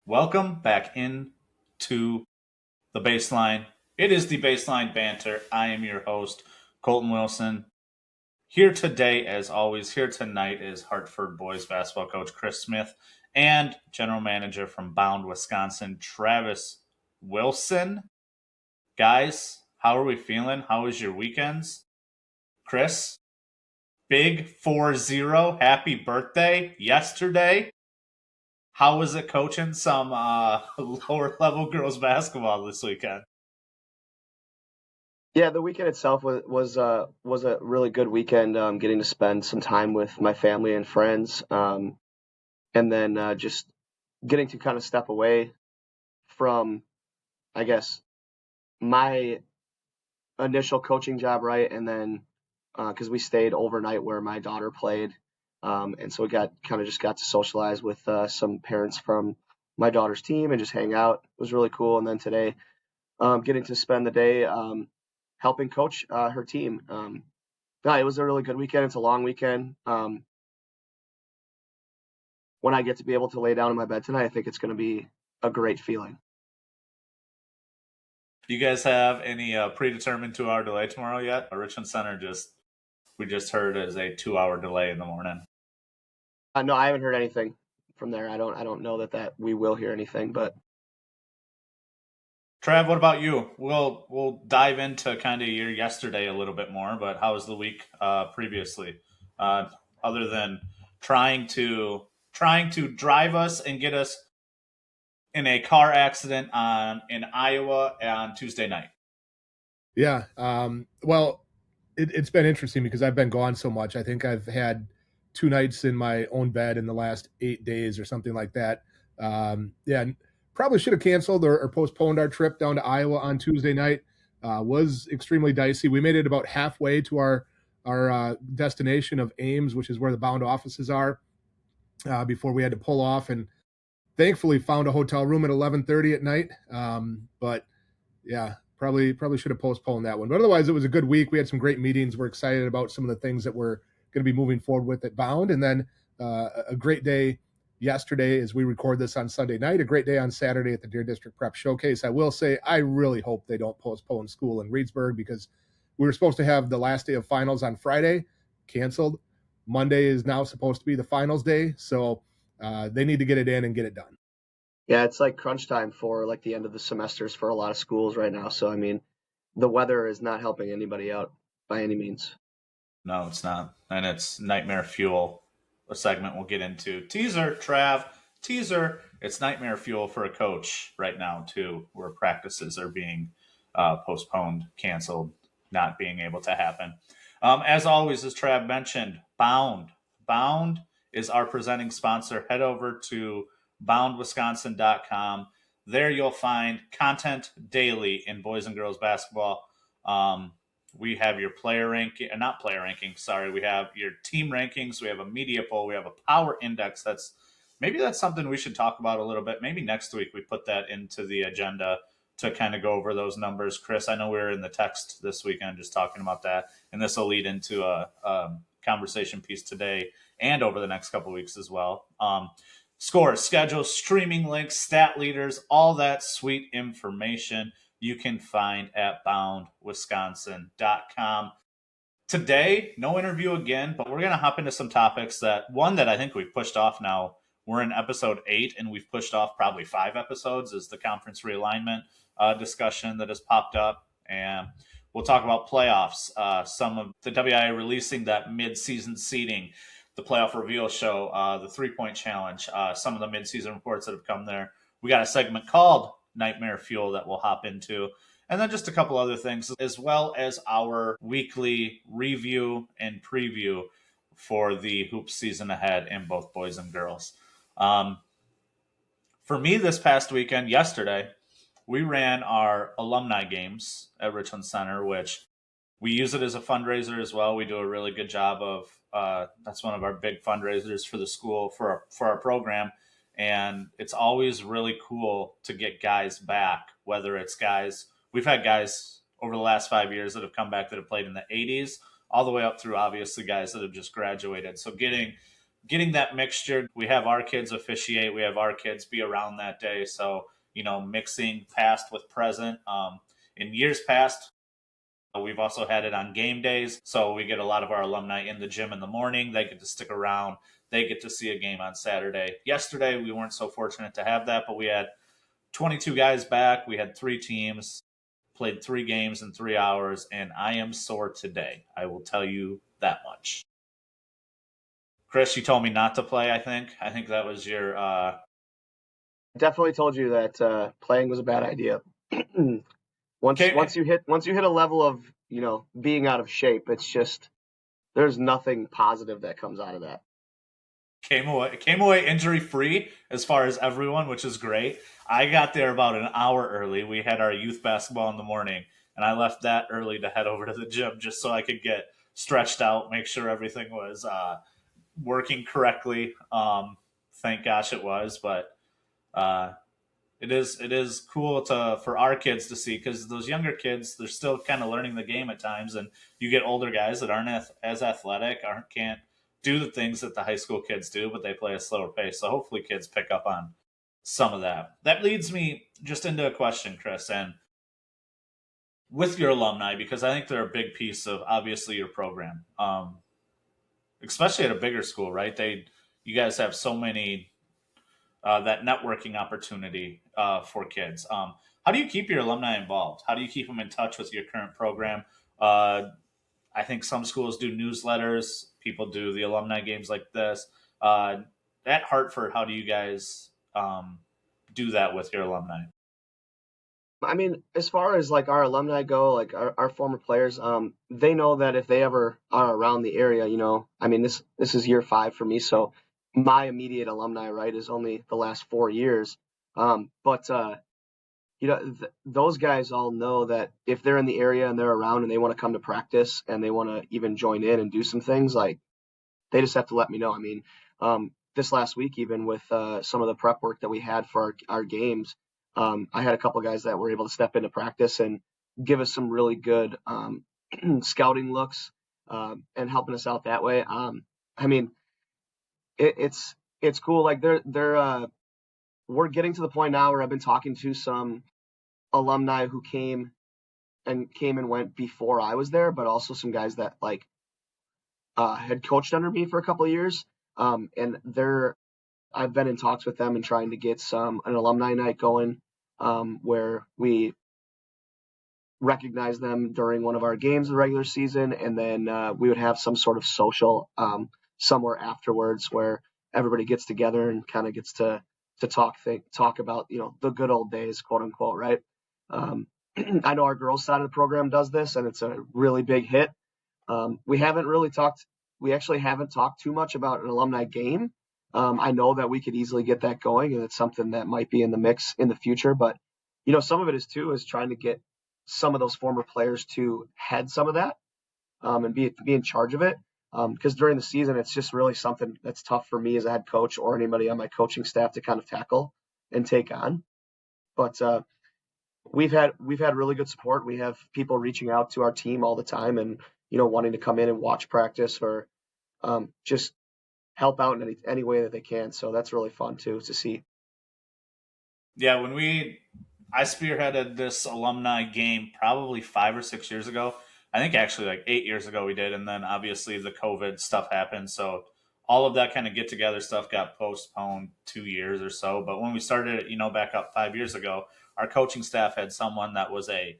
Welcome back into the baseline. It is the baseline banter. I am your host, Colton Wilson. Here today, as always, here tonight is Hartford boys basketball coach Chris Smith and general manager from Bound, Wisconsin, Travis Wilson. Guys, how are we feeling? How was your weekends? Chris, big 4-0. Happy birthday yesterday. How was it coaching some lower level girls basketball this weekend? Yeah, the weekend itself was a really good weekend. Getting to spend some time with my family and friends, and then just getting to kind of step away from, I guess, my initial coaching job, right? And then because we stayed overnight where my daughter played, and so we got to socialize with some parents from my daughter's team and just hang out. It was really cool. And then today, getting to spend the day helping coach her team. No, it was a really good weekend. It's a long weekend. When I get to be able to lay down in my bed tonight, I think it's going to be a great feeling. Do you guys have any predetermined 2 hour delay tomorrow yet? Or Richmond Center we just heard is a 2 hour delay in the morning. No, I haven't heard anything from there. I don't know that we will hear anything, but Trav, what about you? We'll dive into kind of your yesterday a little bit more, but how was the week previously? Other than trying to drive us and get us in a car accident in Iowa on Tuesday night. Yeah. Well, it's been interesting because I've been gone so much. I think I've had 2 nights in my own bed in the last 8 days or something like that. Yeah, probably should have canceled or postponed our trip down to Iowa on Tuesday night. Was extremely dicey. We made it about halfway to our destination of Ames, which is where the Bound offices are, before we had to pull off, and thankfully found a hotel room at 11:30 at night. But yeah, probably should have postponed that one. But otherwise, it was a good week. We had some great meetings. We're excited about some of the things that we're going to be moving forward with at Bound. And then a great day yesterday as we record this on Sunday night, a great day on Saturday at the Deer District Prep Showcase. I will say I really hope they don't postpone school in Reedsburg because we were supposed to have the last day of finals on Friday, canceled. Monday is now supposed to be the finals day. So they need to get it in and get it done. yeah, it's like crunch time for like the end of the semesters for a lot of schools right now. So I mean, the weather is not helping anybody out by any means. No, it's not. And it's Nightmare Fuel, a segment we'll get into. Teaser, Trav, teaser. It's Nightmare Fuel for a coach right now, too, where practices are being postponed, canceled, not being able to happen. As always, as Trav mentioned, Bound. Bound is our presenting sponsor. Head over to boundwisconsin.com. There you'll find content daily in boys and girls basketball. We have your not player ranking. Sorry, we have your team rankings. We have a media poll. We have a power index. That's something we should talk about a little bit. Maybe next week we put that into the agenda to kind of go over those numbers. Chris, I know we were in the text this weekend just talking about that, and this will lead into a conversation piece today and over the next couple of weeks as well. Scores, schedules, streaming links, stat leaders, all that sweet information you can find at boundwisconsin.com. Today, no interview again, but we're going to hop into some topics that I think we've pushed off now. We're in episode 8, and we've pushed off probably 5 episodes, is the conference realignment discussion that has popped up. And we'll talk about playoffs, some of the WIA releasing that mid-season seeding, the playoff reveal show, the 3-point challenge, some of the mid-season reports that have come there. We got a segment called Nightmare Fuel that we'll hop into. And then just a couple other things, as well as our weekly review and preview for the hoop season ahead in both boys and girls. For me this past weekend, yesterday, we ran our alumni games at Richland Center, which we use it as a fundraiser as well. We do a really good job of that's one of our big fundraisers for the school for our program. And it's always really cool to get guys back, whether it's guys. We've had guys over the last 5 years that have come back that have played in the 80s, all the way up through, obviously, guys that have just graduated. So getting getting that mixture. We have our kids officiate, we have our kids be around that day. So, mixing past with present. In years past, we've also had it on game days. So we get a lot of our alumni in the gym in the morning. They get to stick around. They get to see a game on Saturday. Yesterday, we weren't so fortunate to have that, but we had 22 guys back. We had 3 teams, played 3 games in 3 hours, and I am sore today. I will tell you that much. Chris, you told me not to play, I think. I think that was your Definitely told you that playing was a bad idea. okay. Once you hit a level of being out of shape, it's just there's nothing positive that comes out of that. Came away injury free as far as everyone, which is great. I got there about an hour early. We had our youth basketball in the morning, and I left that early to head over to the gym just so I could get stretched out, make sure everything was working correctly. Thank gosh it was, but uh, it is cool for our kids to see, because those younger kids, they're still kind of learning the game at times, and you get older guys that aren't as athletic, aren't can't do the things that the high school kids do, but they play a slower pace. So hopefully kids pick up on some of that. That leads me just into a question, Chris, and with your alumni, because I think they're a big piece of obviously your program, especially at a bigger school, right? You guys have so many that networking opportunity for kids. How do you keep your alumni involved? How do you keep them in touch with your current program? I think some schools do newsletters. People do the alumni games like this. At Hartford, how do you guys do that with your alumni? I mean, as far as like our alumni go, like our former players, they know that if they ever are around the area, I mean, this is year 5 for me, so my immediate alumni, right, is only the last 4 years. But those guys all know that if they're in the area and they're around and they want to come to practice and they want to even join in and do some things, like they just have to let me know. I mean, this last week, even with some of the prep work that we had for our games, I had a couple of guys that were able to step into practice and give us some really good scouting looks and helping us out that way. I mean, it's cool. Like we're getting to the point now where I've been talking to some alumni who came and went before I was there, but also some guys that like had coached under me for a couple of years. And I've been in talks with them and trying to get an alumni night going, where we recognize them during one of our games of the regular season, and then we would have some sort of social somewhere afterwards where everybody gets together and kind of gets to talk about the good old days, quote unquote, right? I know our girls side of the program does this, and it's a really big hit. We actually haven't talked too much about an alumni game. I know that we could easily get that going, and it's something that might be in the mix in the future. But some of it is trying to get some of those former players to head some of that, and be in charge of it. Because during the season, it's just really something that's tough for me as a head coach or anybody on my coaching staff to kind of tackle and take on. But we've had really good support. We have people reaching out to our team all the time and wanting to come in and watch practice or just help out in any way that they can. So that's really fun too to see. Yeah, I spearheaded this alumni game probably 5 or 6 years ago. I think actually like 8 years ago we did, and then obviously the COVID stuff happened, so all of that kind of get together stuff got postponed 2 years or so. But when we started it, back up 5 years ago, our coaching staff had someone that was a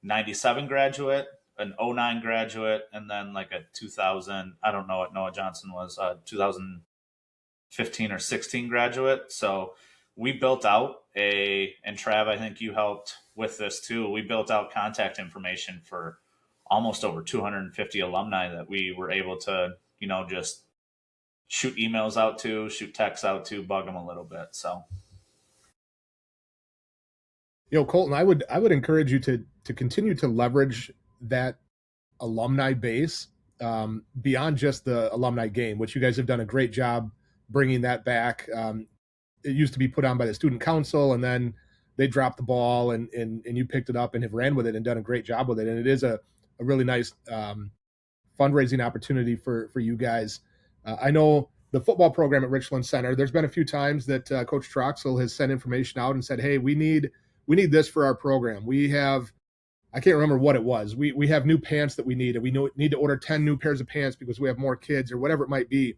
97 graduate, an '09 graduate, and then like a 2000. I don't know what Noah Johnson was, 2015 or 16 graduate. So we built out and Trav, I think you helped with this too. We built out contact information for almost over 250 alumni that we were able to, just shoot emails out to, shoot texts out to, bug them a little bit. So, Colton, I would encourage you to continue to leverage that alumni base beyond just the alumni game, which you guys have done a great job bringing that back. It used to be put on by the student council, and then they dropped the ball, and you picked it up and have ran with it and done a great job with it. And it is a really nice fundraising opportunity for you guys. I know the football program at Richland Center. There's been a few times that Coach Troxel has sent information out and said, "Hey, we need this for our program. We have." I can't remember what it was. We have new pants that we need, and we need to order 10 new pairs of pants because we have more kids or whatever it might be.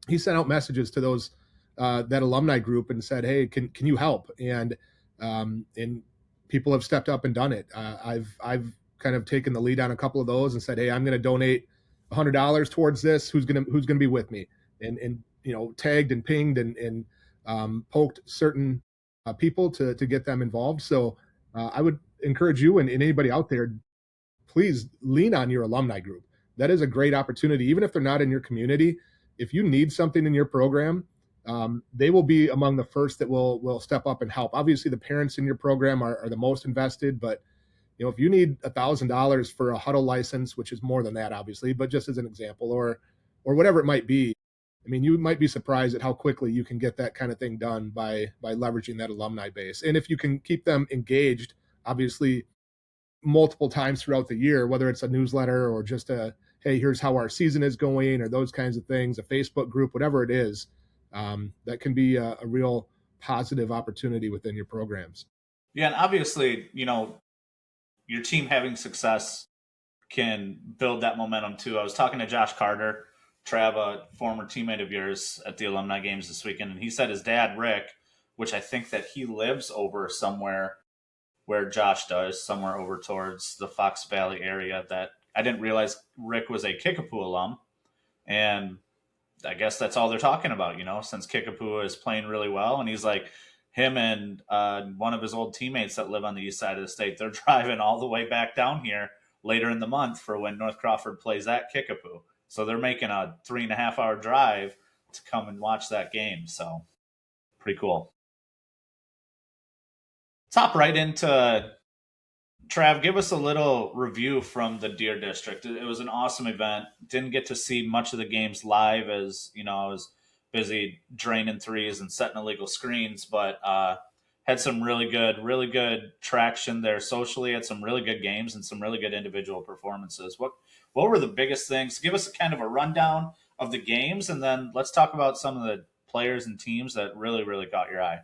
He sent out messages to those that alumni group and said, "Hey, can you help?" And people have stepped up and done it. I've kind of taken the lead on a couple of those and said, "Hey, I'm going to donate $100 towards this. Who's gonna be with me?" And tagged and pinged and poked certain people to get them involved. So I would encourage you and anybody out there, please lean on your alumni group. That is a great opportunity, even if they're not in your community. If you need something in your program, they will be among the first that will step up and help. Obviously, the parents in your program are the most invested, but if you need $1,000 for a huddle license, which is more than that, obviously, but just as an example, or whatever it might be, I mean, you might be surprised at how quickly you can get that kind of thing done by leveraging that alumni base. And if you can keep them engaged, obviously, multiple times throughout the year, whether it's a newsletter or just hey, here's how our season is going, or those kinds of things, a Facebook group, whatever it is, that can be a real positive opportunity within your programs. Yeah, and obviously, your team having success can build that momentum too. I was talking to Josh Carter, Trav, a former teammate of yours, at the alumni games this weekend, and he said his dad, Rick, which I think that he lives over somewhere where Josh does, somewhere over towards the Fox Valley area, that I didn't realize Rick was a Kickapoo alum. And I guess that's all they're talking about, since Kickapoo is playing really well. And he's like, him and one of his old teammates that live on the east side of the state, they're driving all the way back down here later in the month for when North Crawford plays at Kickapoo. So they're making a 3.5-hour drive to come and watch that game. So pretty cool. Let's hop right into Trav. Give us a little review from the Deer District. It was an awesome event. Didn't get to see much of the games live as I was busy draining threes and setting illegal screens, but had some really good traction there socially. Had some really good games and some really good individual performances. What were the biggest things? Give us a kind of a rundown of the games, and then let's talk about some of the players and teams that really caught your eye.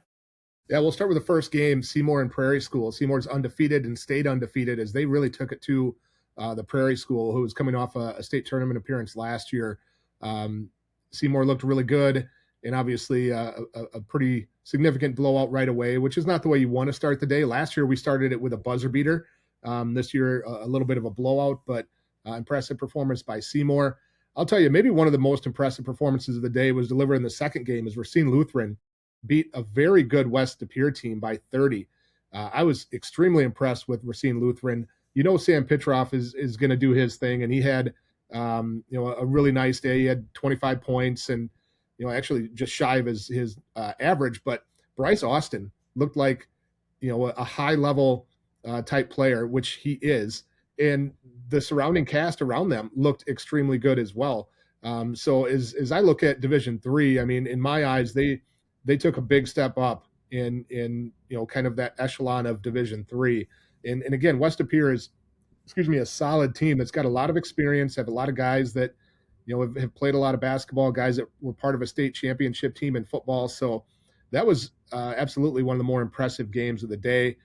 Yeah, we'll start with the first game, Seymour and Prairie School. Seymour's undefeated and stayed undefeated as they really took it to the Prairie School, who was coming off a state tournament appearance last year. Seymour looked really good, and obviously a pretty significant blowout right away, which is not the way you want to start the day. Last year, we started it with a buzzer beater. This year, a little bit of a blowout, but impressive performance by Seymour. I'll tell you, maybe one of the most impressive performances of the day was delivered in the second game as Racine Lutheran beat a very good West De Pere team by 30. I was extremely impressed with Racine Lutheran. Sam Pitroff is going to do his thing, and he had a really nice day. He had 25 points and actually just shy of his average. But Bryce Austin looked like a high level type player, which he is, and the surrounding cast around them looked extremely good as well. So as I look at Division III, I mean, in my eyes, they took a big step up in kind of that echelon of Division III. And again, West De Pere is, a solid team that's got a lot of experience, have a lot of guys that have played a lot of basketball, guys that were part of a state championship team in football. So that was absolutely one of the more impressive games of the day.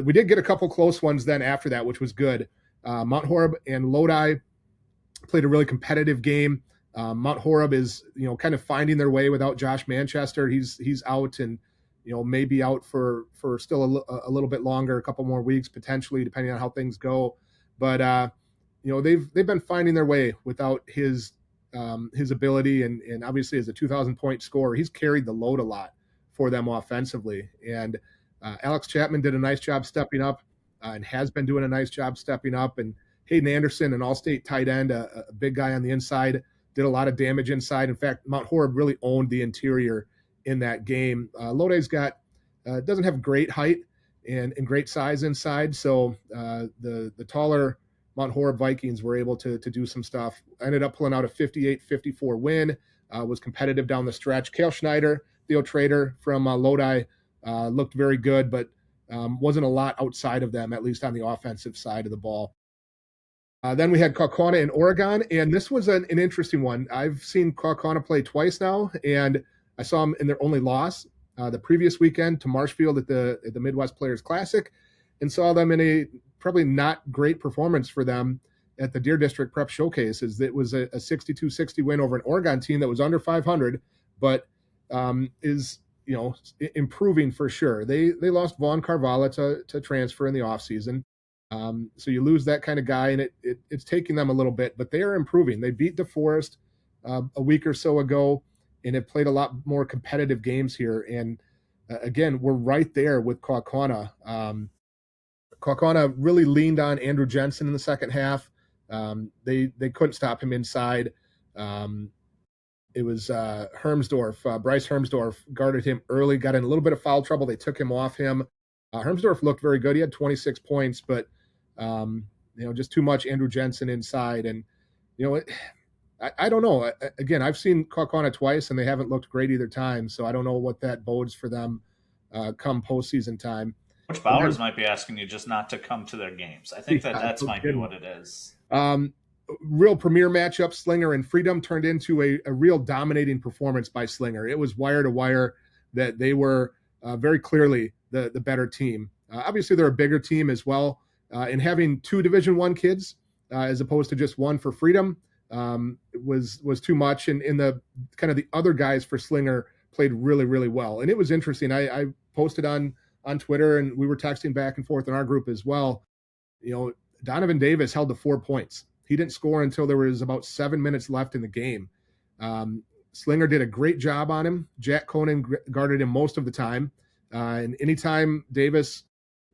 We did get a couple close ones then after that, which was good. Mount Horeb and Lodi played a really competitive game. Mount Horeb is, kind of finding their way without Josh Manchester. He's out and, maybe out for still a little bit longer, a couple more weeks potentially, depending on how things go. But they've been finding their way without his ability, and obviously as a 2,000-point scorer, he's carried the load a lot for them offensively. And Alex Chapman did a nice job stepping up and has been doing a nice job stepping up. And Hayden Anderson, an all-state tight end, a big guy on the inside, did a lot of damage inside. In fact, Mount Horeb really owned the interior in that game. Lodi's doesn't have great height and great size inside, so the taller Mount Horeb Vikings were able to do some stuff. Ended up pulling out a 58-54 win. Was competitive down the stretch. Cale Schneider, Theo Trader from Lodi, looked very good, but wasn't a lot outside of them, at least on the offensive side of the ball. Then we had Kaukauna in Oregon, and this was an interesting one. I've seen Kaukauna play twice now, and I saw them in their only loss the previous weekend to Marshfield at the Midwest Players Classic, and saw them in a probably not great performance for them at the Deer District Prep Showcases. It was a 62-60 win over an Oregon team that was under 500, but is improving for sure. They lost Vaughn Carvala to transfer in the offseason. So you lose that kind of guy, and it's taking them a little bit, but they are improving. They beat DeForest a week or so ago, and have played a lot more competitive games here. And again, we're right there with Kaukauna. Kaukauna really leaned on Andrew Jensen in the second half. They couldn't stop him inside. It was Hermsdorf. Bryce Hermsdorf guarded him early, got in a little bit of foul trouble. They took him off him. Hermsdorf looked very good. He had 26 points, but just too much Andrew Jensen inside. And I don't know. Again, I've seen Kaukauna twice, and they haven't looked great either time. So I don't know what that bodes for them come postseason time. Coach Bowers might be asking you just not to come to their games. I think that's might be what it is. Real premier matchup, Slinger and Freedom, turned into a real dominating performance by Slinger. It was wire to wire that they were very clearly the better team. Obviously, they're a bigger team as well. And having two Division I kids as opposed to just one for Freedom was too much. And in the kind of the other guys for Slinger played really, really well. And it was interesting. I posted on Twitter, and we were texting back and forth in our group as well. Donovan Davis held to 4 points. He didn't score until there was about 7 minutes left in the game. Slinger did a great job on him. Jack Conan guarded him most of the time. And anytime Davis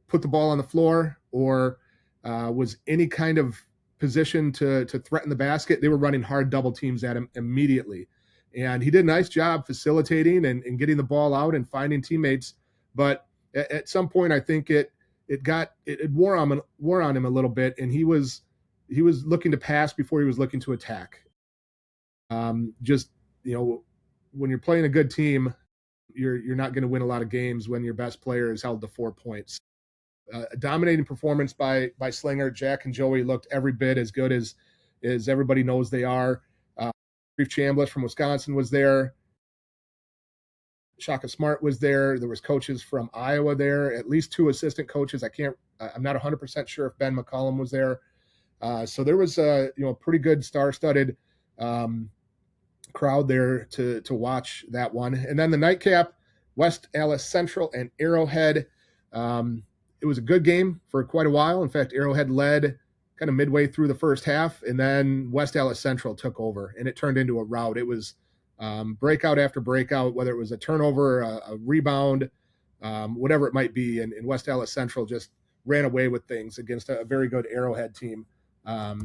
put the ball on the floor or was any kind of position to threaten the basket, they were running hard double teams at him immediately. And he did a nice job facilitating and getting the ball out and finding teammates. But at some point, I think it wore on him a little bit, and he was looking to pass before he was looking to attack. When you're playing a good team, you're not going to win a lot of games when your best player is held to 4 points. A dominating performance by Slinger. Jack and Joey looked every bit as good as everybody knows they are. Reef Chambliss from Wisconsin was there. Shaka Smart was there. There was coaches from Iowa there, at least two assistant coaches. I'm not 100% sure if Ben McCollum was there. So there was a pretty good star-studded crowd there to watch that one. And then the nightcap, West Allis Central and Arrowhead. It was a good game for quite a while. In fact, Arrowhead led kind of midway through the first half, and then West Allis Central took over, and it turned into a rout. It was breakout after breakout, whether it was a turnover, a rebound, whatever it might be. And West Allis Central just ran away with things against a very good Arrowhead team. Overall,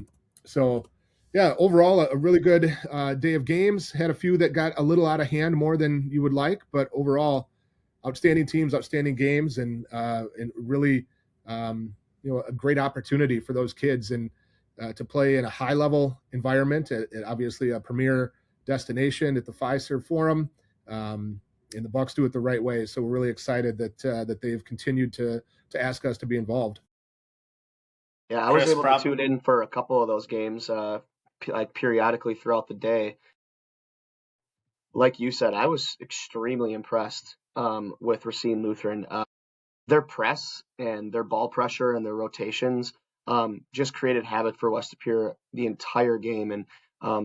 a really good day of games. Had a few that got a little out of hand more than you would like, but overall, outstanding teams, outstanding games, and really, a great opportunity for those kids and to play in a high-level environment at obviously a premier destination at the Fiserv Forum, and the Bucks do it the right way. So we're really excited that they've continued to ask us to be involved. Yeah, I was able to tune in for a couple of those games, periodically throughout the day. Like you said, I was extremely impressed with Racine Lutheran. Their press and their ball pressure and their rotations just created havoc for West Superior the entire game, and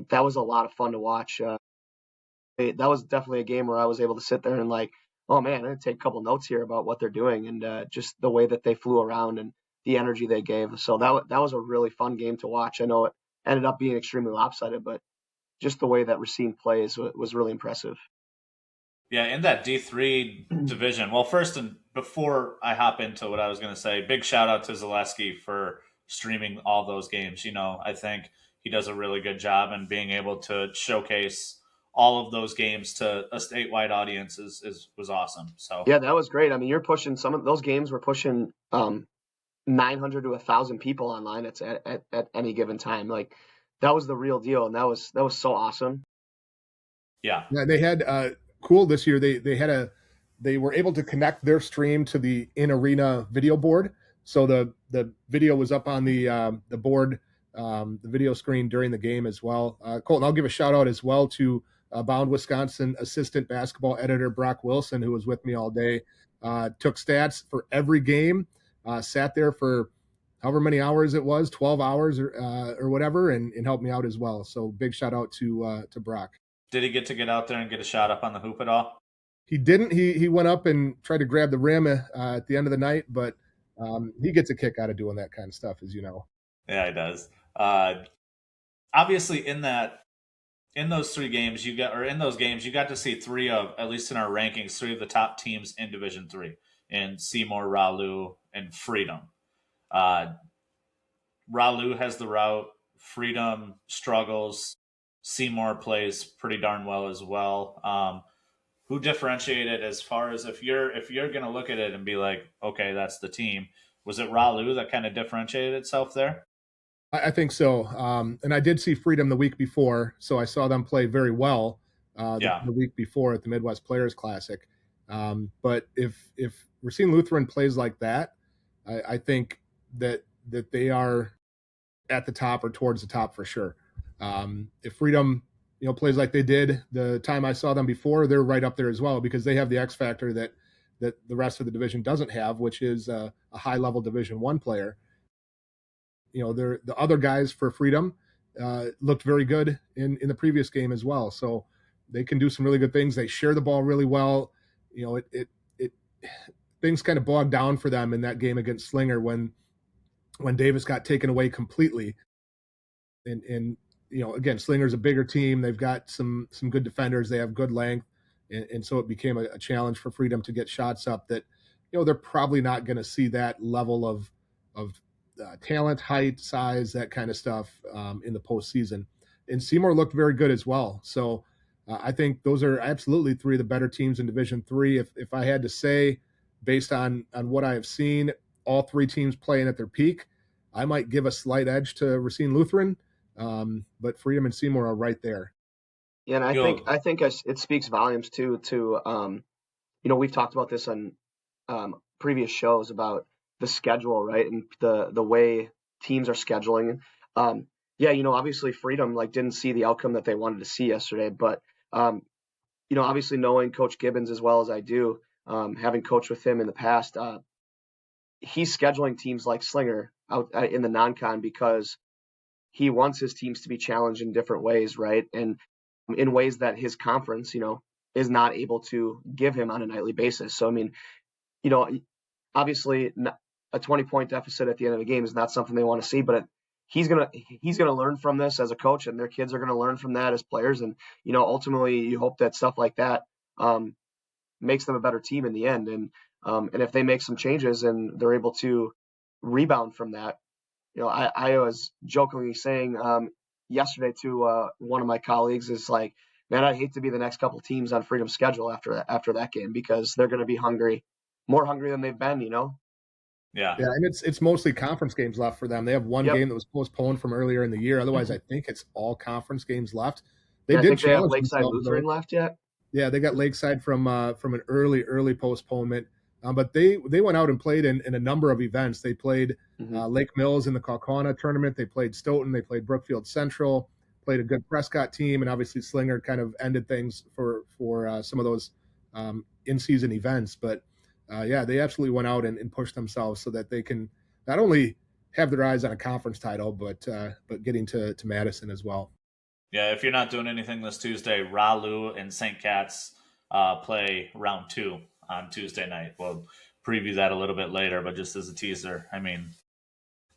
that was a lot of fun to watch. That was definitely a game where I was able to sit there and oh man, I'm going to take a couple notes here about what they're doing and just the way that they flew around and the energy they gave. So that was a really fun game to watch. I know it ended up being extremely lopsided, but just the way that Racine plays was really impressive. Yeah, in that D3 division. Well, first, and before I hop into what I was going to say, big shout out to Zaleski for streaming all those games. I think he does a really good job, and being able to showcase all of those games to a statewide audience was awesome. So yeah, that was great. I mean, you're pushing some of those games were pushing 900 to 1,000 people online at any given time. That was the real deal, and that was so awesome. Yeah, they had cool this year. They were able to connect their stream to the in arena video board, so the video was up on the board the video screen during the game as well. Colton, I'll give a shout out as well to Bound Wisconsin assistant basketball editor Brock Wilson, who was with me all day. Took stats for every game, sat there for however many hours it was, 12 hours or whatever, and helped me out as well. So big shout out to Brock. Did he get out there and get a shot up on the hoop at all? He didn't. He went up and tried to grab the rim at the end of the night, but he gets a kick out of doing that kind of stuff, as you know. Yeah, he does. Obviously, in those games, you got to see three of, at least in our rankings, three of the top teams in Division III, in Seymour, Ralu, and Freedom. Ralu has the route. Freedom struggles. Seymour plays pretty darn well as well. Who differentiated as far as if you're going to look at it and be like, okay, that's the team? Was it Ralu that kind of differentiated itself there? I think so. And I did see Freedom the week before, so I saw them play very well the week before at the Midwest Players Classic. But if Racine Lutheran plays like that, I think that they are at the top or towards the top for sure. If Freedom plays like they did the time I saw them before, they're right up there as well, because they have the X factor that the rest of the division doesn't have, which is a high level Division I player. The other guys for Freedom looked very good in the previous game as well. So they can do some really good things. They share the ball really well. Things kind of bogged down for them in that game against Slinger when Davis got taken away completely. And again, Slinger's a bigger team. They've got some good defenders. They have good length. And so it became a challenge for Freedom to get shots up that, they're probably not going to see that level of talent, height, size, that kind of stuff in the postseason. And Seymour looked very good as well. So I think those are absolutely three of the better teams in Division III. If I had to say, based on what I have seen, all three teams playing at their peak, I might give a slight edge to Racine Lutheran, but Freedom and Seymour are right there. Yeah, and I think it speaks volumes too to we've talked about this on previous shows about the schedule, right, and the way teams are scheduling. Obviously Freedom didn't see the outcome that they wanted to see yesterday, but obviously knowing Coach Gibbons as well as I do, having coached with him in the past, he's scheduling teams like Slinger out in the non-con because he wants his teams to be challenged in different ways, right, and in ways that his conference, is not able to give him on a nightly basis. So I mean, obviously a 20-point deficit at the end of the game is not something they want to see, but he's gonna learn from this as a coach, and their kids are gonna learn from that as players. And ultimately, you hope that stuff like that makes them a better team in the end. And if they make some changes and they're able to rebound from that, I was jokingly saying yesterday to one of my colleagues is like, man, I hate to be the next couple teams on Freedom's schedule after that game, because they're going to be more hungry than they've been, Yeah, and it's mostly conference games left for them. They have one game that was postponed from earlier in the year. Otherwise, I think it's all conference games left. They have Lakeside Lutheran left yet. Yeah, they got Lakeside from an early postponement. But they went out and played in a number of events. They played Lake Mills in the Kaukauna tournament. They played Stoughton. They played Brookfield Central. Played a good Prescott team, and obviously Slinger kind of ended things for some of those in-season events. But they absolutely went out and pushed themselves so that they can not only have their eyes on a conference title, but getting to Madison as well. Yeah, if you're not doing anything this Tuesday, Ralu and St. Cat's play round 2 on Tuesday night. We'll preview that a little bit later, but just as a teaser, I mean,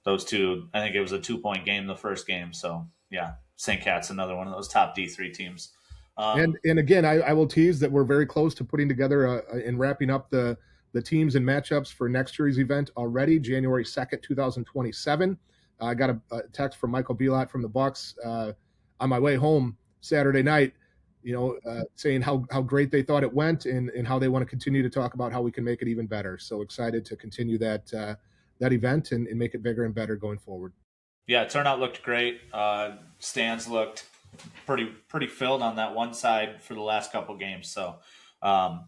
those two, I think it was a 2-point game the first game. So, yeah, St. Cat's, another one of those top D3 teams. And again, I will tease that we're very close to putting together and wrapping up the teams and matchups for next year's event already, January 2nd, 2027. I got a text from Michael Belot from the Bucks on my way home Saturday night, saying how great they thought it went and how they want to continue to talk about how we can make it even better. So excited to continue that event and make it bigger and better going forward. Yeah, turnout looked great. Stands looked pretty filled on that one side for the last couple games. So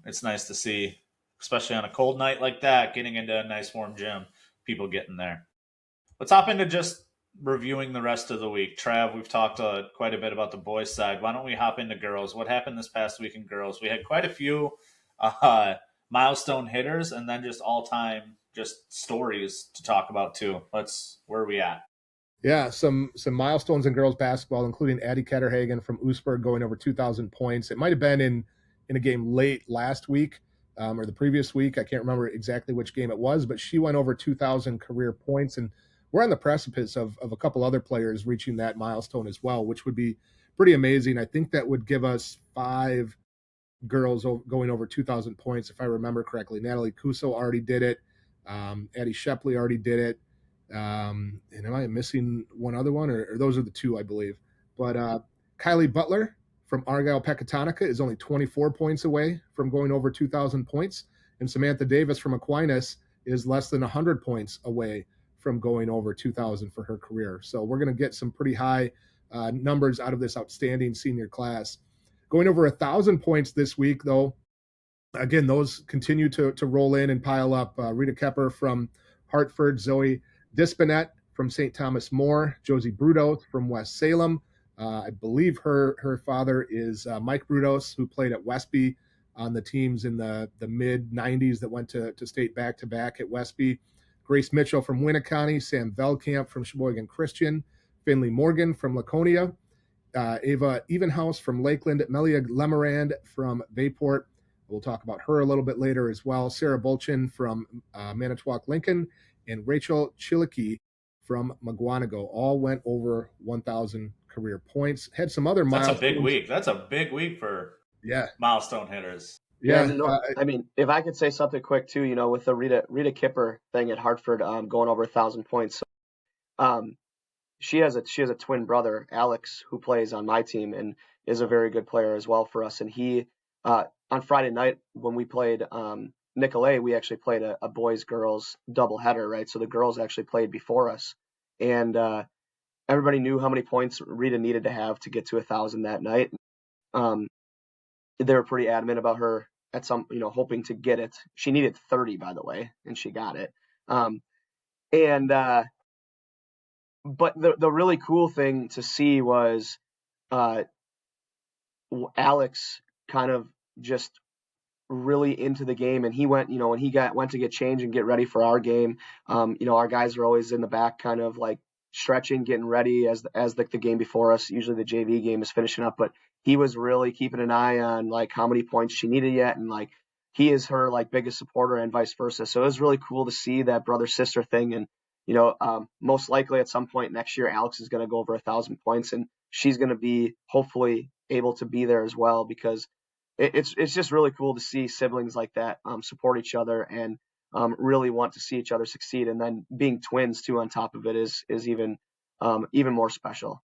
it's nice to see, especially on a cold night like that, getting into a nice warm gym, people getting there. Let's hop into just reviewing the rest of the week. Trav, we've talked quite a bit about the boys' side. Why don't we hop into girls? What happened this past week in girls? We had quite a few uh, milestone hitters, and then just all time just stories to talk about too. Where are we at? Yeah, some milestones in girls basketball, including Addie Ketterhagen from Oosburg going over 2,000 points. It might have been in a game late last week or the previous week. I can't remember exactly which game it was, but she went over 2,000 career points, and we're on the precipice of a couple other players reaching that milestone as well, which would be pretty amazing. I think that would give us 5 girls going over 2,000 points, if I remember correctly. Natalie Cuso already did it. Addie Shepley already did it. And am I missing one other one, or those are the two, I believe. But Kylie Butler from Argyle Pecatonica is only 24 points away from going over 2,000 points. And Samantha Davis from Aquinas is less than 100 points away from going over 2,000 for her career. So we're going to get some pretty high numbers out of this outstanding senior class. Going over 1,000 points this week, though, again, those continue to roll in and pile up. Rita Kepper from Hartford, Zoe Dispinet from St. Thomas More, Josie Brudos from West Salem. I believe her father is Mike Brudos, who played at Westby on the teams in the mid 90s that went to state back-to-back at Westby. Grace Mitchell from Winneconne, Sam Veldkamp from Sheboygan Christian, Finley Morgan from Laconia, Ava Evenhouse from Lakeland, Melia Lemarand from Bayport. We'll talk about her a little bit later as well. Sarah Bolchin from Manitowoc Lincoln, and Rachel Chilicki from Maguanago all went over 1,000 career points. Had some other milestones. That's a big week. That's a big week for milestone hitters. Yeah, no, I mean, if I could say something quick too, with the Rita Kipper thing at Hartford, going over 1,000 points. She has a twin brother, Alex, who plays on my team and is a very good player as well for us. And he on Friday night when we played Nicolay, we actually played a boys-girls doubleheader, right? So the girls actually played before us, and everybody knew how many points Rita needed to have to get to 1,000 that night. They were pretty adamant about her at some, hoping to get it. She needed 30, by the way, and she got it. But the really cool thing to see was Alex kind of just really into the game, and he went, when he went to get changed and get ready for our game. Our guys are always in the back, kind of like stretching, getting ready as the game before us. Usually the JV game is finishing up, but he was really keeping an eye on like how many points she needed yet, and like he is her like biggest supporter and vice versa. So it was really cool to see that brother sister thing, and most likely at some point next year, Alex is going to go over 1,000 points, and she's going to be hopefully able to be there as well, because it's just really cool to see siblings like that support each other and really want to see each other succeed. And then being twins too on top of it is even more special.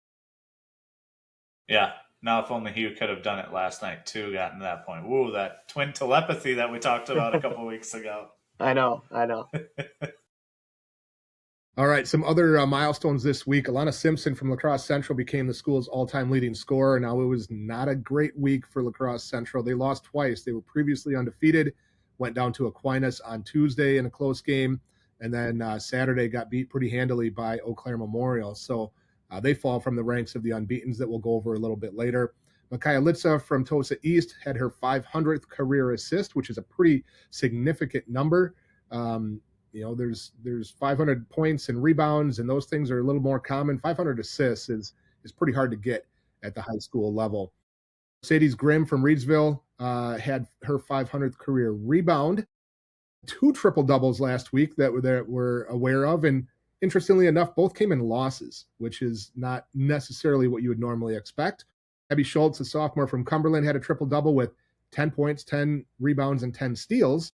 Yeah. Now, if only he could have done it last night too, gotten to that point. Woo, that twin telepathy that we talked about a couple weeks ago. I know. All right, some other milestones this week. Alana Simpson from La Crosse Central became the school's all-time leading scorer. Now, it was not a great week for La Crosse Central. They lost twice. They were previously undefeated, went down to Aquinas on Tuesday in a close game, and then Saturday got beat pretty handily by Eau Claire Memorial. So they fall from the ranks of the unbeatens that we'll go over a little bit later. Micaiah Litza from Tosa East had her 500th career assist, which is a pretty significant number. There's 500 points and rebounds, and those things are a little more common. 500 assists is pretty hard to get at the high school level. Mercedes Grimm from Reedsville had her 500th career rebound. 2 triple doubles last week that we're aware of, and interestingly enough, both came in losses, which is not necessarily what you would normally expect. Abby Schultz, a sophomore from Cumberland, had a triple double with 10 points, 10 rebounds, and 10 steals,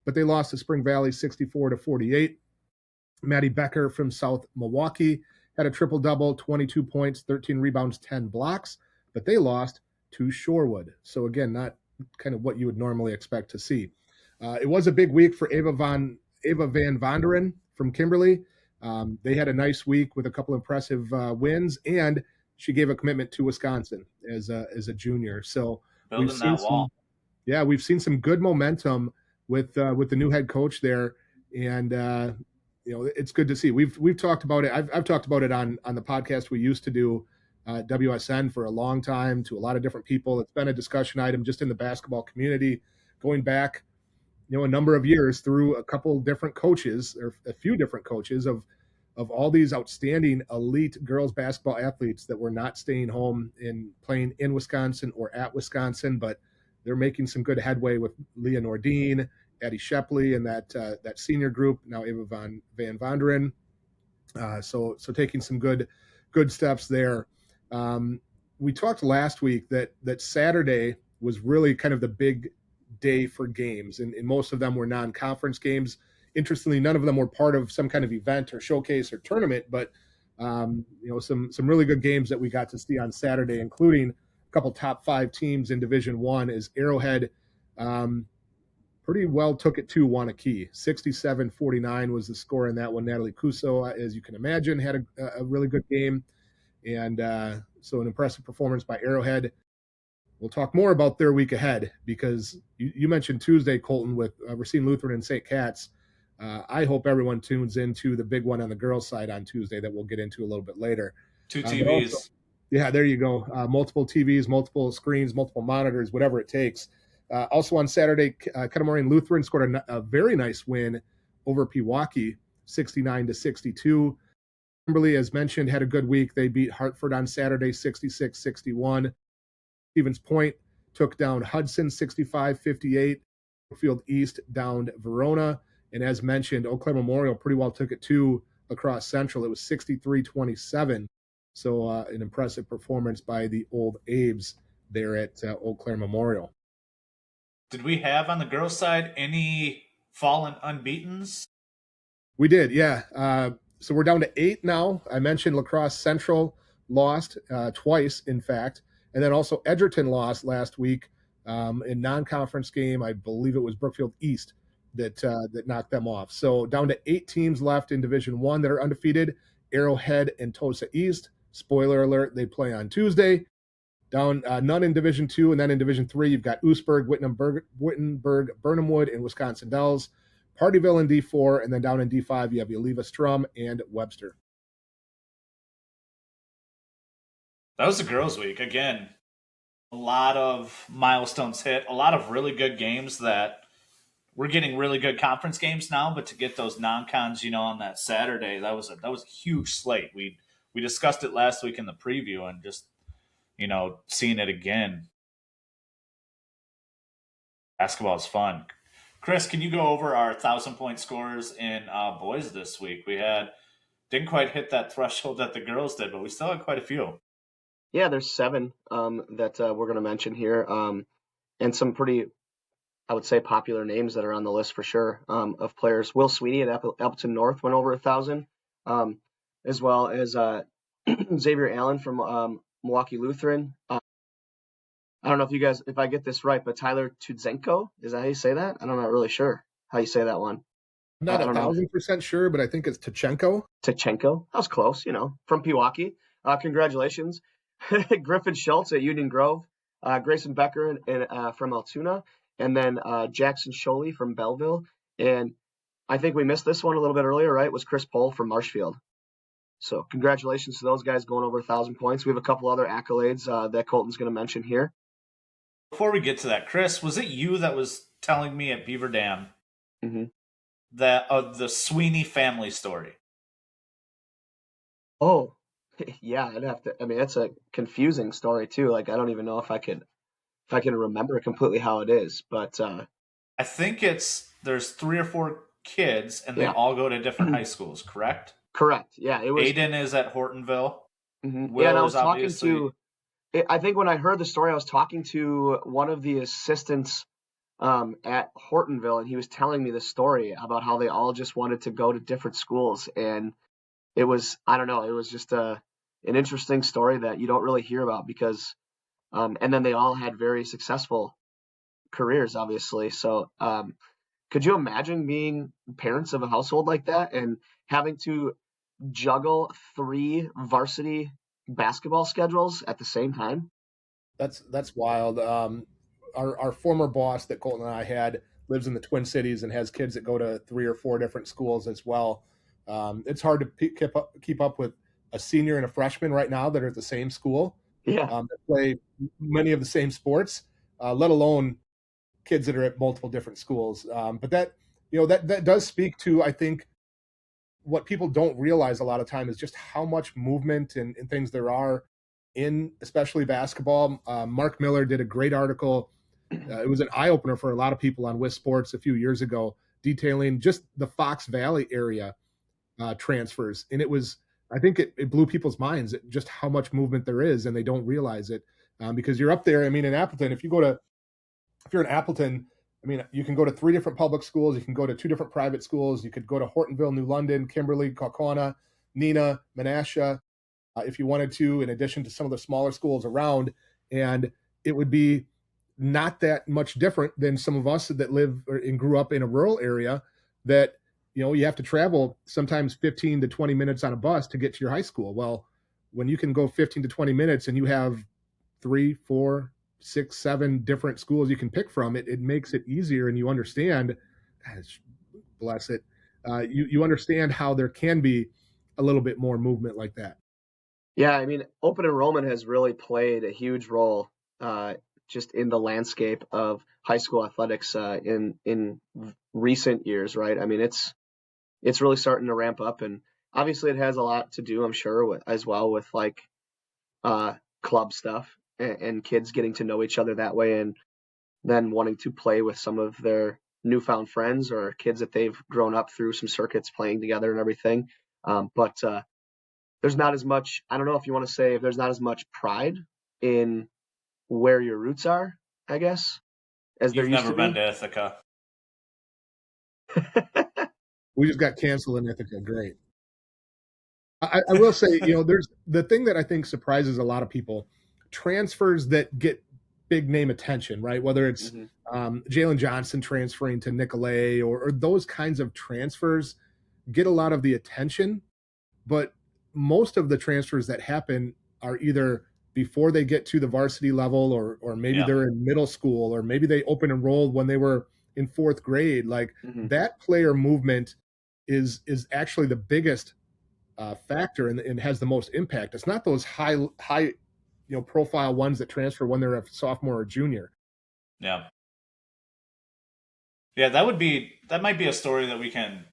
but they lost to Spring Valley 64-48. Maddie Becker from South Milwaukee had a triple-double, 22 points, 13 rebounds, 10 blocks, but they lost to Shorewood. So again, not kind of what you would normally expect to see. It was a big week for Ava Van Vonderen from Kimberly. They had a nice week with a couple impressive wins, and she gave a commitment to Wisconsin as a junior. So we've seen some good momentum with the new head coach there, and it's good to see. We've talked about it. I've talked about it on the podcast we used to do, WSN, for a long time, to a lot of different people. It's been a discussion item just in the basketball community, going back, a number of years, through a couple different coaches, or a few different coaches, of all these outstanding elite girls basketball athletes that were not staying home and playing in Wisconsin or at Wisconsin, but they're making some good headway with Leah Nordine, Addie Shepley, and that senior group now, Ava Van Vonderen. So taking some good steps there. We talked last week that Saturday was really kind of the big day for games, and most of them were non-conference games. Interestingly, none of them were part of some kind of event or showcase or tournament, but some really good games that we got to see on Saturday, including a couple top 5 teams in Division One, as Arrowhead pretty well took it to Wanakee. 67-49 was the score in that one. Natalie Cuso, as you can imagine, had a really good game, and so an impressive performance by Arrowhead. We'll talk more about their week ahead, because you mentioned Tuesday, Colton, with Racine Lutheran and St. Cat's. I hope everyone tunes into the big one on the girls' side on Tuesday that we'll get into a little bit later. 2 TVs. Also, yeah, there you go. Multiple TVs, multiple screens, multiple monitors, whatever it takes. Also on Saturday, Kennemorean Lutheran scored a very nice win over Pewaukee, 69-62. Kimberly, as mentioned, had a good week. They beat Hartford on Saturday, 66-61. Stevens Point took down Hudson, 65-58. Field East downed Verona. And as mentioned, Eau Claire Memorial pretty well took it to La Crosse Central. It was 63-27. So an impressive performance by the Old Abes there at Eau Claire Memorial. Did we have on the girls' side any fallen unbeatens? We did, yeah. So we're down to 8 now. I mentioned La Crosse Central lost twice, in fact. And then also Edgerton lost last week in non-conference game. I believe it was Brookfield East that knocked them off. So down to 8 teams left in Division One that are undefeated. Arrowhead and Tosa East. Spoiler alert, they play on Tuesday. Down none in Division Two, and then in Division Three, you've got Oostburg, Wittenberg, Burnham Wood, and Wisconsin Dells. Partyville in D4, and then down in D5, you have Yaliva Strum and Webster. That was the girls' week. Again, a lot of milestones hit, a lot of really good games that we're getting really good conference games now, but to get those non-cons, on that Saturday, that was a huge slate. We discussed it last week in the preview, and just, seeing it again. Basketball is fun. Chris, can you go over our 1,000-point scores in boys this week? We didn't quite hit that threshold that the girls did, but we still had quite a few. Yeah, there's 7 that we're going to mention here, and some pretty, I would say, popular names that are on the list for sure, of players. Will Sweeney at Appleton North went over 1,000, as well as Xavier Allen from Milwaukee Lutheran. I don't know if I get this right, but Tyler Tudzenko, is that how you say that? I'm not really sure how you say that one. I'm not 1,000% sure, but I think it's Tachenko. Tachenko, that was close, from Pewaukee. Congratulations. Griffin Schultz at Union Grove, Grayson Becker from Altoona, and then Jackson Sholey from Belleville. And I think we missed this one a little bit earlier, right? It was Chris Pohl from Marshfield. So congratulations to those guys going over 1,000 points. We have a couple other accolades that Colton's going to mention here. Before we get to that, Chris, was it you that was telling me at Beaver Dam that the Sweeney family story? Oh, yeah, I'd have to. I mean, it's a confusing story too. Like, I don't even know if I can remember completely how it is. But I think there's 3 or 4 kids, and they all go to different high schools. Correct. Correct. Yeah, it was. Aiden is at Hortonville. Will, yeah, and I was talking to. I think when I heard the story, I was talking to one of the assistants at Hortonville, and he was telling me the story about how they all just wanted to go to different schools, and it was, I don't know, it was just an interesting story that you don't really hear about because, and then they all had very successful careers, obviously. So, could you imagine being parents of a household like that and having to juggle 3 varsity basketball schedules at the same time? That's wild. Our former boss that Colton and I had lives in the Twin Cities and has kids that go to 3 or 4 different schools as well. It's hard to keep up with a senior and a freshman right now that are at the same school, Yeah. that play many of the same sports, let alone kids that are at multiple different schools. But that does speak to, I think, what people don't realize a lot of time is just how much movement and things there are in especially basketball. Mark Miller did a great article. It was an eye opener for a lot of people on Wis Sports a few years ago, detailing just the Fox Valley area transfers, and I think it blew people's minds at just how much movement there is, and they don't realize it, because you're up there. I mean, in Appleton, if you're in Appleton, I mean, you can go to 3 different public schools. You can go to 2 different private schools. You could go to Hortonville, New London, Kimberly, Kaukauna, Neenah, Menasha, if you wanted to, in addition to some of the smaller schools around. And it would be not that much different than some of us that live and grew up in a rural area that, you have to travel sometimes 15 to 20 minutes on a bus to get to your high school. Well, when you can go 15 to 20 minutes and you have 3, 4, 6, 7 different schools you can pick from, it makes it easier, and you understand, gosh, bless it, you understand how there can be a little bit more movement like that. Yeah, I mean, open enrollment has really played a huge role just in the landscape of high school athletics in recent years, right? I mean, it's really starting to ramp up, and obviously it has a lot to do, I'm sure, as well with like club stuff and kids getting to know each other that way, and then wanting to play with some of their newfound friends or kids that they've grown up through some circuits playing together and everything. But there's not as much, I don't know if you want to say, if there's not as much pride in where your roots are, I guess, as there You've used never to been be. to Ithaca. We just got canceled in Ithaca. Great. I will say, there's the thing that I think surprises a lot of people: transfers that get big name attention, right? Whether it's Mhm. Jalen Johnson transferring to Nicolay, or those kinds of transfers get a lot of the attention, but most of the transfers that happen are either before they get to the varsity level, or maybe Yeah. they're in middle school, or maybe they open enrolled when they were in 4th grade. Like, Mhm. that player movement is actually the biggest factor, and has the most impact. It's not those high profile ones that transfer when they're a sophomore or junior. Yeah. Yeah, that might be a story that we can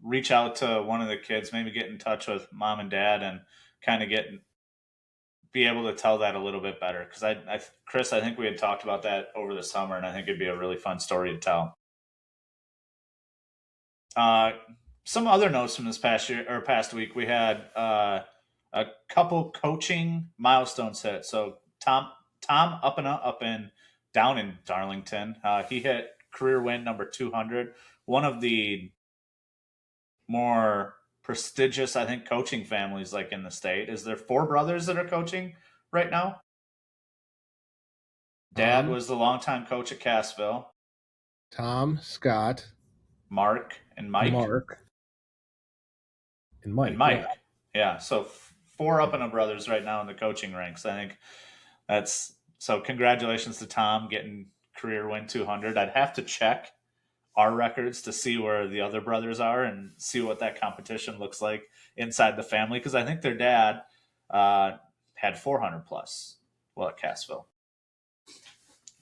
reach out to one of the kids, maybe get in touch with mom and dad and kind of be able to tell that a little bit better. Because Chris, I think we had talked about that over the summer, and I think it'd be a really fun story to tell. Some other notes from this past week, we had a couple coaching milestones hit. So Tom up in down in Darlington, he hit career win number 200. One of the more prestigious, I think, coaching families like in the state. Is there 4 brothers that are coaching right now? Dad was the longtime coach at Cassville. Tom, Scott, Mark and Mike. Mark, and Mike. And Mike. Yeah. So 4 up and up brothers right now in the coaching ranks. I think that's so. Congratulations to Tom getting career win 200. I'd have to check our records to see where the other brothers are and see what that competition looks like inside the family, because I think their dad had 400 plus while at Cassville.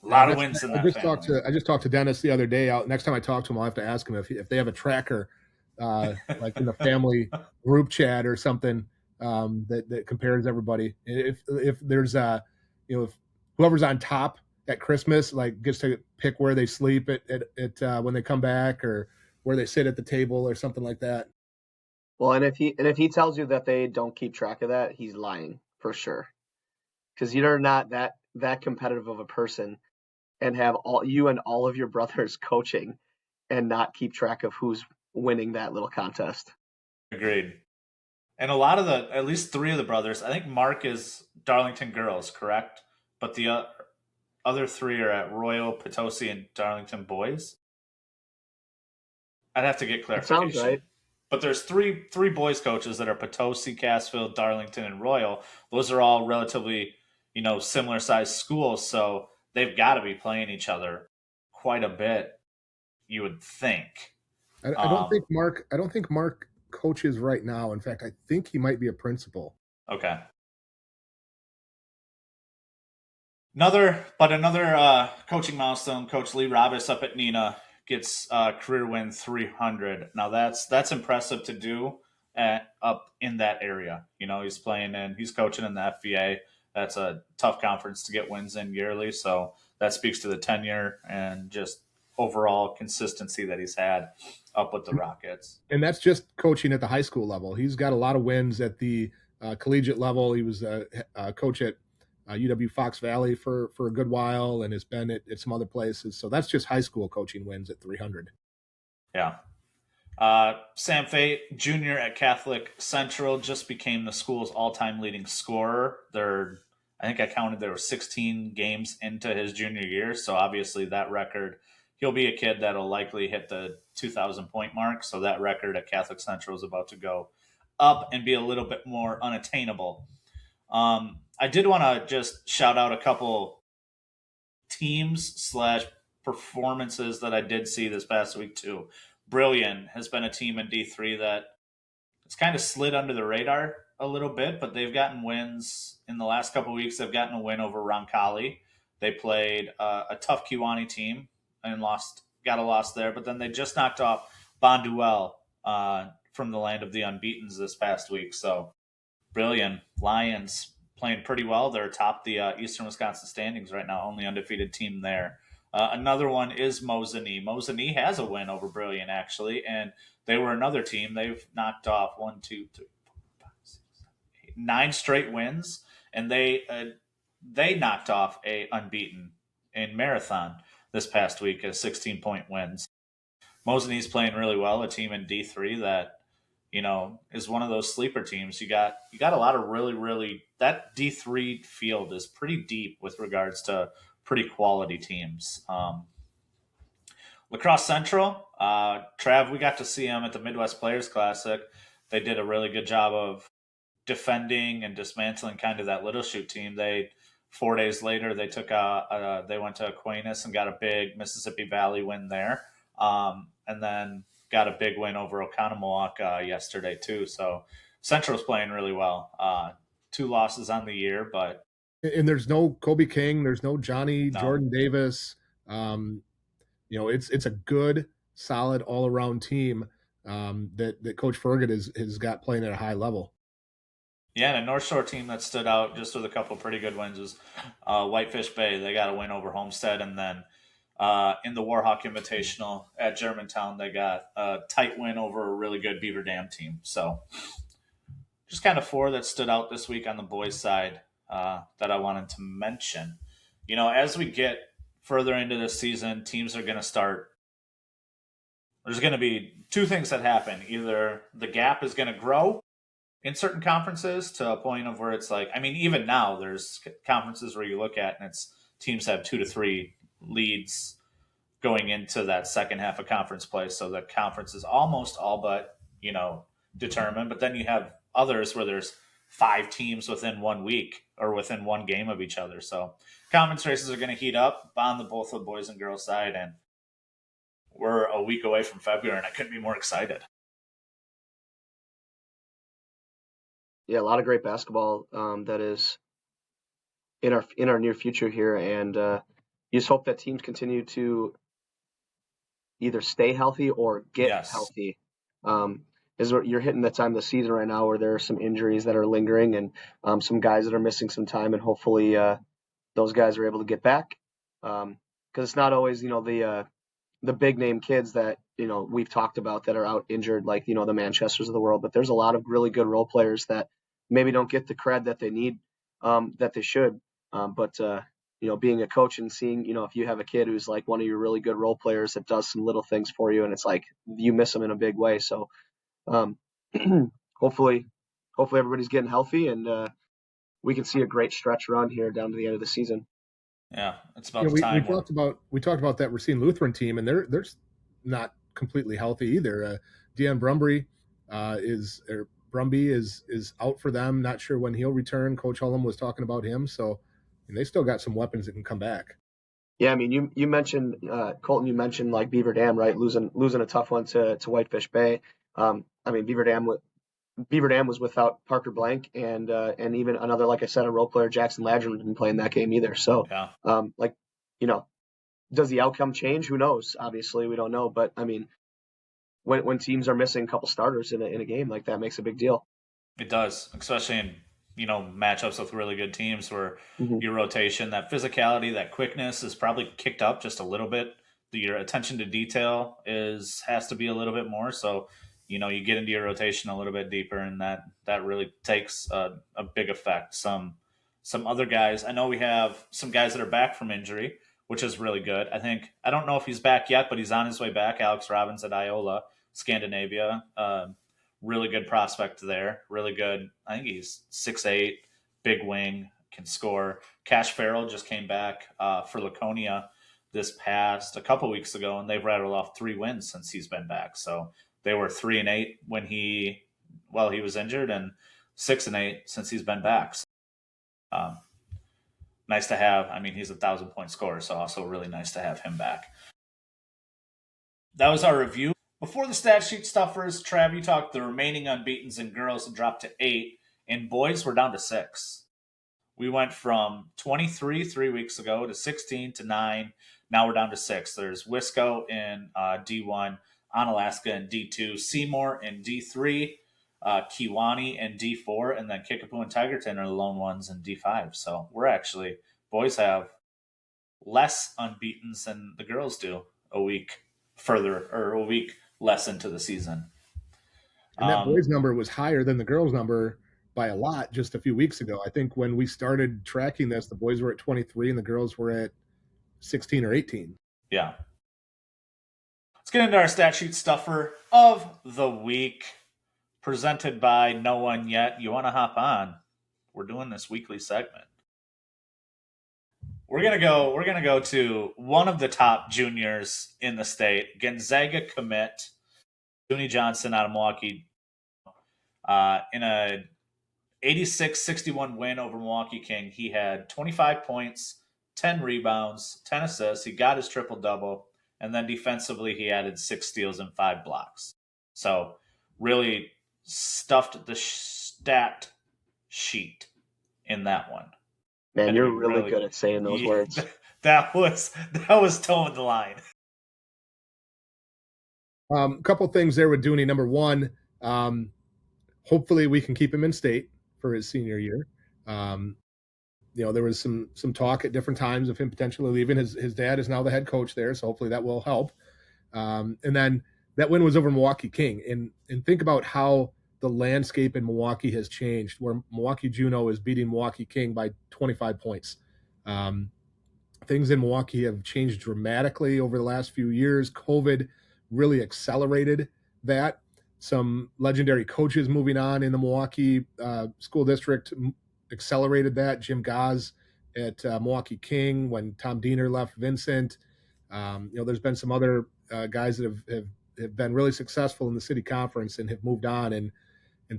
A lot of wins in that family. I just talked to Dennis the other day. Next time I talk to him, I'll have to ask him if they have a tracker, like in the family group chat or something, that compares everybody. If there's if whoever's on top at Christmas, like, gets to pick where they sleep at when they come back, or where they sit at the table or something like that. Well, and if he tells you that they don't keep track of that, he's lying for sure. Because you're not that competitive of a person, and have all of your brothers coaching and not keep track of who's winning that little contest. Agreed. And a lot of at least 3 of the brothers, I think Mark is Darlington girls, correct? But the other 3 are at Royal, Potosi, and Darlington boys. I'd have to get clarification. That sounds right. But there's three boys coaches that are Potosi, Cassville, Darlington, and Royal. Those are all relatively, similar sized schools, so they've got to be playing each other quite a bit, you would think. I don't think Mark. I don't think Mark coaches right now. In fact, I think he might be a principal. Okay. Another coaching milestone. Coach Lee Robis up at Nina gets career win 300. Now that's impressive to do up in that area. He's he's coaching in the FBA. That's a tough conference to get wins in yearly. So that speaks to the tenure and just overall consistency that he's had up with the Rockets. And that's just coaching at the high school level. He's got a lot of wins at the collegiate level. He was a coach at UW Fox Valley for a good while and has been at some other places. So that's just high school coaching wins at 300. Yeah. Sam Fate, junior at Catholic Central, just became the school's all-time leading scorer. I think I counted there were 16 games into his junior year, so obviously that record, he'll be a kid that'll likely hit the 2,000 point mark. So that record at Catholic Central is about to go up and be a little bit more unattainable. I did want to just shout out a couple teams / performances that I did see this past week too. Brilliant has been a team in D3 that it's kind of slid under the radar a little bit, but they've gotten wins in the last couple of weeks. They've gotten a win over Roncalli. They played a tough Kiwani team and got a loss there, but then they just knocked off Bonduel from the land of the unbeatens this past week. So Brilliant Lions playing pretty well. They're atop the Eastern Wisconsin standings right now, only undefeated team there. Another one is Mosinee. Mosinee has a win over Brilliant, actually, and they were another team. They've knocked off 1, 2, 3, 4, 5, 6, 7, 8, 9 straight wins, and they knocked off a unbeaten in Marathon this past week, a 16-point wins. Mosinee's playing really well, a team in D3 that is one of those sleeper teams. You got a lot of really that D3 field is pretty deep with regards to pretty quality teams. Lacrosse Central, Trav, we got to see them at the Midwest Players Classic. They did a really good job of defending and dismantling kind of that Little Shoot team. 4 days later, they went to Aquinas and got a big Mississippi Valley win there. And then got a big win over Oconomowoc yesterday too. So Central's playing really well. 2 losses on the year, but there's no Kobe King, there's no Jordan Davis. It's a good, solid, all around team that Coach Fergut has got playing at a high level. Yeah, and a North Shore team that stood out just with a couple of pretty good wins was Whitefish Bay. They got a win over Homestead, and then in the Warhawk Invitational at Germantown, they got a tight win over a really good Beaver Dam team. So just kind of 4 that stood out this week on the boys' side that I wanted to mention. As we get further into this season, teams are going to start. There's going to be 2 things that happen. Either the gap is going to grow in certain conferences to a point of where it's like, I mean, even now there's conferences where you look at and it's teams have 2 to 3 leads going into that second half of conference play. So the conference is almost all but, determined. But then you have others where there's 5 teams within 1 week or within 1 game of each other. So conference races are going to heat up on both the boys and girls side. And we're a week away from February, and I couldn't be more excited. Yeah, a lot of great basketball that is in our near future here, and you just hope that teams continue to either stay healthy or get healthy. You're hitting the time of the season right now where there are some injuries that are lingering and some guys that are missing some time, and hopefully those guys are able to get back. Because it's not always the big name kids that we've talked about that are out injured, like the Manchesters of the world, but there's a lot of really good role players that maybe don't get the cred that they need, that they should. But being a coach and seeing, if you have a kid who's like one of your really good role players that does some little things for you, and it's like you miss them in a big way. So hopefully everybody's getting healthy, and we can see a great stretch run here down to the end of the season. Yeah, it's about time. We talked about that Racine Lutheran team, and they're not completely healthy either. Deanne Brumby is out for them. Not sure when he'll return. Coach Hullum was talking about him, so and they still got some weapons that can come back. Yeah, I mean, you mentioned Colton. You mentioned like Beaver Dam, right? Losing a tough one to Whitefish Bay. I mean, Beaver Dam was without Parker Blank and even another, like I said, a role player, Jackson Ladron, didn't play in that game either. So, Yeah, like, you know, does the outcome change? Who knows? Obviously, we don't know. But I mean, when teams are missing a couple starters in a game like that, makes a big deal. it does, especially in matchups with really good teams where Hmm. your rotation, that physicality, that quickness is probably kicked up just a little bit. Your attention to detail has to be a little bit more. So you get into your rotation a little bit deeper, and that really takes a big effect. Some other guys, I know we have some guys that are back from injury, which is really good. I don't know if he's back yet, but he's on his way back. Alex Robbins at Iola, Scandinavia. Really good prospect there. Really good. I think he's 6'8", big wing, can score. Cash Farrell just came back for Laconia this past a couple weeks ago, and they've rattled off 3 wins since he's been back. So they were 3-8 when he was injured, and 6-8 since he's been back. So, um, nice to have. I mean, he's a 1,000-point scorer, so also really nice to have him back. That was our review. Before the stat sheet stuffers, Trav, you talked the remaining unbeatens in girls dropped to 8, and boys were down to 6. We went from 23 3 weeks ago to 16 to 9. Now we're down to 6. There's Wisco in D1, Onalaska in D2, Seymour in D3, Kiwani in D4, and then Kickapoo and Tigerton are the lone ones in D5. So boys have less unbeatens than the girls do a week further, or a week less into the season. And that boys number was higher than the girls number by a lot just a few weeks ago. I think when we started tracking this, the boys were at 23 and the girls were at 16 or 18. Yeah. Let's get into our stat sheet stuffer of the week, presented by No One Yet. You want to hop on? We're doing this weekly segment. We're gonna go to one of the top juniors in the state, Gonzaga commit, Dooney Johnson out of Milwaukee, in a 86-61 win over Milwaukee King. He had 25 points, 10 rebounds, 10 assists. He got his triple-double, and then defensively he added 6 steals and 5 blocks. So really stuffed the stat sheet in that one. Man, you're really good at saying those words. That was towing the line. A couple things there with Dooney. Number one, hopefully we can keep him in state for his senior year. There was some talk at different times of him potentially leaving. His dad is now the head coach there, so hopefully that will help. And then that win was over Milwaukee King. And think about how the landscape in Milwaukee has changed, where Milwaukee Juno is beating Milwaukee King by 25 points. Things in Milwaukee have changed dramatically over the last few years. COVID really accelerated that. Some legendary coaches moving on in the Milwaukee school district accelerated that. Jim Gaz at Milwaukee King, when Tom Diener left Vincent. There's been some other guys that have been really successful in the city conference and have moved on, and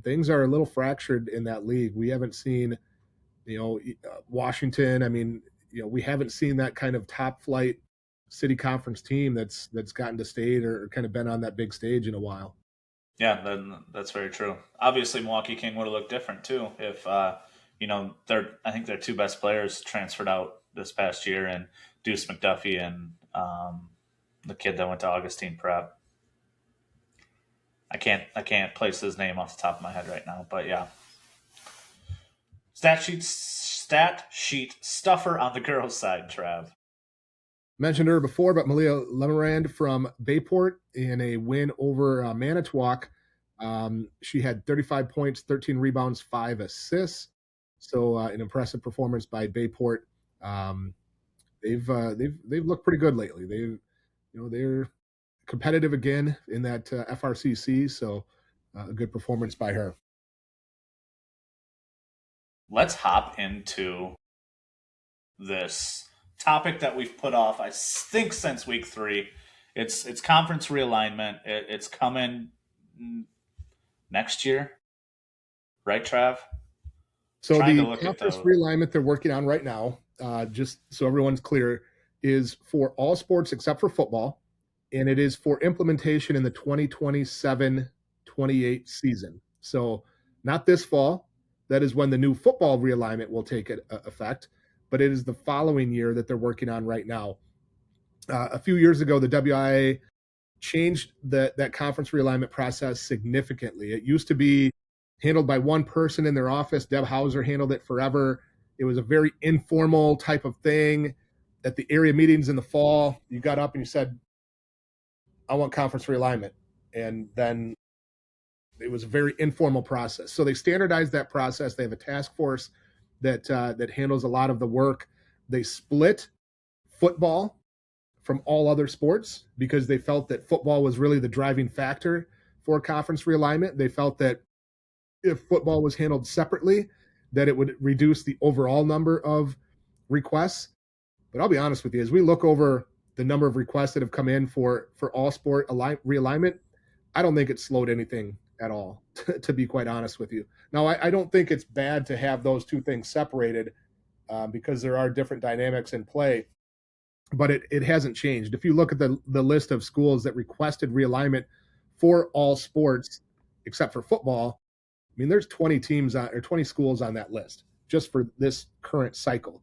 things are a little fractured in that league. We haven't seen, Washington. I mean, we haven't seen that kind of top flight city conference team that's gotten to state or kind of been on that big stage in a while. Yeah, that's very true. Obviously, Milwaukee King would have looked different too if I think their 2 best players transferred out this past year, and Deuce McDuffie and the kid that went to Augustine Prep. I can't place his name off the top of my head right now, but yeah. Stat sheet stuffer on the girls' side, Trav. Mentioned her before, but Malia Lemarand from Bayport in a win over Manitowoc. She had 35 points, 13 rebounds, 5 assists. So an impressive performance by Bayport. They've looked pretty good lately. They're competitive again in that FRCC. So a good performance by her. Let's hop into this topic that we've put off, I think, since week 3. It's conference realignment. It's coming next year, right, Trav? So the conference realignment they're working on right now, just so everyone's clear, is for all sports except for football, and it is for implementation in the 2027-28 season. So not this fall. That is when the new football realignment will take effect, but it is the following year that they're working on right now. A few years ago, the WIA changed that conference realignment process significantly. It used to be handled by one person in their office. Deb Hauser handled it forever. It was a very informal type of thing. At the area meetings in the fall, you got up and you said, I want conference realignment. And then it was a very informal process. So they standardized that process. They have a task force that handles a lot of the work. They split football from all other sports because they felt that football was really the driving factor for conference realignment. They felt that if football was handled separately, that it would reduce the overall number of requests. But I'll be honest with you, as we look over the number of requests that have come in for all sport realignment, I don't think it slowed anything at all, to be quite honest with you. Now, I don't think it's bad to have those two things separated because there are different dynamics in play, but it hasn't changed. If you look at the list of schools that requested realignment for all sports except for football, I mean, there's 20 teams or 20 schools on that list just for this current cycle.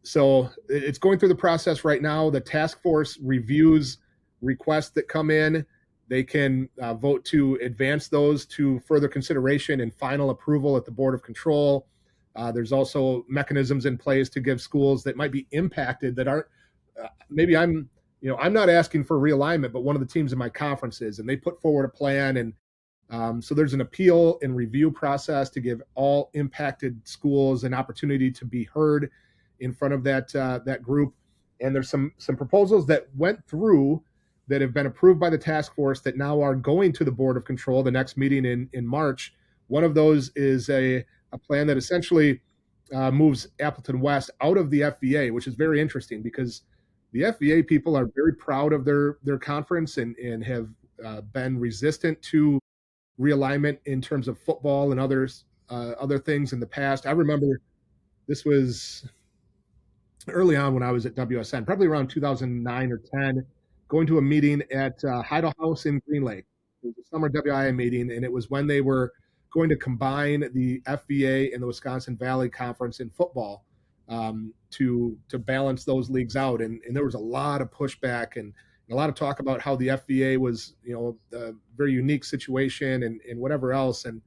So it's going through the process right now. The task force reviews requests that come in. They can vote to advance those to further consideration and final approval at the Board of Control. There's also mechanisms in place to give schools that might be impacted that aren't, maybe I'm not asking for realignment, but one of the teams in my conference is, and they put forward a plan. And so there's an appeal and review process to give all impacted schools an opportunity to be heard in front of that group. And there's some proposals that went through that have been approved by the task force that now are going to the Board of Control, the next meeting in March. One of those is a plan that essentially moves Appleton West out of the FVA, which is very interesting because the FVA people are very proud of their conference and have been resistant to realignment in terms of football and other things in the past. I remember this was early on when I was at WSN, probably around 2009 or 10, going to a meeting at Heidel House in Green Lake. It was a summer WIA meeting, and it was when they were going to combine the FVA and the Wisconsin Valley Conference in football to balance those leagues out. And there was a lot of pushback and a lot of talk about how the FVA was, a very unique situation and whatever else. And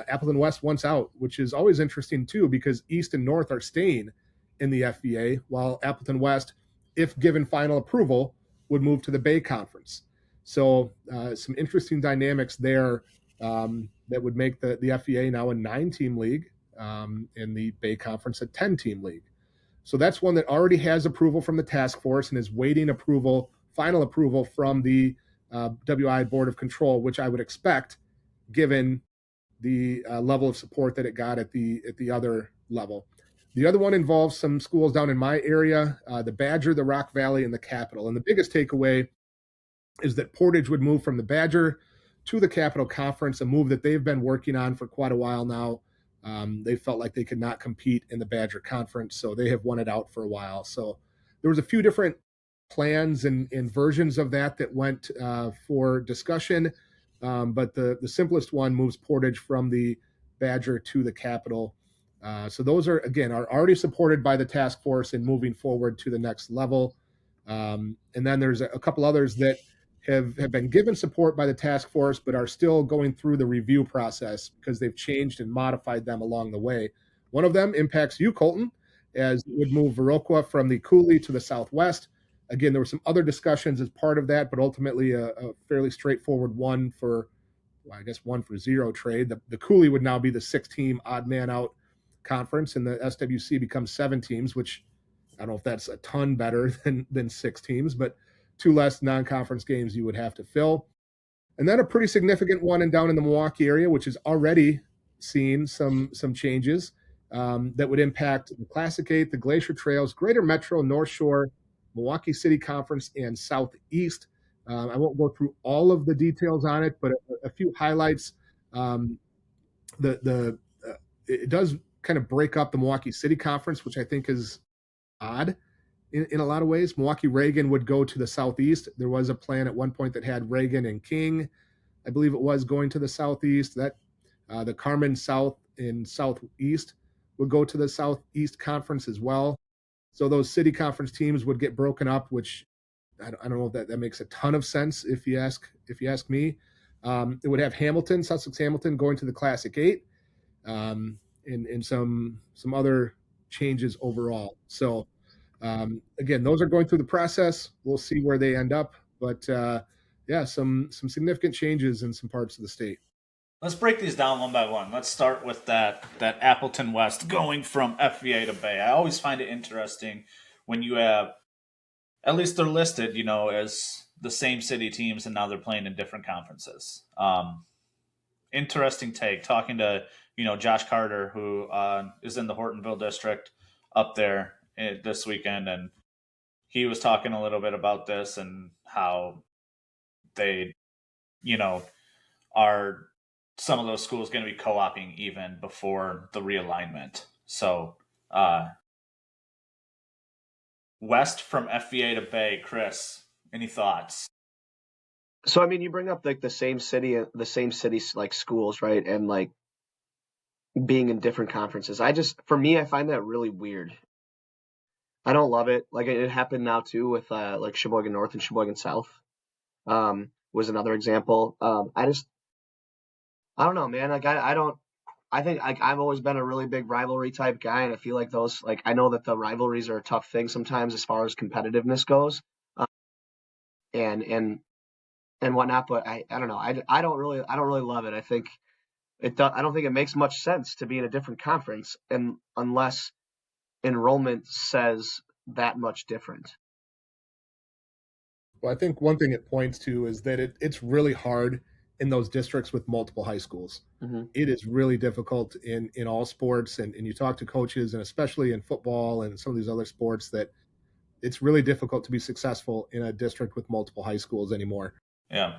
Appleton West wants out, which is always interesting too, because East and North are staying in the FVA, while Appleton West, if given final approval, would move to the Bay Conference. So some interesting dynamics there that would make the FVA now a 9-team league and the Bay Conference a 10-team league. So that's one that already has approval from the task force and is waiting final approval from the WI Board of Control, which I would expect given the level of support that it got at the other level. The other one involves some schools down in my area, the Badger, the Rock Valley, and the Capital. And the biggest takeaway is that Portage would move from the Badger to the Capital Conference, a move that they've been working on for quite a while now. They felt like they could not compete in the Badger Conference, so they have won it out for a while. So there was a few different plans and versions of that went for discussion, but the simplest one moves Portage from the Badger to the Capital. So those are already supported by the task force and moving forward to the next level. And then there's a couple others that have been given support by the task force, but are still going through the review process because they've changed and modified them along the way. One of them impacts you, Colton, as it would move Viroqua from the Cooley to the Southwest. Again, there were some other discussions as part of that, but ultimately a fairly straightforward one for 1-0 trade. The Cooley would now be the 6-team odd man out conference, and the SWC becomes 7 teams, which I don't know if that's a ton better than 6 teams, but 2 less non-conference games you would have to fill. And then a pretty significant one down in the Milwaukee area, which has already seen some changes that would impact the Classic 8, the Glacier Trails, Greater Metro, North Shore, Milwaukee City Conference, and Southeast. I won't go through all of the details on it, but a few highlights. It does kind of break up the Milwaukee City Conference, which I think is odd. in a lot of ways. Milwaukee Reagan would go to the southeast. There was a plan at one point that had Reagan and King, I believe it was, going to the southeast. That the Carmen South and Southeast would go to the Southeast Conference as well. So those city conference teams would get broken up, which I don't know if that makes a ton of sense if you ask me. It would have Hamilton, Sussex Hamilton, going to the Classic 8, and some other changes overall. So again, those are going through the process. We'll see where they end up, but yeah, some significant changes in some parts of the state. Let's break these down one by one. Let's start with that Appleton West going from FVA to Bay. I always find it interesting when you have, at least they're listed, as the same city teams, and now they're playing in different conferences. Interesting take. Talking to Josh Carter, who is in the Hortonville district up there this weekend, and he was talking a little bit about this and how they, are some of those schools going to be co-oping even before the realignment. So West from FVA to Bay, Chris, any thoughts? So I mean, you bring up like the same city like schools, right? And like being in different conferences. For me, I find that really weird. I don't love it. Like it happened now too with like Sheboygan North and Sheboygan South. Was another example. I don't know, man. Like I think I've always been a really big rivalry type guy, and I feel like those, like, I know that the rivalries are a tough thing sometimes as far as competitiveness goes, and whatnot. But I don't know. I don't really love it. I think I don't think it makes much sense to be in a different conference, and unless enrollment says that much different. Well, I think one thing it points to is that it's really hard in those districts with multiple high schools. Mm-hmm. It is really difficult in all sports, and you talk to coaches, and especially in football and some of these other sports, that it's really difficult to be successful in a district with multiple high schools anymore. Yeah.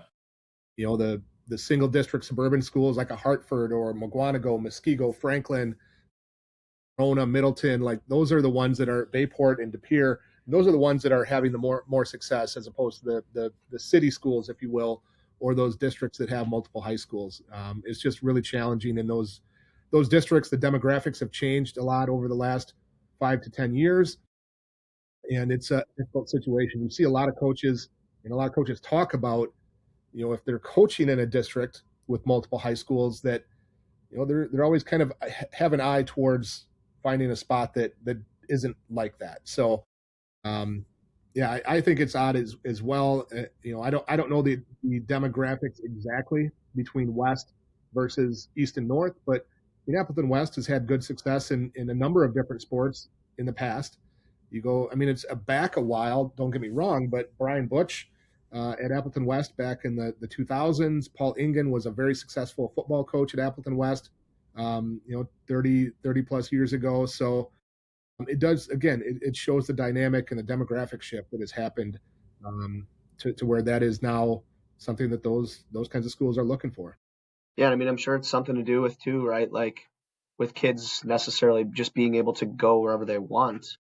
The single district suburban schools like a Hartford or Mugwanago, Muskego, Franklin, Rona, Middleton, like those are the ones that are Bayport and De Pere. Those are the ones that are having the more success, as opposed to the city schools, if you will, or those districts that have multiple high schools. It's just really challenging in those districts. The demographics have changed a lot over the last 5 to 10 years, and it's a difficult situation. You see a lot of coaches, and a lot of coaches talk about, if they're coaching in a district with multiple high schools, that they're always kind of have an eye towards finding a spot that isn't like that. So yeah, I think it's odd as well. I don't know the demographics exactly between West versus East and North, but Appleton West has had good success in a number of different sports in the past. It's back a while, don't get me wrong, but Brian Butch at Appleton West back in the 2000s. Paul Ingen was a very successful football coach at Appleton West, 30 plus years ago. So it does, again, it shows the dynamic and the demographic shift that has happened to where that is now something that those kinds of schools are looking for. Yeah, I mean, I'm sure it's something to do with too, right? Like with kids necessarily just being able to go wherever they want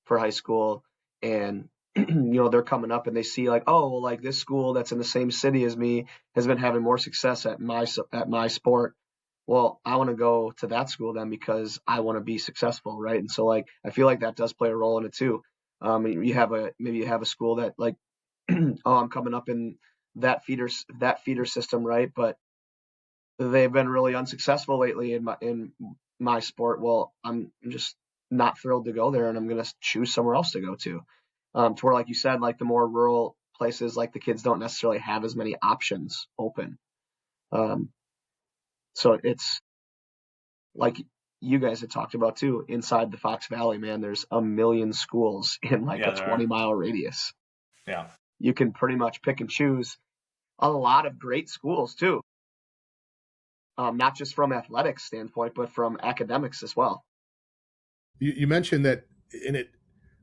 for high school, and they're coming up and they see like, oh, well, like this school that's in the same city as me has been having more success at my sport. Well, I want to go to that school then because I want to be successful, right? And so like I feel like that does play a role in it too. Maybe you have a school that like, oh, I'm coming up in that feeder system, right? But they've been really unsuccessful lately in my sport. Well, I'm just not thrilled to go there, and I'm going to choose somewhere else to go to where, like you said, like the more rural places, like the kids don't necessarily have as many options open. So it's like you guys had talked about too, inside the Fox Valley, man, there's a million schools in like a 20-mile radius. Yeah. You can pretty much pick and choose a lot of great schools too. Not just from athletics standpoint, but from academics as well. You mentioned that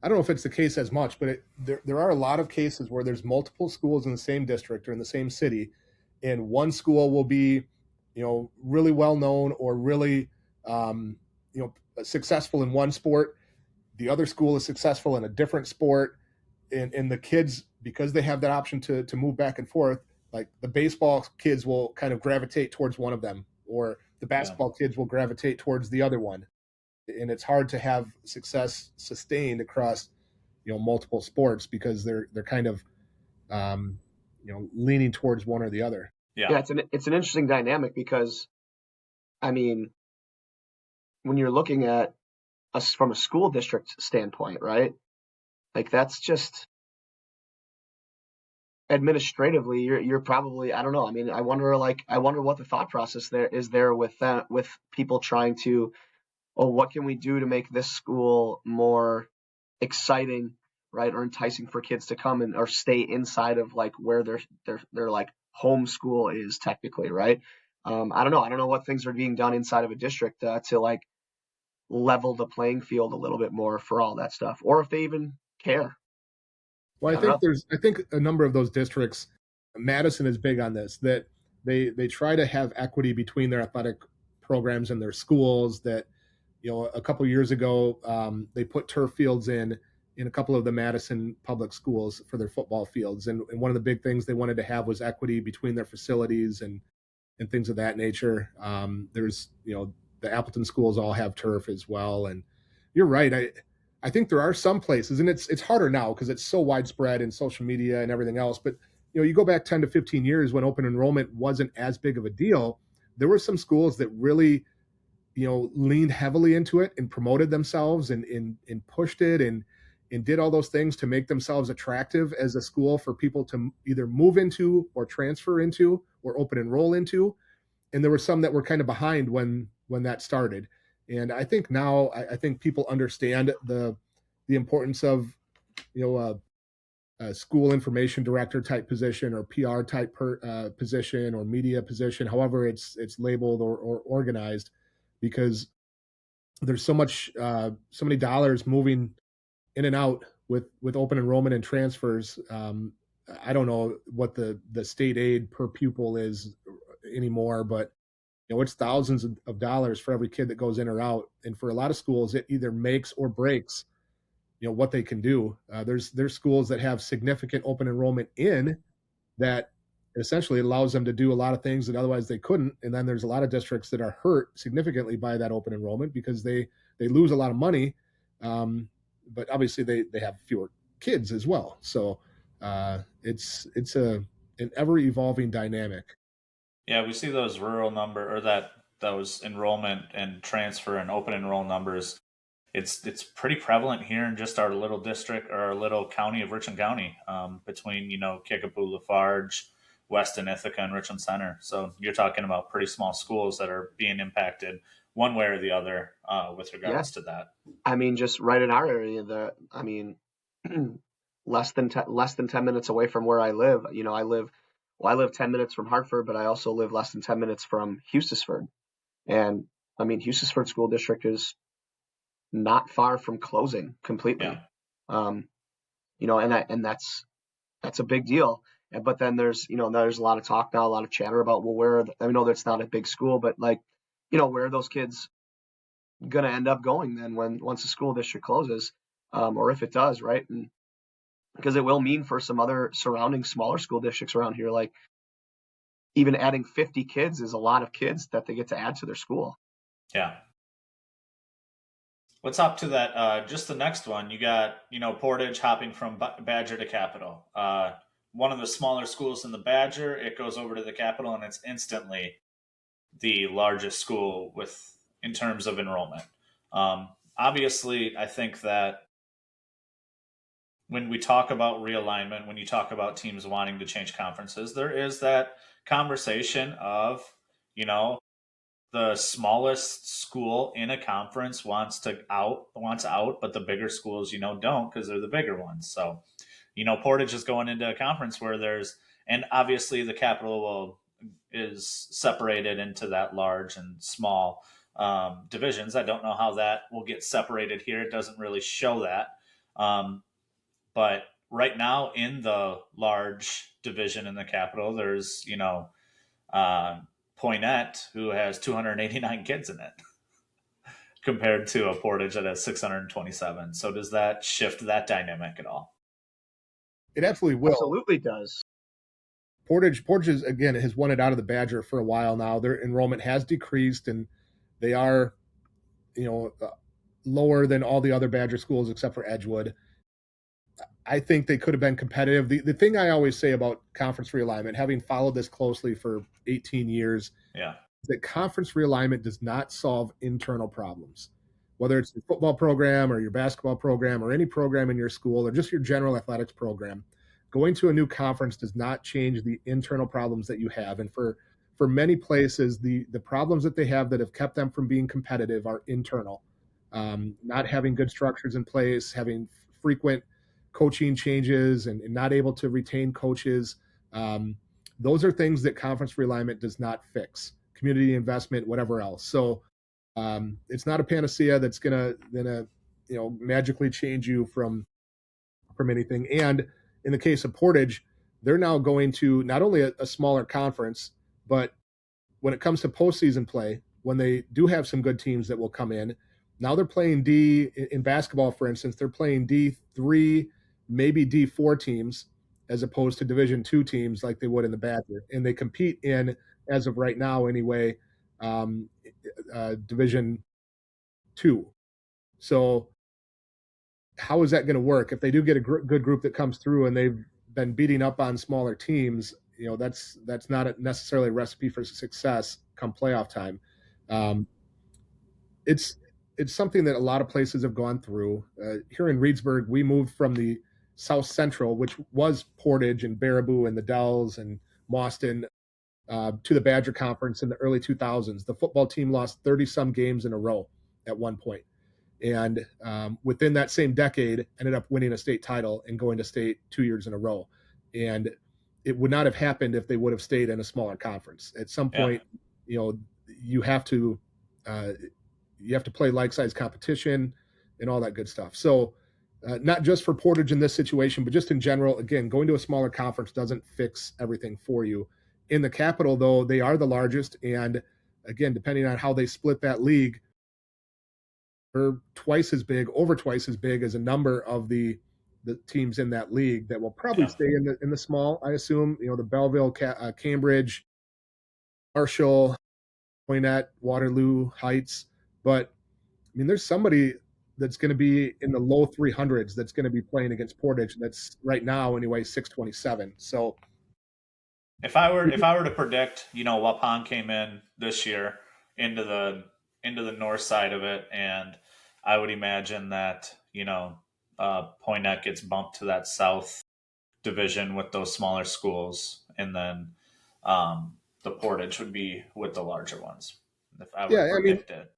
I don't know if it's the case as much, but there are a lot of cases where there's multiple schools in the same district or in the same city, and one school will be, really well known or really, successful in one sport, the other school is successful in a different sport, and the kids, because they have that option to move back and forth, like the baseball kids will kind of gravitate towards one of them, or the Yeah. basketball kids will gravitate towards the other one. And it's hard to have success sustained across, multiple sports because they're kind of, leaning towards one or the other. Yeah, Yeah. it's an interesting dynamic because, I mean, when you're looking at us from a school district standpoint, right? Like that's just administratively, you're probably, I don't know. I mean, I wonder what the thought process there is there with that, with people trying to, oh, what can we do to make this school more exciting, right, or enticing for kids to come and or stay inside of like where their like home school is technically, right? I don't know. I don't know what things are being done inside of a district to like level the playing field a little bit more for all that stuff, or if they even care. Well, I don't know. I think a number of those districts, Madison is big on this, that they try to have equity between their athletic programs and their schools. That, a couple of years ago, they put turf fields in a couple of the Madison public schools for their football fields, and one of the big things they wanted to have was equity between their facilities and things of that nature. There's, the Appleton schools all have turf as well, and you're right. I think there are some places, and it's harder now because it's so widespread in social media and everything else. But you go back 10 to 15 years when open enrollment wasn't as big of a deal. There were some schools that really, leaned heavily into it and promoted themselves and pushed it and did all those things to make themselves attractive as a school for people to either move into or transfer into or open enroll into. And there were some that were kind of behind when that started. And I think now I think people understand the importance of, a school information director type position or PR type position or media position, however it's labeled or organized, because there's so many dollars moving in and out with open enrollment and transfers. I don't know what the state aid per pupil is anymore, but it's thousands of dollars for every kid that goes in or out. And for a lot of schools, it either makes or breaks, what they can do. There's schools that have significant open enrollment in that essentially allows them to do a lot of things that otherwise they couldn't. And then there's a lot of districts that are hurt significantly by that open enrollment because they lose a lot of money. But obviously they have fewer kids as well. So it's an ever evolving dynamic. Yeah, we see those rural number or those enrollment and transfer and open enroll numbers. It's pretty prevalent here in just our little district or our little county of Richland County, between Kickapoo, Lafarge, Weston, Ithaca, and Richland Center. So you're talking about pretty small schools that are being impacted one way or the other with Yeah, regards to that. I mean, just right in our area, less than 10 minutes away from where I live. I live 10 minutes from Hartford, but I also live less than 10 minutes from Houstisford. And I mean, Houstisford School District is not far from closing completely. Yeah. And that's a big deal. But then there's a lot of talk now, a lot of chatter about, well, I know that's not a big school, but like, where are those kids going to end up going then once the school district closes, or if it does, right? And because it will mean for some other surrounding smaller school districts around here, like even adding 50 kids is a lot of kids that they get to add to their school. Yeah. What's up to that? Just the next one, you got Portage hopping from Badger to Capital. One of the smaller schools in the Badger, it goes over to the Capital, and it's instantly the largest school in terms of enrollment. Obviously, I think that when we talk about realignment, when you talk about teams wanting to change conferences, there is that conversation of the smallest school in a conference wants out, but the bigger schools, don't, because they're the bigger ones. So, Portage is going into a conference where and obviously the Capital is separated into that large and small divisions. I don't know how that will get separated here. It doesn't really show that. But right now in the large division in the Capital, there's, Poinet, who has 289 kids in it. compared to a Portage that has 627. So does that shift that dynamic at all? It absolutely will. Absolutely does. Portage is, again, has won it out of the Badger for a while now. Their enrollment has decreased, and they are, lower than all the other Badger schools except for Edgewood. I think they could have been competitive. The thing I always say about conference realignment, having followed this closely for 18 years, Yeah. is that conference realignment does not solve internal problems. Whether it's your football program or your basketball program or any program in your school or just your general athletics program, going to a new conference does not change the internal problems that you have. And for many places, the problems that they have that have kept them from being competitive are internal. Not having good structures in place, having frequent coaching changes, and not able to retain coaches. Those are things that conference realignment does not fix. Community investment, whatever else. So it's not a panacea that's gonna magically change you from anything. And in the case of Portage, they're now going to not only a smaller conference, but when it comes to postseason play, when they do have some good teams that will come in, now they're playing D in basketball, for instance, they're playing D3, maybe D4 teams as opposed to Division II teams like they would in the Badger. And they compete in, as of right now anyway, Division II. So how is that going to work? If they do get a good group that comes through and they've been beating up on smaller teams, that's not necessarily a recipe for success come playoff time. It's something that a lot of places have gone through. Here in Reedsburg, we moved from the South Central, which was Portage and Baraboo and the Dells and Mauston, to the Badger Conference in the early 2000s. The football team lost 30-some games in a row at one point. And within that same decade, ended up winning a state title and going to state 2 years in a row. And it would not have happened if they would have stayed in a smaller conference. At some point, you have to play like-size competition and all that good stuff. So not just for Portage in this situation, but just in general, again, going to a smaller conference doesn't fix everything for you. In the Capital, though, they are the largest. And again, depending on how they split that league, they're over twice as big as a number of the teams in that league that will probably stay in the small, I assume. The Belleville, Cambridge, Marshall, Poynette, Waterloo, Heights. But I mean, there's somebody that's going to be in the low 300s that's going to be playing against Portage. That's right now anyway 627. So if I were to predict, Waupun came in this year into the north side of it, and I would imagine that Poynette gets bumped to that south division with those smaller schools, and then the Portage would be with the larger ones. If I were to predict it.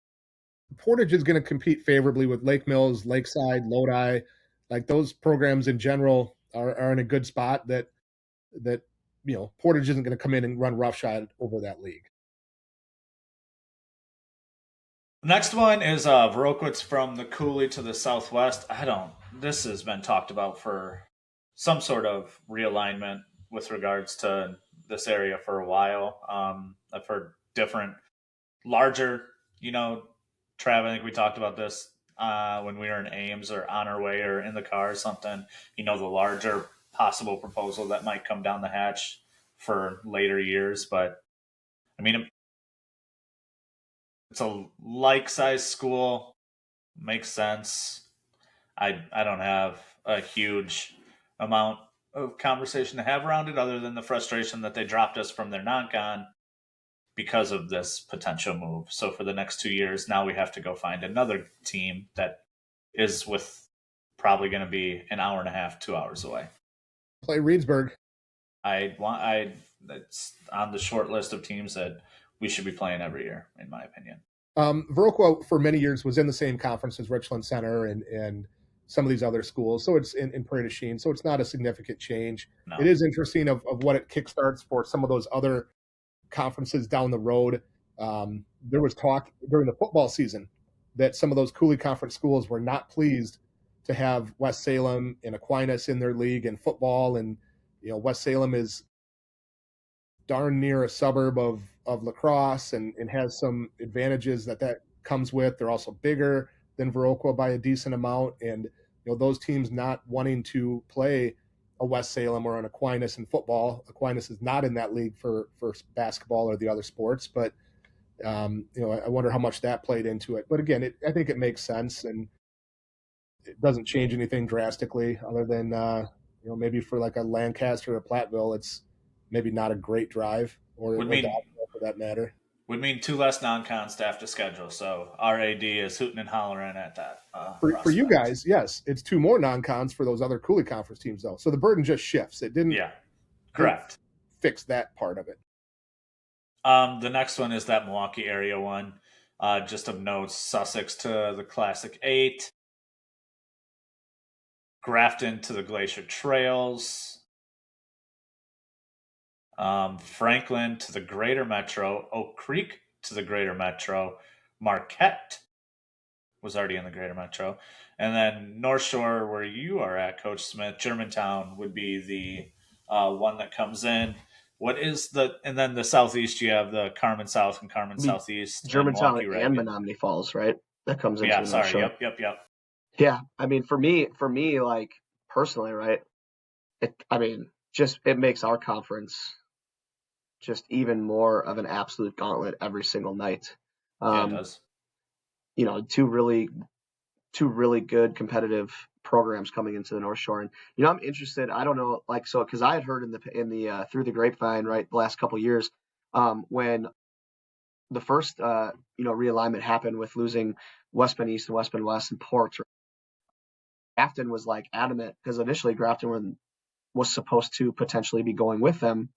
Portage is going to compete favorably with Lake Mills, Lakeside, Lodi. Like those programs in general are in a good spot that Portage isn't going to come in and run roughshod over that league. Next one is Verokowitz from the Cooley to the southwest. This has been talked about for some sort of realignment with regards to this area for a while. I've heard different, larger, Trav, I think we talked about this when we were in Ames or on our way or in the car or something, the larger possible proposal that might come down the hatch for later years. But I mean, it's a like-sized school, makes sense. I don't have a huge amount of conversation to have around it other than the frustration that they dropped us from their non-con because of this potential move. So for the next 2 years, now we have to go find another team that is with probably going to be an hour and a half, 2 hours away. Play Reedsburg. That's on the short list of teams that we should be playing every year, in my opinion. Viroqua for many years was in the same conference as Richland Center and some of these other schools. So it's in Prairie du Chien. So it's not a significant change. No. It is interesting of what it kickstarts for some of those other conferences down the road. There was talk during the football season that some of those Cooley Conference schools were not pleased to have West Salem and Aquinas in their league in football. And, West Salem is darn near a suburb of La Crosse and has some advantages that comes with. They're also bigger than Viroqua by a decent amount, and those teams not wanting to play a West Salem or an Aquinas in football. Aquinas is not in that league for basketball or the other sports, but I wonder how much that played into it. But again, I think it makes sense, and it doesn't change anything drastically, other than maybe for like a Lancaster or a Platteville, it's maybe not a great drive, or Would mean Dodgeville for that matter. Would mean 2 less non-con staff to schedule. So RAD is hooting and hollering at that. For you guys, yes, it's 2 more non-cons for those other Cooley Conference teams, though. So the burden just shifts. It didn't. Yeah, correct. Fix that part of it. The next one is that Milwaukee area one. Just of note, Sussex to the Classic 8. Grafton to the Glacier Trails. Franklin to the Greater Metro. Oak Creek to the Greater Metro. Marquette was already in the Greater Metro. And then North Shore, where you are at, Coach Smith, Germantown would be the one that comes in. And then the Southeast, you have the Carmen South and Carmen Southeast. Germantown and Menominee Falls, right? That comes into the North Shore. Yep. Yeah, I mean, for me, like personally, right? It makes our conference just even more of an absolute gauntlet every single night. Yeah, it does. Two really good competitive programs coming into the North Shore, and I'm interested. I don't know, because I had heard in the through the grapevine, right, the last couple of years, when the first realignment happened with losing West Bend East and West Bend West and Port. Grafton was like adamant, because initially Grafton was supposed to potentially be going with them,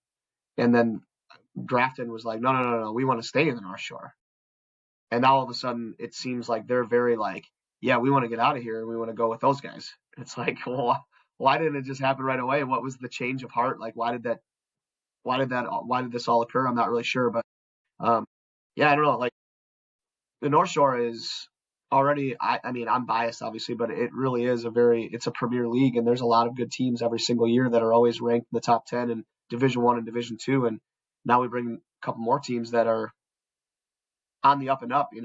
and then Grafton was like, no, we want to stay in the North Shore. And now all of a sudden it seems like they're very like, yeah, we want to get out of here and we want to go with those guys. It's like, well, why didn't it just happen right away? What was the change of heart? Like, why did this all occur? I'm not really sure, but yeah, I don't know. Like, the North Shore is already, I mean, I'm biased obviously, but it really is it's a premier league, and there's a lot of good teams every single year that are always ranked in the top 10 in Division 1 and Division 2. And now we bring a couple more teams that are on the up and up, too.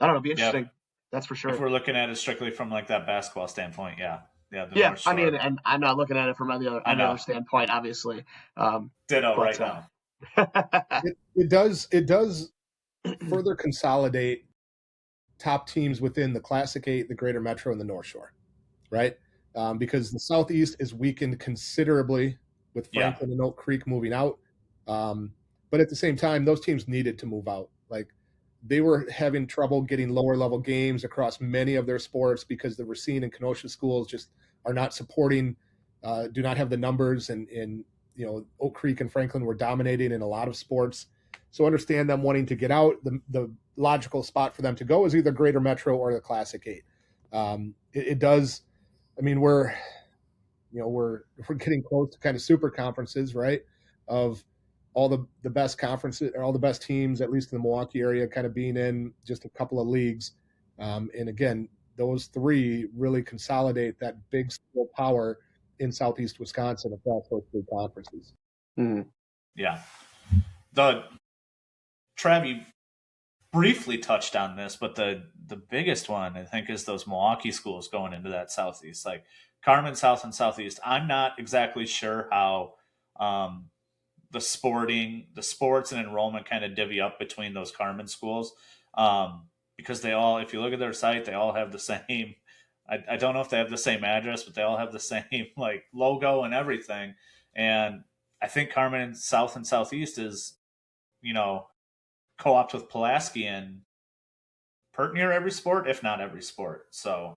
I don't know, it'll be interesting. Yeah. That's for sure. If we're looking at it strictly from like that basketball standpoint, yeah. Yeah, I mean, and I'm not looking at it from any other standpoint, obviously. Ditto right now. It does further consolidate top teams within the Classic 8, the Greater Metro, and the North Shore, right? Because the Southeast is weakened considerably with Franklin and Oak Creek moving out. But at the same time, those teams needed to move out. Like, they were having trouble getting lower level games across many of their sports because the Racine and Kenosha schools just are not supporting, do not have the numbers, and Oak Creek and Franklin were dominating in a lot of sports. So understand them wanting to get out. The logical spot for them to go is either Greater Metro or the Classic 8. It does. I mean, we're getting close to kind of super conferences, right? Of all the best conferences, or all the best teams, at least in the Milwaukee area, kind of being in just a couple of leagues. And again, those 3 really consolidate that big school power in Southeast Wisconsin across those 3 conferences. Mm-hmm. Yeah. Trav, you briefly touched on this, but the biggest one, I think, is those Milwaukee schools going into that Southeast, like Carmen South and Southeast. I'm not exactly sure how the sports and enrollment kind of divvy up between those Carmen schools, because they all, if you look at their site, they all have the same. I don't know if they have the same address, but they all have the same like logo and everything. And I think Carmen South and Southeast is, co-opt with Pulaski and pert near every sport, if not every sport. So,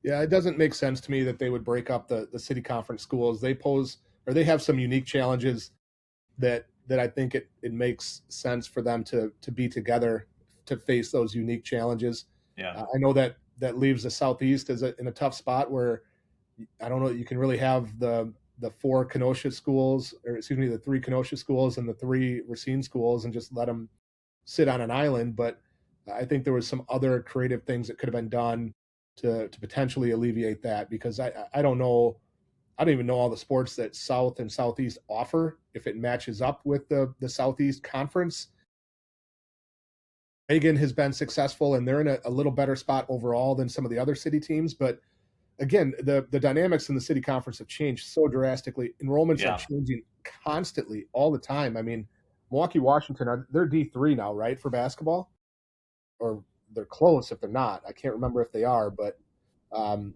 yeah, it doesn't make sense to me that they would break up the city conference schools. They have some unique challenges that I think it makes sense for them to be together to face those unique challenges. Yeah, I know that leaves the Southeast in a tough spot where I don't know you can really have the 4 Kenosha schools, or excuse me, the 3 Kenosha schools and the 3 Racine schools, and just let them sit on an island. But I think there was some other creative things that could have been done to potentially alleviate that, because I don't know. I don't even know all the sports that South and Southeast offer, if it matches up with the Southeast Conference. Reagan has been successful, and they're in a little better spot overall than some of the other city teams. But again, the dynamics in the city conference have changed so drastically. Enrollments are Yeah. changing constantly, all the time. I mean, Milwaukee, Washington, they're D3 now, right, for basketball? Or they're close if they're not. I can't remember if they are, but um,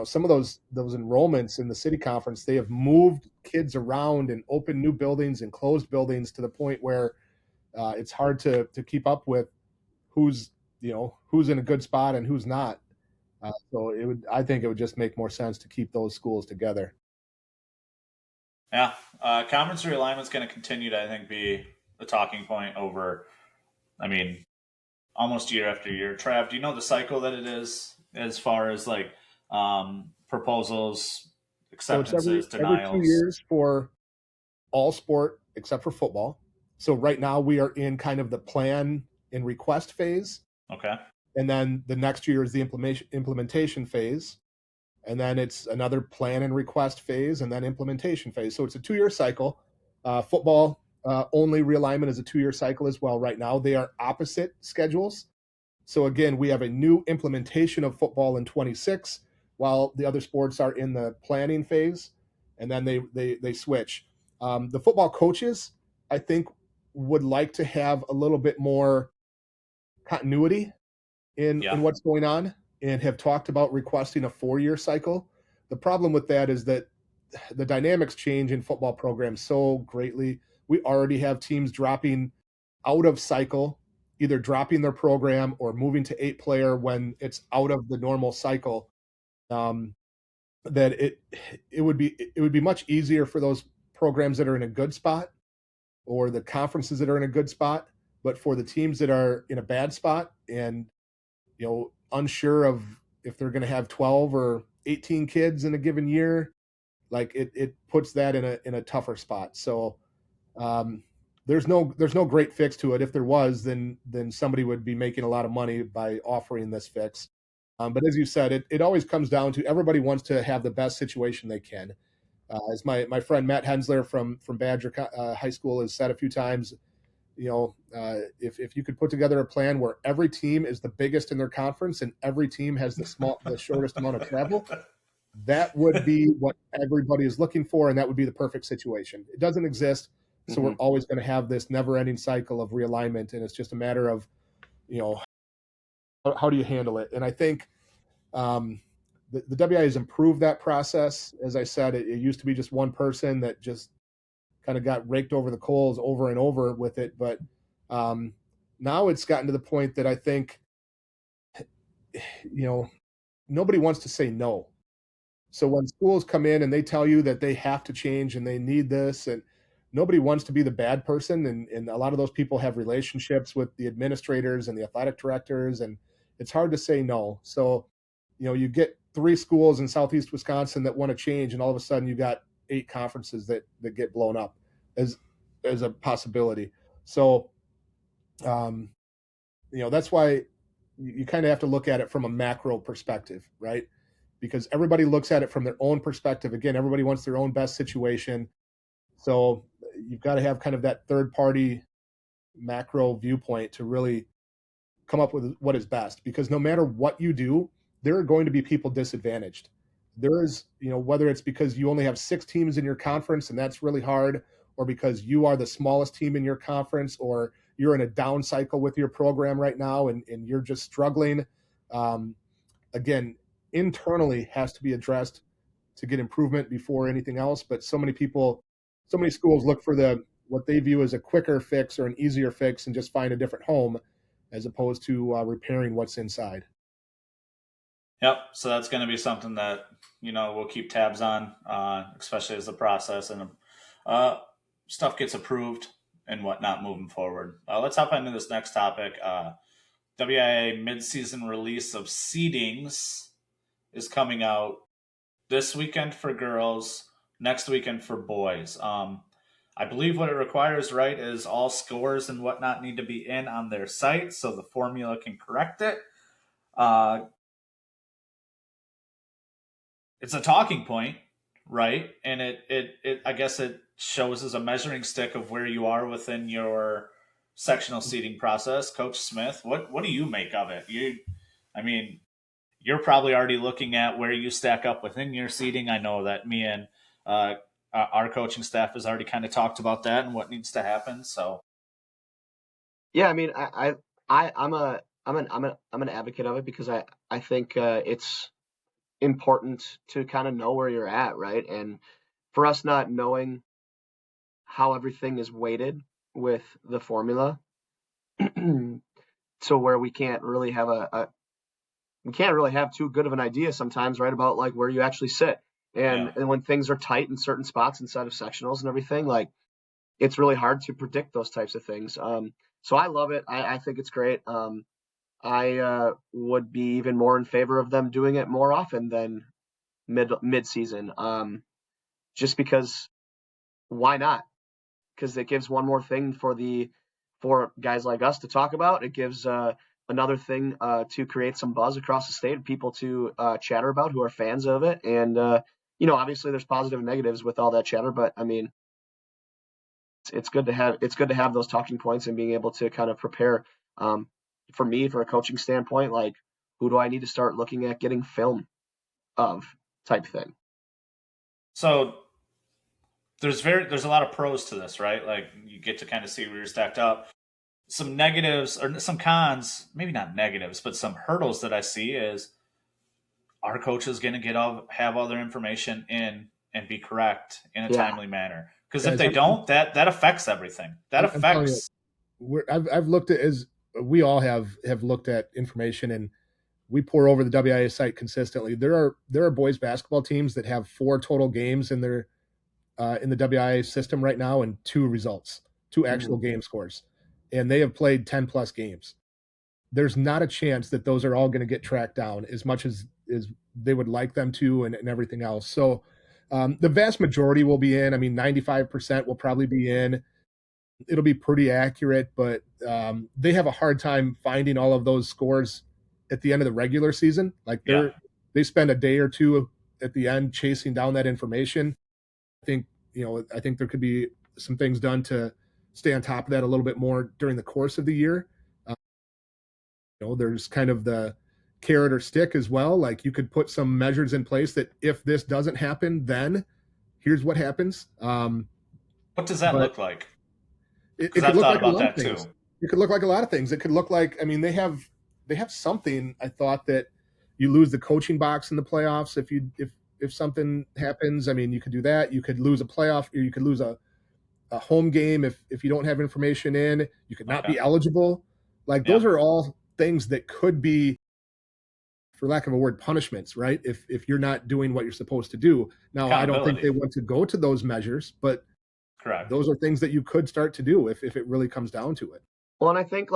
some of those enrollments in the city conference, they have moved kids around and opened new buildings and closed buildings to the point where it's hard to keep up with who's who's in a good spot and who's not. So I think it would just make more sense to keep those schools together. Yeah. Conference realignment is going to continue to, I think, be a talking point over, I mean, almost year after year. Trav, do you know the cycle that it is as far as like proposals, So it's acceptances, every 2 denials? years for all sport except for football. So right now we are in kind of the plan and request phase, Okay. and then the next year is the implementation phase, and then it's another plan and request phase, and then implementation phase. So it's a 2 year cycle. Football only realignment is a 2 year cycle as well. Right now they are opposite schedules. So again, we have a new implementation of football in 26, while the other sports are in the planning phase, and then they switch. The football coaches, I think, would like to have a little bit more continuity in Yeah. what's going on, and have talked about requesting a 4 year cycle. The problem with that is that the dynamics change in football programs so greatly. We already have teams dropping out of cycle, either dropping their program or moving to 8 player when it's out of the normal cycle. Um, that it would be much easier for those programs that are in a good spot, or the conferences that are in a good spot, but for the teams that are in a bad spot and unsure of if they're going to have 12 or 18 kids in a given year, like it puts that in a tougher spot. So um, there's no great fix to it. If there was, then somebody would be making a lot of money by offering this fix. But as you said, it always comes down to everybody wants to have the best situation they can. As my friend Matt Hensler from Badger High School has said a few times, if you could put together a plan where every team is the biggest in their conference and every team has the shortest amount of travel, that would be what everybody is looking for, and that would be the perfect situation. It doesn't exist, so we're always going to have this never-ending cycle of realignment, and it's just a matter of you know how do you handle it. And I think the WI has improved that process. As I said, it used to be just one person that just kind of got raked over the coals over and over with it, but now it's gotten to the point that I think you know nobody wants to say no. So when schools come in and they tell you that they have to change and they need this, and nobody wants to be the bad person, and a lot of those people have relationships with the administrators and the athletic directors, and it's hard to say no. So, you get 3 schools in Southeast Wisconsin that want to change, and all of a sudden you got 8 conferences that get blown up as a possibility. So, um, that's why you kind of have to look at it from a macro perspective, right? Because everybody looks at it from their own perspective. Again, everybody wants their own best situation. So you've got to have kind of that third party macro viewpoint to really come up with what is best. Because no matter what you do, there are going to be people disadvantaged. There is, whether it's because you only have 6 teams in your conference and that's really hard, or because you are the smallest team in your conference, or you're in a down cycle with your program right now and you're just struggling. Um, Again, internally has to be addressed to get improvement before anything else. But so many schools look for what they view as a quicker fix or an easier fix and just find a different home, as opposed to repairing what's inside. Yep. So that's going to be something that we'll keep tabs on, especially as the process and uh, stuff gets approved and whatnot moving forward. Let's hop into this next topic. WIA midseason release of seedings is coming out this weekend for girls, next weekend for boys. I believe what it requires, right, is all scores and whatnot need to be in on their site so the formula can correct it. It's a talking point, right? And it I guess it shows as a measuring stick of where you are within your sectional seating process. Coach Smith, what do you make of it? I mean, you're probably already looking at where you stack up within your seating. I know that me and our coaching staff has already kind of talked about that and what needs to happen. So Yeah, I mean, I'm an advocate of it because I think it's important to kind of know where you're at, right? And for us not knowing how everything is weighted with the formula, so where we can't really have we can't really have too good of an idea sometimes, right, about like where you actually sit. yeah. And when things are tight in certain spots inside of sectionals and everything, like it's really hard to predict those types of things. So I love it. I think it's great. I would be even more in favor of them doing it more often than mid season. Just because why not? Because it gives one more thing for guys like us to talk about. It gives another thing to create some buzz across the state, people to chatter about who are fans of it. And obviously there's positive and negatives with all that chatter, but I mean, it's good to have those talking points and being able to kind of prepare. For me, for a coaching standpoint, like who do I need to start looking at getting film of type thing. So there's a lot of pros to this, right? Like you get to kind of see where you're stacked up. Some negatives or some cons, maybe not negatives, but some hurdles that I see is our coach is going to have all their information in and be correct in a timely manner. Because if they don't, that affects everything. That affects. I've looked at, as we all have looked at information, and we pour over the WIA site consistently. There are boys basketball teams that have 4 total games in their in the WIA system right now and 2 results, 2 actual game scores, and they have played 10 plus games. There's not a chance that those are all going to get tracked down as much as they would like them to, and everything else. So the vast majority will be in. I mean, 95% will probably be in. It'll be pretty accurate, but they have a hard time finding all of those scores at the end of the regular season. Like they spend a day or two at the end chasing down that information. I think there could be some things done to stay on top of that a little bit more during the course of the year. There's kind of the carrot or stick as well. Like you could put some measures in place that if this doesn't happen, then here's what happens. What does that look like? It could look like a lot of things. It could look like a lot of things. It could look like, I mean, they have something. I thought that you lose the coaching box in the playoffs if something happens. I mean, you could do that. You could lose a playoff, or you could lose a home game if you don't have information in. You could not be eligible. Like those are all things that could be, for lack of a word, punishments, right? If you're not doing what you're supposed to do. Now, I don't think they want to go to those measures, but correct. Those are things that you could start to do if it really comes down to it. Well, and I think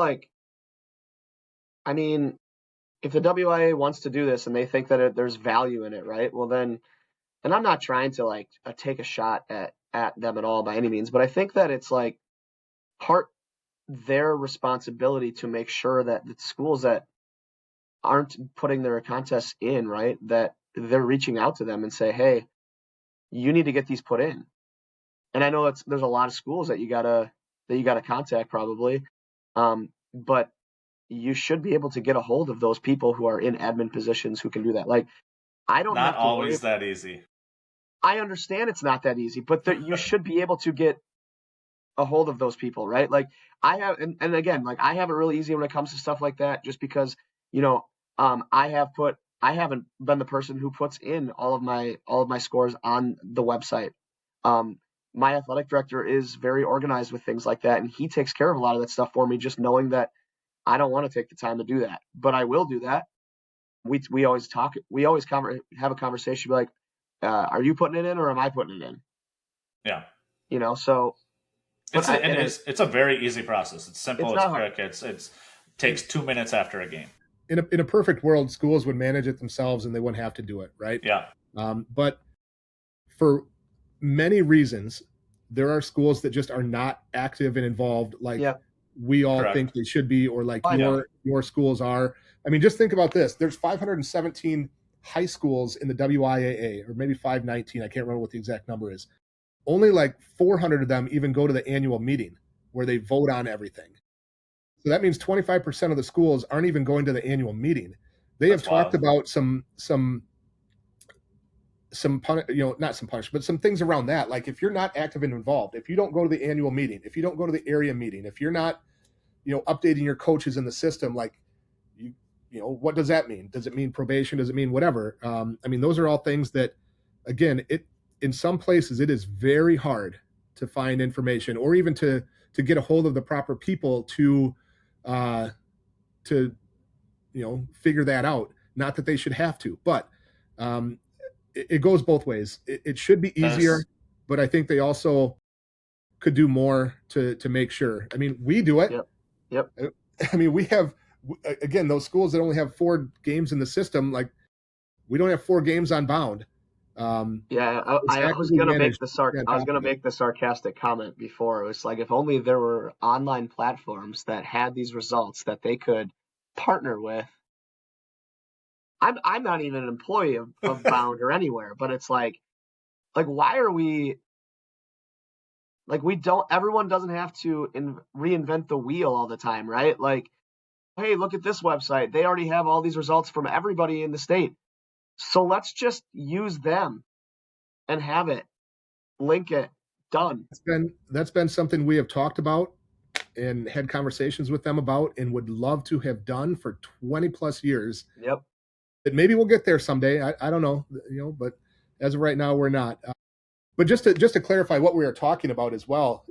if the WIA wants to do this and they think that there's value in it, right? Well, then, and I'm not trying to take a shot at them at all by any means, but I think that it's part their responsibility to make sure that the schools that aren't putting their contests in, right, that they're reaching out to them and say, hey, you need to get these put in. And I know there's a lot of schools that you gotta contact probably, but you should be able to get a hold of those people who are in admin positions who can do that. Like, I don't not have to always that easy. I understand it's not that easy, but you should be able to get a hold of those people, right? Like I have, and again, like I have it really easy when it comes to stuff like that, just because I haven't been the person who puts in all of my scores on the website. My athletic director is very organized with things like that, and he takes care of a lot of that stuff for me, just knowing that I don't want to take the time to do that, but I will do that. We always talk. We always have a conversation like, are you putting it in or am I putting it in? Yeah. So it's a very easy process. It's simple. It's quick. It takes 2 minutes after a game. In a perfect world, schools would manage it themselves and they wouldn't have to do it, right? Yeah. But for many reasons, there are schools that just are not active and involved like we all think they should be, or like your schools are. I mean, just think about this. There's 517 high schools in the WIAA, or maybe 519. I can't remember what the exact number is. Only like 400 of them even go to the annual meeting where they vote on everything. So that means 25% of the schools aren't even going to the annual meeting. They have talked about some not some punishment, but some things around that. Like if you're not active and involved, if you don't go to the annual meeting, if you don't go to the area meeting, if you're not, updating your coaches in the system, like what does that mean? Does it mean probation? Does it mean whatever? Those are all things that, again, in some places it is very hard to find information or even to get a hold of the proper people to figure that out. Not that they should have to, but it goes both ways. It should be easier, but I think they also could do more to make sure. We do it. Yep. We have, again, those schools that only have 4 games in the system, like we don't have 4 games on Bound. I was gonna make the sarcastic comment before. It was like, if only there were online platforms that had these results that they could partner with. I'm not even an employee of Bound or anywhere, but it's like why are we everyone doesn't have to reinvent the wheel all the time, right? Like, hey, look at this website. They already have all these results from everybody in the state. So let's just use them and have it, link it, done. That's been something we have talked about and had conversations with them about and would love to have done for 20 plus years. Yep. That maybe we'll get there someday. I don't know, but as of right now, we're not. But just to clarify what we were talking about as well,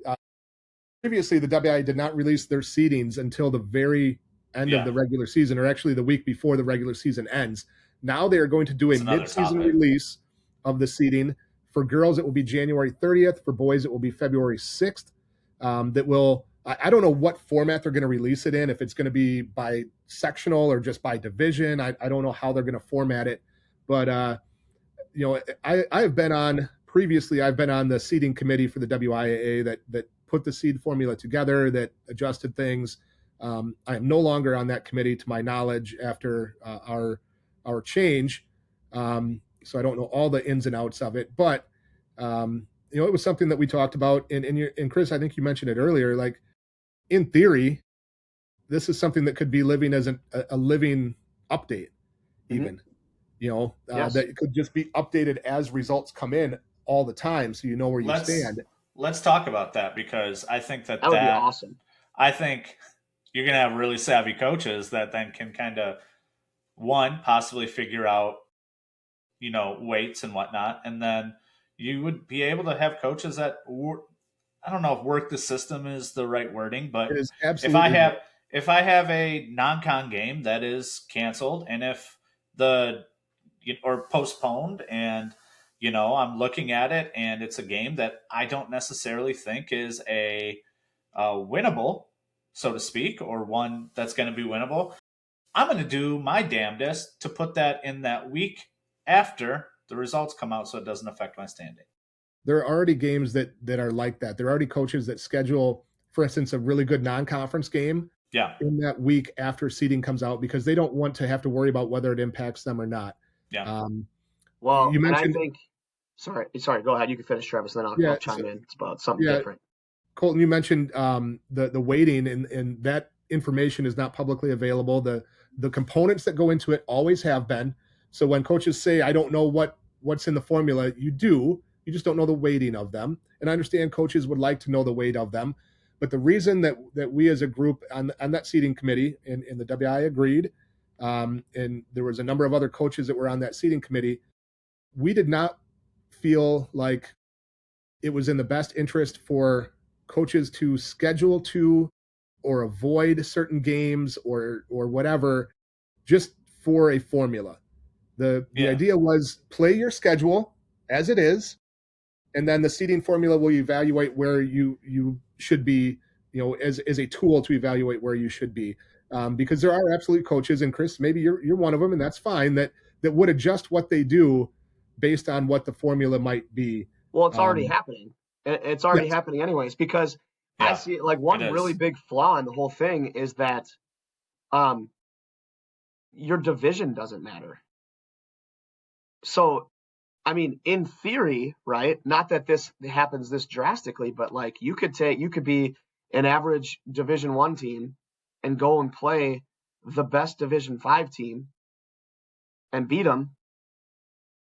previously the WIA did not release their seedings until the very end of the regular season, or actually the week before the regular season ends. Now they are going to do a mid-season release of the seeding. For girls, it will be January 30th. For boys, it will be February 6th. I don't know what format they're going to release it in, if it's going to be by sectional or just by division. I don't know how they're going to format it. But, I've been on the seeding committee for the WIAA that put the seed formula together, that adjusted things. I am no longer on that committee, to my knowledge, after our change. So I don't know all the ins and outs of it, but it was something that we talked about. And Chris, I think you mentioned it earlier. Like, in theory, this is something that could be living as a living update, even. Yes. That it could just be updated as results come in all the time, so you know where you stand. Let's talk about that, because I think that would be awesome. I think you're going to have really savvy coaches that then can kind of, one, possibly figure out, weights and whatnot. And then you would be able to have coaches that, I don't know if work the system is the right wording, but if I have a non-con game that is canceled, and if or postponed, and I'm looking at it and it's a game that I don't necessarily think is a winnable, so to speak, or one that's going to be winnable, I'm going to do my damnedest to put that in that week after the results come out, so it doesn't affect my standing. There are already games that are like that. There are already coaches that schedule, for instance, a really good non-conference game in that week after seeding comes out, because they don't want to have to worry about whether it impacts them or not. Yeah. You mentioned, sorry, go ahead. You can finish, Travis, and then I'll chime in. It's about something different. Colton, you mentioned the weighting, and that information is not publicly available. The components that go into it always have been. So when coaches say, I don't know what's in the formula, you do. You just don't know the weighting of them. And I understand coaches would like to know the weight of them. But the reason that we as a group on that seeding committee and the WI agreed, and there was a number of other coaches that were on that seeding committee, we did not feel like it was in the best interest for coaches to schedule to or avoid certain games or whatever just for a formula. The idea was play your schedule as it is, and then the seeding formula will evaluate where you should be, as a tool to evaluate where you should be. Because there are absolute coaches, and Chris, maybe you're one of them, and that's fine, that would adjust what they do based on what the formula might be. Well, it's already happening. It's already happening anyways, because I see one really big flaw in the whole thing is that your division doesn't matter. So, in theory, right? Not that this happens this drastically, but you could be an average Division I team and go and play the best Division 5 team and beat them,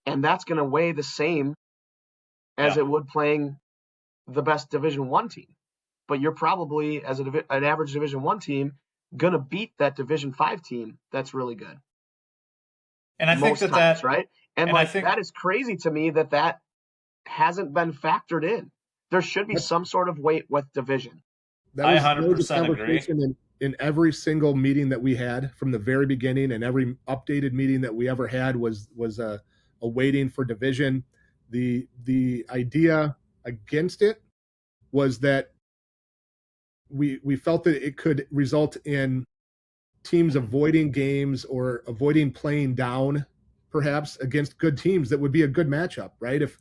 and that's going to weigh the same as Yeah. it would playing the best Division 1 team. But you're probably, as an average Division 1 team, going to beat that Division 5 team that's really good. And I think Most times, right? And I like think that is crazy to me that hasn't been factored in. There should be some sort of weight with division. I That was a 100% agree. conversation in every single meeting that we had from the very beginning, and every updated meeting that we ever had was a waiting for division. The idea against it was that we felt that it could result in teams avoiding games or avoiding playing down, perhaps against good teams that would be a good matchup, right? If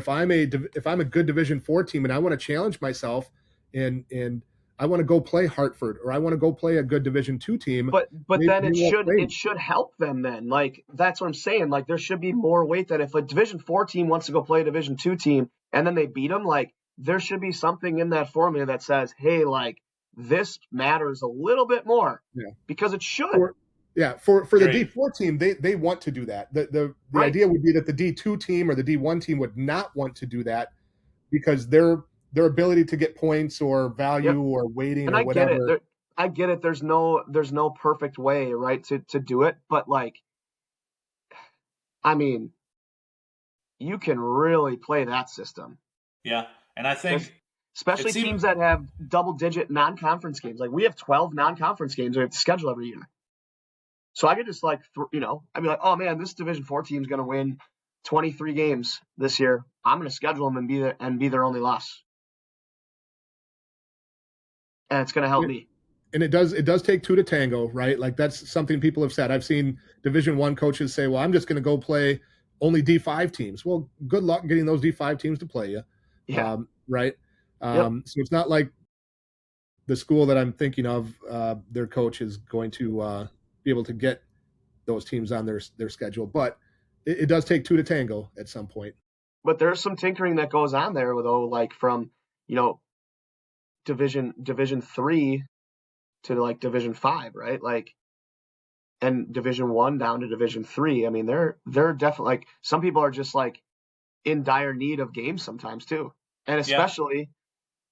I'm a good Division 4 team and I want to challenge myself and I want to go play Hartford, or I want to go play a good Division 2 team, but they then won't play me. it should help them then. Like that's what I'm saying. Like there should be more weight that if a Division 4 team wants to go play a Division 2 team and then they beat them, like there should be something in that formula that says, hey, like this matters a little bit more. Yeah. Because it should. For the Great. D4 team, they want to do that. The Right. idea would be that the D2 team or the D1 team would not want to do that because their ability to get points or value Yep. or weighting And or I get whatever. it. I get it. There's no perfect way, right, to do it. But like, I mean, you can really play that system. Yeah. And I think Especially it's even- teams that have double-digit non-conference games. Like we have 12 non-conference games we have to schedule every year. So I could just like, I'd be like, oh man, this Division 4 team's going to win 23 games this year. I'm going to schedule them and be their only loss. And it's going to help me. And it does take two to tango, right? Like that's something people have said. I've seen Division 1 coaches say, well, I'm just going to go play only D5 teams. Well, good luck getting those D5 teams to play you. Yeah. Right. Yep. So it's not like the school that I'm thinking of, their coach is going to be able to get those teams on their schedule, but it does take two to tango at some point. But there's some tinkering that goes on there, though, like from Division 3 to like Division 5, right? Like, and Division 1 down to Division 3. I mean, they're definitely like some people are just like in dire need of games sometimes too, and especially.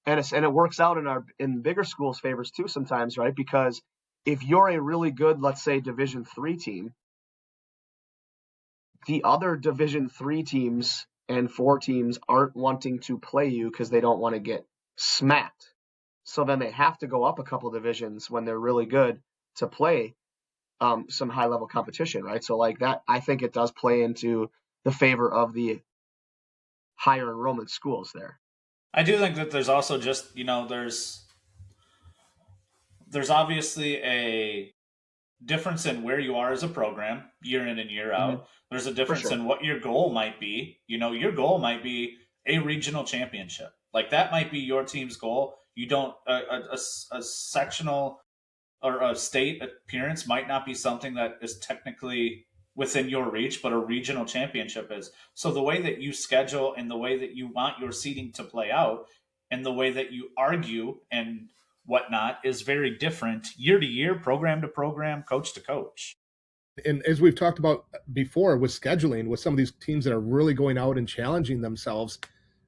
And it works out in bigger schools' favors too sometimes, right? Because if you're a really good, let's say, Division 3 team, the other Division 3 teams and 4 teams aren't wanting to play you because they don't want to get smacked. So then they have to go up a couple divisions when they're really good to play some high-level competition, right? So like that, I think it does play into the favor of the higher enrollment schools there. I do think that there's also just, there's obviously a difference in where you are as a program year in and year out. Mm-hmm. There's a difference in what your goal might be. Your goal might be a regional championship. Like that might be your team's goal. You don't, a sectional or a state appearance might not be something that is technically within your reach, but a regional championship is. So the way that you schedule and the way that you want your seating to play out and the way that you argue and whatnot is very different year to year, program to program, coach to coach. And as we've talked about before with scheduling, with some of these teams that are really going out and challenging themselves,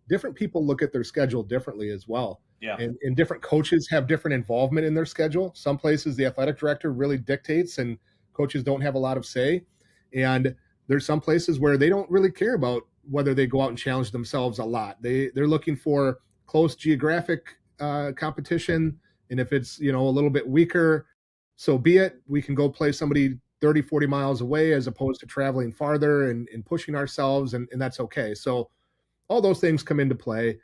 different people look at their schedule differently as well. Yeah. And different coaches have different involvement in their schedule. Some places the athletic director really dictates and coaches don't have a lot of say. And there's some places where they don't really care about whether they go out and challenge themselves a lot. They're looking for close geographic competition. And if it's, a little bit weaker, so be it. We can go play somebody 30, 40 miles away as opposed to traveling farther and pushing ourselves. And that's okay. So all those things come into play.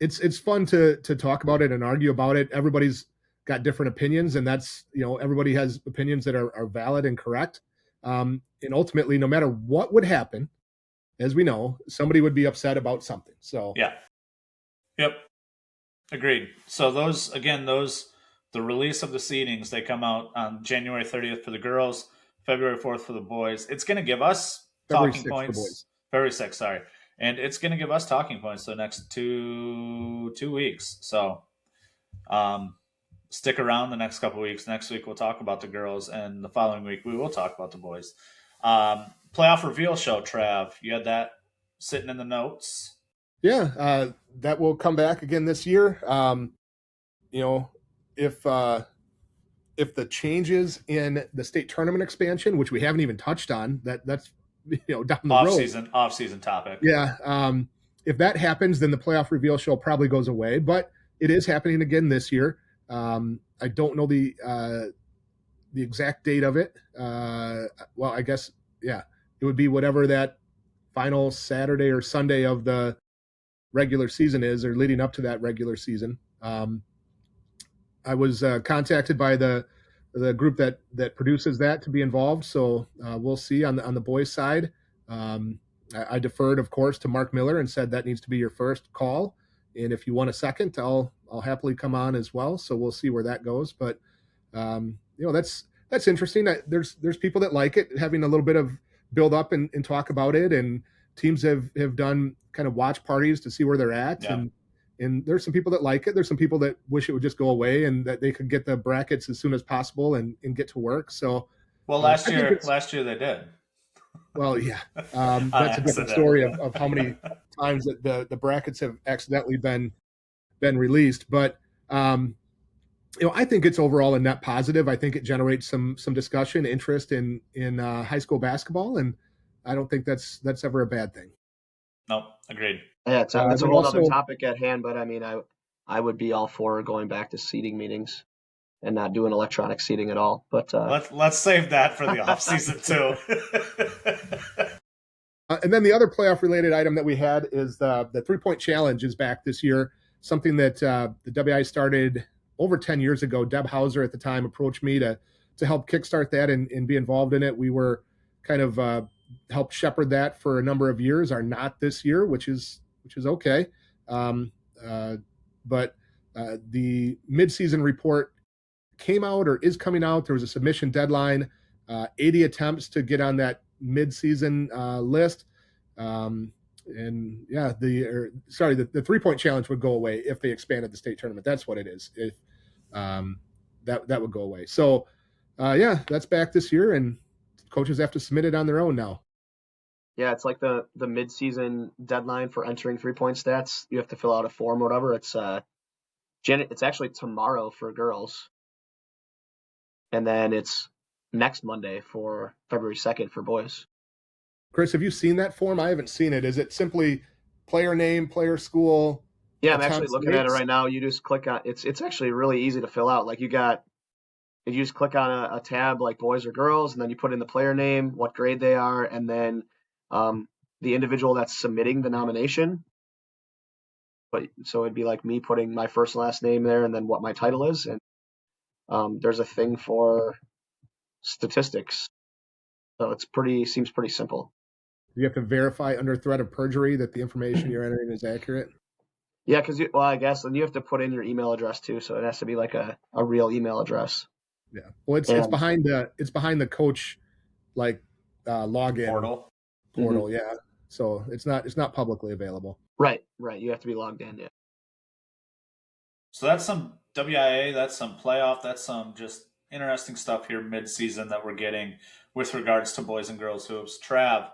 It's fun to talk about it and argue about it. Everybody's got different opinions, and that's, everybody has opinions that are valid and correct. And ultimately, no matter what would happen, as we know, somebody would be upset about something. So yeah. Yep. Agreed. So the release of the seedings, they come out on January 30th for the girls, February 4th for the boys. It's going to give us talking points. February 6th, sorry. And it's going to give us talking points the next two weeks. So stick around the next couple weeks. Next week we'll talk about the girls, and the following week we will talk about the boys. Playoff reveal show, Trav. You had that sitting in the notes. Yeah, that will come back again this year. If the changes in the state tournament expansion, which we haven't even touched on, that's down the road. Off-season topic. Yeah. If that happens, then the playoff reveal show probably goes away. But it is happening again this year. I don't know the exact date of it. Well, I guess it would be whatever that final Saturday or Sunday of the regular season is, or leading up to that regular season. I was contacted by the group that produces that to be involved. So we'll see on the boys' side. I deferred, of course, to Mark Miller and said that needs to be your first call. And if you want a second, I'll happily come on as well. So we'll see where that goes. But that's interesting. There's people that like it, having a little bit of build up and talk about it. And teams have done kind of watch parties to see where they're at. Yeah. And there's some people that like it. There's some people that wish it would just go away and that they could get the brackets as soon as possible and get to work. So, last year they did. Well, yeah, that's a different story of how many times that the brackets have accidentally been released. But I think it's overall a net positive. I think it generates some discussion, interest in high school basketball, and I don't think that's ever a bad thing. No, agreed. Yeah, it's a whole other topic at hand, but I mean, I would be all for going back to seating meetings and not doing electronic seating at all. But let's save that for the off season too. And then the other playoff related item that we had is the 3-point challenge is back this year. Something that the WI started over 10 years ago. Deb Hauser at the time approached me to help kickstart that and be involved in it. We were kind of helped shepherd that for a number of years. Are not this year, which is okay. But the midseason report came out or is coming out. There was a submission deadline, 80 attempts to get on that midseason list. The 3-point challenge would go away if they expanded the state tournament. That's what it is. If that would go away. So that's back this year, and coaches have to submit it on their own now. Yeah, it's like the midseason deadline for entering 3-point stats. You have to fill out a form or whatever. It's actually tomorrow for girls. And then it's next Monday for February 2nd for boys. Chris, have you seen that form? I haven't seen it. Is it simply player name, player school? Yeah, I'm actually looking at it right now. You just click on it's actually really easy to fill out. Like you just click on a tab like boys or girls, and then you put in the player name, what grade they are, and then the individual that's submitting the nomination. So it'd be like me putting my first and last name there and then what my title is. And there's a thing for statistics. So seems pretty simple. Do you have to verify under threat of perjury that the information you're entering is accurate? Yeah, I guess, and you have to put in your email address too. So it has to be like a real email address. Yeah. Well, it's behind the coach login portal. Mm-hmm. Yeah. So it's not publicly available. Right. You have to be logged in. Yeah. So that's some WIA, that's some playoff, that's some just interesting stuff here mid-season that we're getting with regards to boys and girls hoops. Trav,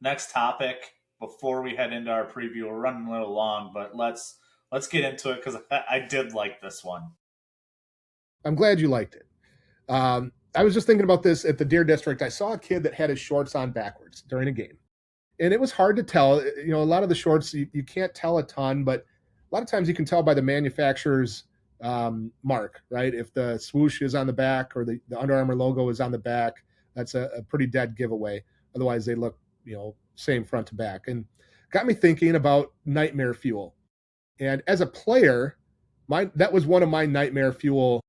next topic before we head into our preview. We're running a little long, but let's get into it because I did like this one. I'm glad you liked it. I was just thinking about this at the Deer District. I saw a kid that had his shorts on backwards during a game. And it was hard to tell. A lot of the shorts, you can't tell a ton, but a lot of times you can tell by the manufacturer's mark, right? If the swoosh is on the back or the Under Armour logo is on the back, that's a pretty dead giveaway. Otherwise, they look, same front to back. And got me thinking about nightmare fuel. And as a player, that was one of my nightmare fuel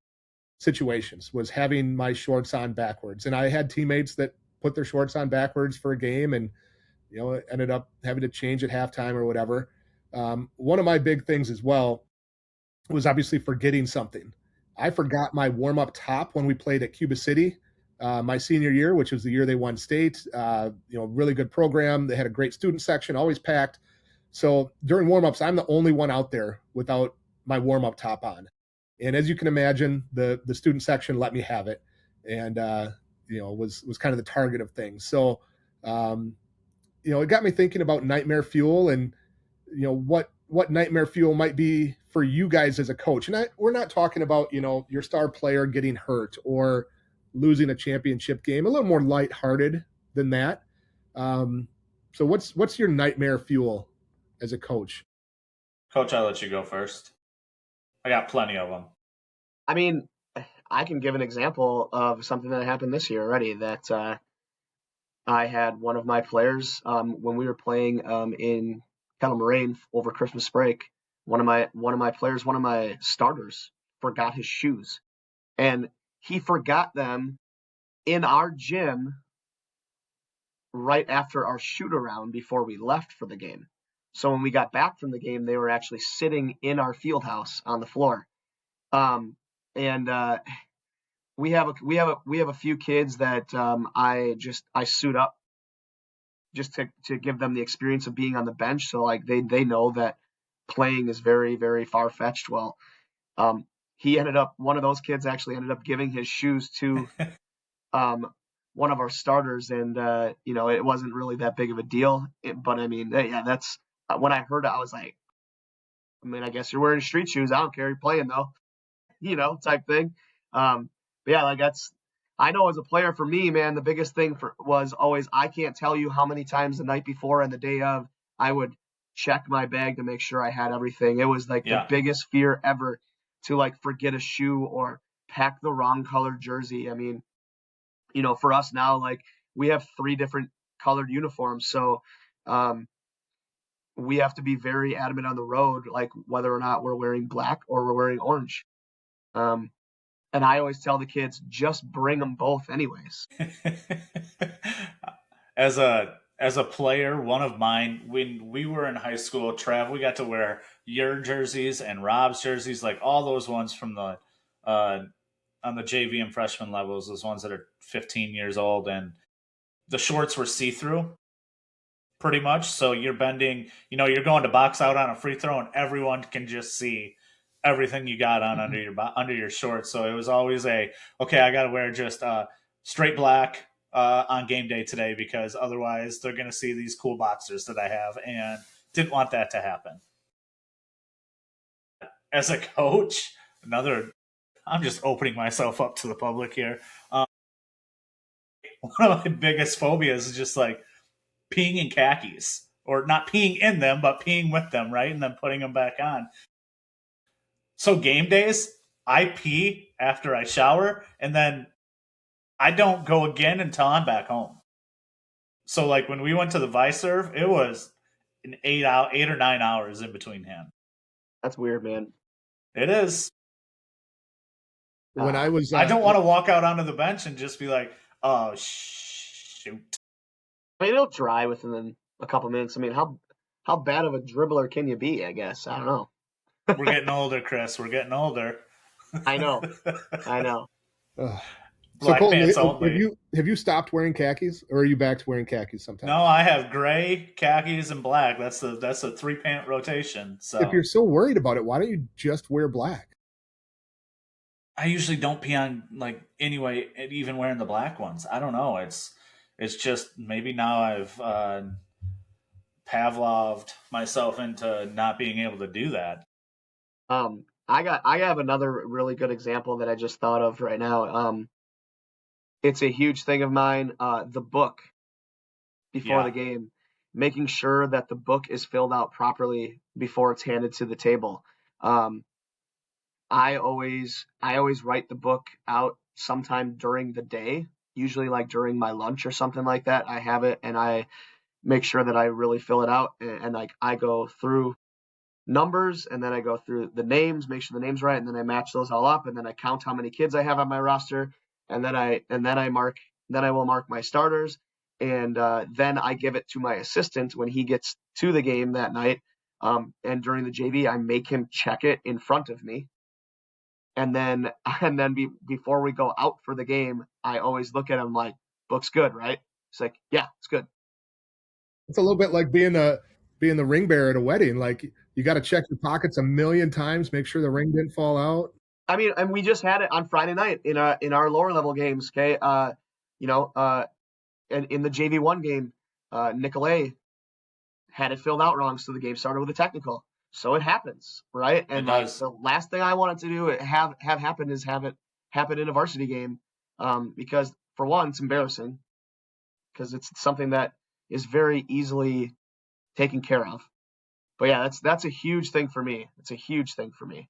situations, was having my shorts on backwards. And I had teammates that put their shorts on backwards for a game and ended up having to change at halftime or whatever. One of my big things as well was obviously forgetting something. I forgot my warm-up top when we played at Cuba City my senior year, which was the year they won state. Really good program. They had a great student section, always packed. So during warm-ups, I'm the only one out there without my warm-up top on. And as you can imagine, the student section let me have it, and was kind of the target of things. So it got me thinking about nightmare fuel, and what nightmare fuel might be for you guys as a coach. And we're not talking about your star player getting hurt or losing a championship game. A little more lighthearted than that. So what's your nightmare fuel as a coach? Coach, I'll let you go first. I got plenty of them. I mean, I can give an example of something that happened this year already. That I had one of my players when we were playing in Kettle Moraine over Christmas break. One of my starters forgot his shoes, and he forgot them in our gym right after our shoot around before we left for the game. So when we got back from the game, they were actually sitting in our field house on the floor. And we have a few kids that I suit up just to give them the experience of being on the bench. So like they know that playing is very, very far fetched. Well, one of those kids actually ended up giving his shoes to one of our starters, and it wasn't really that big of a deal. But I mean, yeah, that's when I heard it, I was like, I mean, I guess you're wearing street shoes. I don't care. You're playing though, type thing. But yeah, like I know as a player for me, man, the biggest thing was always, I can't tell you how many times the night before and the day of I would check my bag to make sure I had everything. It was like the biggest fear ever to like forget a shoe or pack the wrong colored jersey. I mean, for us now, like we have 3 different colored uniforms. So, we have to be very adamant on the road, like whether or not we're wearing black or we're wearing orange. And I always tell the kids, just bring them both anyways. As a player, one of mine, when we were in high school, Trav, we got to wear your jerseys and Rob's jerseys, like all those ones from the on the JV and freshman levels, those ones that are 15 years old, and the shorts were see-through pretty much. So you're bending, you're going to box out on a free throw and everyone can just see everything you got on under your shorts. So it was always okay, I got to wear just straight black on game day today because otherwise they're going to see these cool boxers that I have, and didn't want that to happen. As a coach, I'm just opening myself up to the public here. One of my biggest phobias is just like peeing in khakis, or not peeing in them, but peeing with them, right? And then putting them back on. So game days, I pee after I shower, and then I don't go again until I'm back home. So like when we went to the Vice Serve, it was an 8 or 9 hours in between him. That's weird, man. It is. When I was, I don't want to walk out onto the bench and just be like, oh shoot. I mean, it'll dry within a couple minutes. I mean, how bad of a dribbler can you be? I guess I don't know. We're getting older, Chris. We're getting older. I know. So Colton, have you stopped wearing khakis, or are you back to wearing khakis sometimes? No, I have gray, khakis, and black. That's a 3-pant rotation. So if you're so worried about it, why don't you just wear black? I usually don't pee on anyway, even wearing the black ones. I don't know. It's just maybe now I've Pavloved myself into not being able to do that. I have another really good example that I just thought of right now. It's a huge thing of mine. The book before the game, making sure that the book is filled out properly before it's handed to the table. I always write the book out sometime during the day, usually like during my lunch or something like that. I have it and I make sure that I really fill it out, and like I go through numbers and then I go through the names, make sure the name's right, and then I match those all up, and then I count how many kids I have on my roster, and then I will mark my starters, and then I give it to my assistant when he gets to the game that night. And during the JV, I make him check it in front of me. And then before we go out for the game, I always look at him like, book's good, right? He's like, yeah, it's good. It's a little bit like being the ring bearer at a wedding. Like, you got to check your pockets a million times, make sure the ring didn't fall out. I mean, and we just had it on Friday night in our lower level games. Okay, and in the JV1 game, Nicolay had it filled out wrong, so the game started with a technical. So it happens, right? And It like does. the last thing I wanted to do have happen is have it happen in a varsity game, because for one, it's embarrassing because it's something that is very easily taken care of. But yeah, that's a huge thing for me. It's a huge thing for me.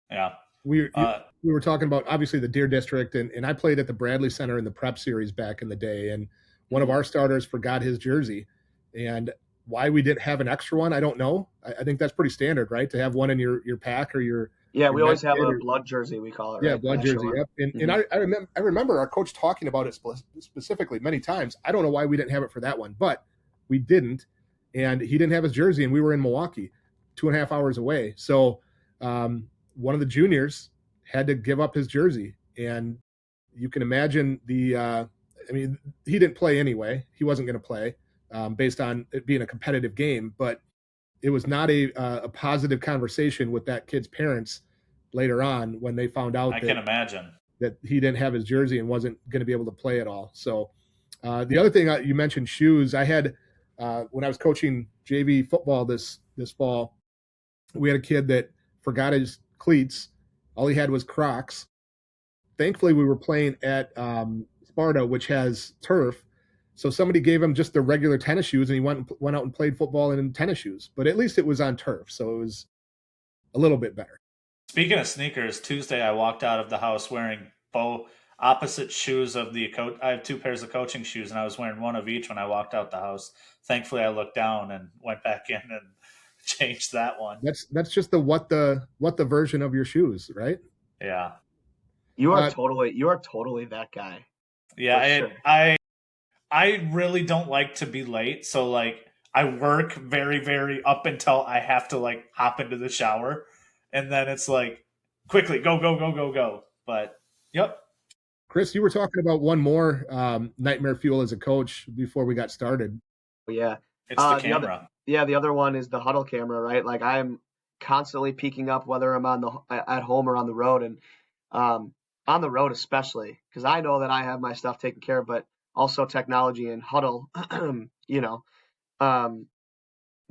Yeah. We Uh, we were talking about obviously the Deer District, and I played at the Bradley Center in the prep series back in the day, and one of our starters forgot his jersey, and why we didn't have an extra one, I don't know. I think that's pretty standard, right? To have one in your pack or your We always have kit a or, blood jersey, we call it, yeah, right? blood National jersey. one. Yep. And I remember our coach talking about it specifically many times. I don't know why we didn't have it for that one, but we didn't, and he didn't have his jersey, and we were in Milwaukee, 2.5 hours away. So one of the juniors had to give up his jersey, and you can imagine I mean, he didn't play anyway. He wasn't going to play based on it being a competitive game, but it was not a positive conversation with that kid's parents later on when they found out I can imagine. that he didn't have his jersey and wasn't going to be able to play at all. So the other thing you mentioned, shoes. I had when I was coaching JV football this fall, we had a kid that forgot his cleats. All he had was Crocs. Thankfully, we were playing at Sparta, which has turf. So somebody gave him just the regular tennis shoes, and he went out and played football in tennis shoes. But at least it was on turf, so it was a little bit better. Speaking of sneakers, Tuesday I walked out of the house wearing both opposite shoes of the coach. I have 2 pairs of coaching shoes, and I was wearing one of each when I walked out the house. Thankfully, I looked down and went back in and changed that one. That's just the what the version of your shoes, right? Yeah. You are totally that guy. Yeah, sure. I really don't like to be late, so like I work very, very up until I have to like hop into the shower, and then it's like quickly go, go, go, go, go. But yep. Chris, you were talking about one more nightmare fuel as a coach before we got started. Yeah, It's the camera. the other one is the huddle camera, right? Like I'm constantly peeking up whether I'm at home or on the road, and on the road especially because I know that I have my stuff taken care of, but also technology and huddle,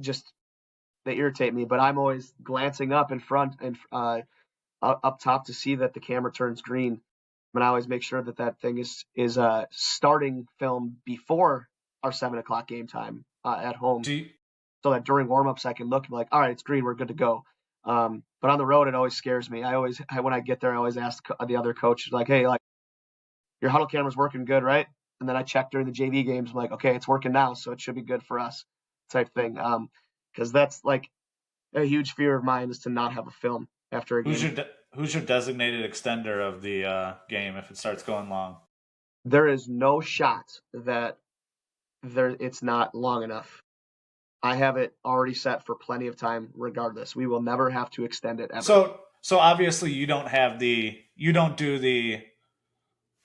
just they irritate me. But I'm always glancing up in front and up top to see that the camera turns green, and I always make sure that thing is starting film before our 7 o'clock game time at home, so that during warmups I can look and be like, all right, it's green, we're good to go. But on the road, it always scares me. When I get there, I always ask the other coach, like, hey, like your huddle camera's working good, right? And then I check during the JV games, I'm like, okay, it's working now, so it should be good for us, type thing. Because that's like a huge fear of mine is to not have a film after a game. Who's your designated extender of the game if it starts going long? There is no shot that it's not long enough. I have it already set for plenty of time regardless. We will never have to extend it ever. So obviously you don't do the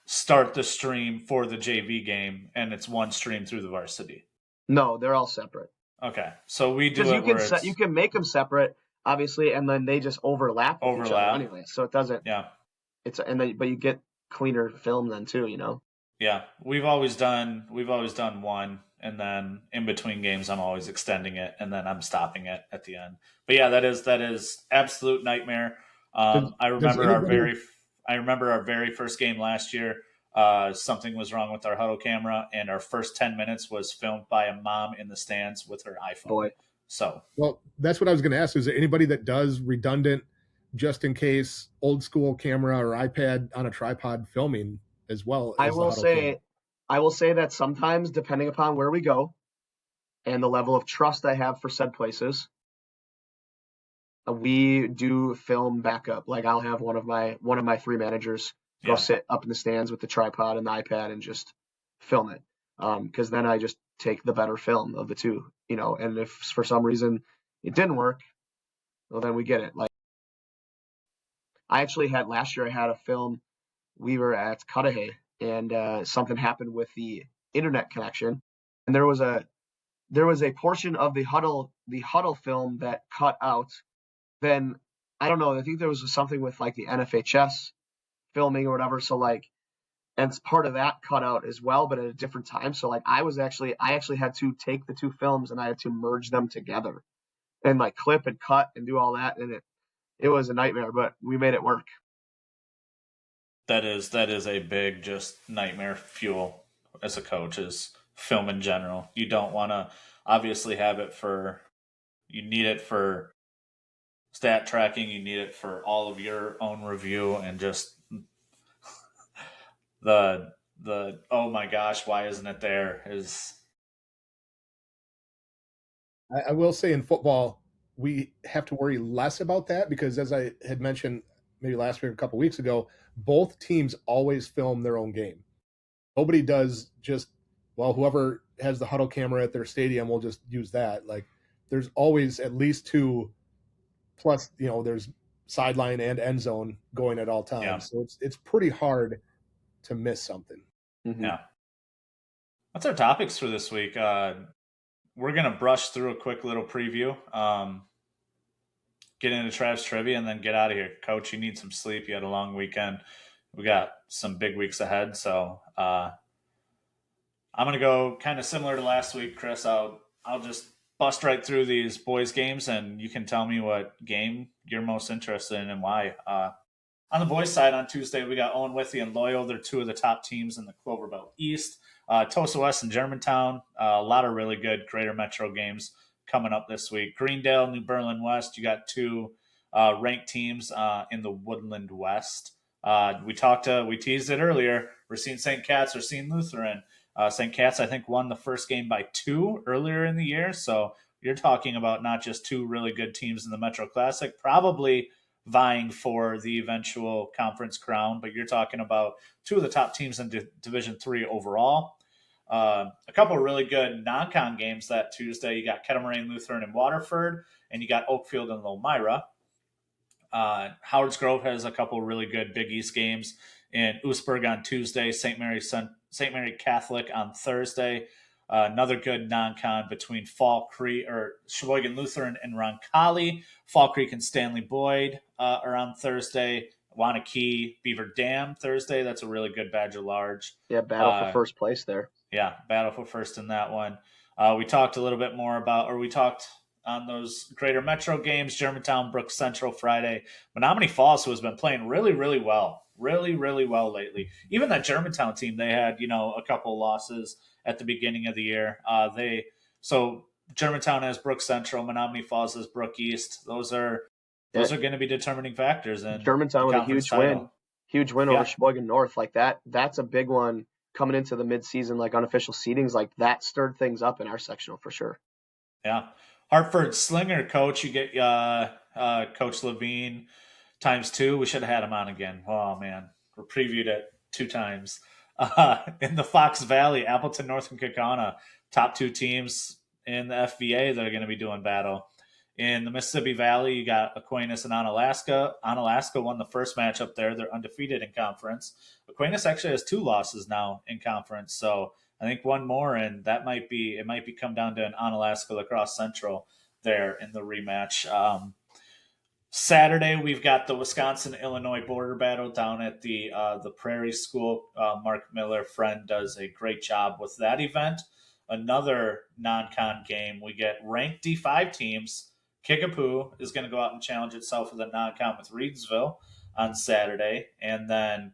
start the stream for the JV game and it's one stream through the varsity. No, they're all separate. Okay. So we do it you can make them separate, obviously, and then they just overlap with each other anyway. So it doesn't. Yeah. But you get cleaner film then too, you know. Yeah, we've always done one, and then in between games, I'm always extending it, and then I'm stopping it at the end. But yeah, that is absolute nightmare. I remember our very first game last year. Something was wrong with our huddle camera, and our first 10 minutes was filmed by a mom in the stands with her iPhone. Boy. So well, that's what I was going to ask. Is there anybody that does redundant, just in case, old school camera or iPad on a tripod filming as well? I will say that sometimes, depending upon where we go and the level of trust I have for said places, we do film backup. Like I'll have one of my 3 managers go sit up in the stands with the tripod and the iPad and just film it. Because then I just take the better film of the two, you know. And if for some reason it didn't work, well, then we get it. Like I actually had last year, I had a film. We were at Cudahy, and something happened with the internet connection, and there was a portion of the huddle film that cut out. Then I don't know. I think there was something with like the NFHS filming or whatever. So like, and part of that cut out as well, but at a different time. So like, I actually had to take the two films and I had to merge them together and like clip and cut and do all that, and it was a nightmare, but we made it work. That is a big just nightmare fuel as a coach is film in general. You don't want to obviously have it for you need it for stat tracking, you need it for all of your own review and just the oh my gosh, why isn't it there is I will say in football, we have to worry less about that because, as I had mentioned maybe last week or a couple weeks ago, both teams always film their own game. Nobody does just, well, whoever has the huddle camera at their stadium will just use that. Like, there's always at least two, plus, there's sideline and end zone going at all times. yeah. So it's pretty hard to miss something. Mm-hmm. Yeah. That's our topics for this week. We're going to brush through a quick little preview, get into Trav's trivia, and then get out of here. Coach, you need some sleep. You had a long weekend. We got some big weeks ahead. So I'm going to go kind of similar to last week, Chris. I'll just bust right through these boys' games, and you can tell me what game you're most interested in and why. On the boys' side, on Tuesday, we got Owen Withy and Loyal. They're two of the top teams in the Clover Belt East. Tosa West and Germantown. A lot of really good Greater Metro games coming up this week. Greendale, New Berlin West. You got two ranked teams in the Woodland West. We teased it earlier. Racine St. Cat's, Racine Lutheran. St. Cat's, I think, won the first game by 2 earlier in the year. So you're talking about not just two really good teams in the Metro Classic, probably vying for the eventual conference crown, but you're talking about two of the top teams in Division III overall. A couple of really good non-con games that Tuesday. You got Kettle Lutheran and Waterford, and you got Oakfield and Lomira. Howard's Grove has a couple of really good Big East games in Oostburg on Tuesday, St. Mary Catholic on Thursday. Another good non-con between Fall Creek or Sheboygan Lutheran and Roncalli. Fall Creek and Stanley Boyd are on Thursday. Wanakee, Beaver Dam Thursday. That's a really good Badger Large. Yeah, battle for first place there. Yeah, battle for first in that one. We talked a little bit more about, or we talked on those Greater Metro games, Germantown, Brooks Central Friday. Menominee Falls, who has been playing really, really well lately. Even that Germantown team, they had, a couple losses at the beginning of the year. So Germantown has Brook Central, Menominee Falls has Brook East. Those are going to be determining factors. And Germantown with a huge win over Sheboygan North, like that. That's a big one coming into the midseason, like unofficial seedings, like that stirred things up in our sectional for sure. Yeah, Hartford Slinger coach, you get Coach Levine ×2. We should have had him on again. Oh man, we previewed it 2 times. In the Fox Valley, Appleton, North, and Kaukauna, top 2 teams in the FVA that are going to be doing battle. In the Mississippi Valley, you got Aquinas and Onalaska. Onalaska won the first match up there. They're undefeated in conference. Aquinas actually has 2 losses now in conference, so I think one more, and it might be come down to an Onalaska Lacrosse Central there in the rematch. Saturday, we've got the Wisconsin-Illinois border battle down at the Prairie School. Mark Miller, friend, does a great job with that event. Another non-con game, we get ranked D5 teams. Kickapoo is going to go out and challenge itself with a non-con with Reedsville on Saturday. And then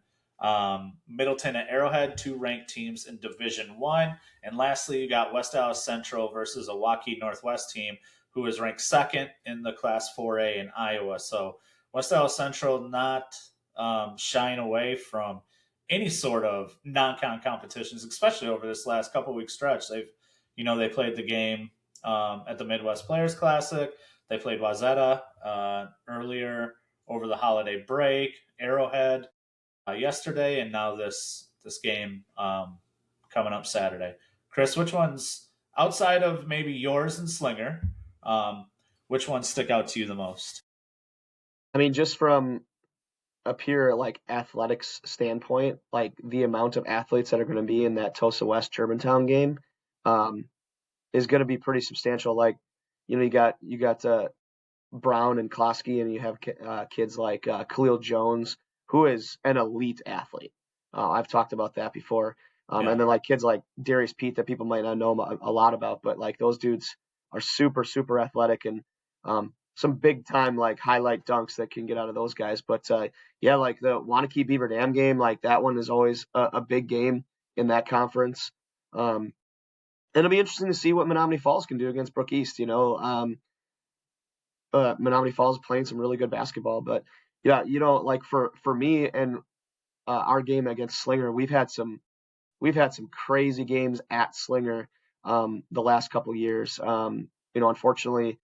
Middleton and Arrowhead, 2 ranked teams in Division I. And lastly, you got West Dallas Central versus a Waukee Northwest team who is ranked 2nd in the Class 4A in Iowa. So West Dallas Central not shying away from any sort of non-con competitions, especially over this last couple week stretch. They played the game at the Midwest Players Classic. They played Wazetta earlier over the holiday break, Arrowhead yesterday, and now this game coming up Saturday. Chris, which ones, outside of maybe yours and Slinger, which ones stick out to you the most? I mean, just from a pure like athletics standpoint, like the amount of athletes that are going to be in that Tosa West Germantown game is going to be pretty substantial. Like, you got Brown and Klosky, and you have kids like Khalil Jones, who is an elite athlete. I've talked about that before. Yeah. And then like kids like Darius Pete that people might not know a lot about, but like those dudes are super, super athletic and some big time like highlight dunks that can get out of those guys. But yeah, like the Wanakee Beaver Dam game, like that one is always a big game in that conference. And it'll be interesting to see what Menominee Falls can do against Brook East. Menominee Falls playing some really good basketball, but yeah, like for me and our game against Slinger, we've had some crazy games at Slinger the last couple of years. Unfortunately,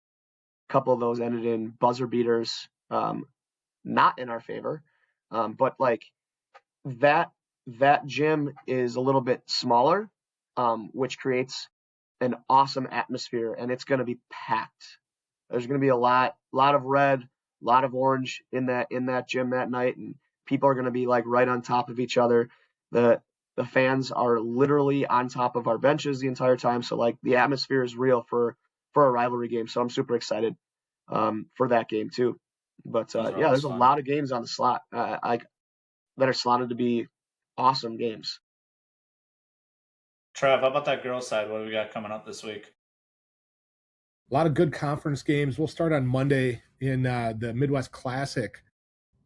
a couple of those ended in buzzer beaters, not in our favor. But like that gym is a little bit smaller, which creates an awesome atmosphere, and it's going to be packed. There's going to be a lot of red, a lot of orange in that gym that night, and people are going to be like right on top of each other. The fans are literally on top of our benches the entire time, so like the atmosphere is real for a rivalry game. So I'm super excited for that game too. But yeah, there's a lot of games on the slot that are slotted to be awesome games. Trav, how about that girls' side? What do we got coming up this week? A lot of good conference games. We'll start on Monday in the Midwest Classic.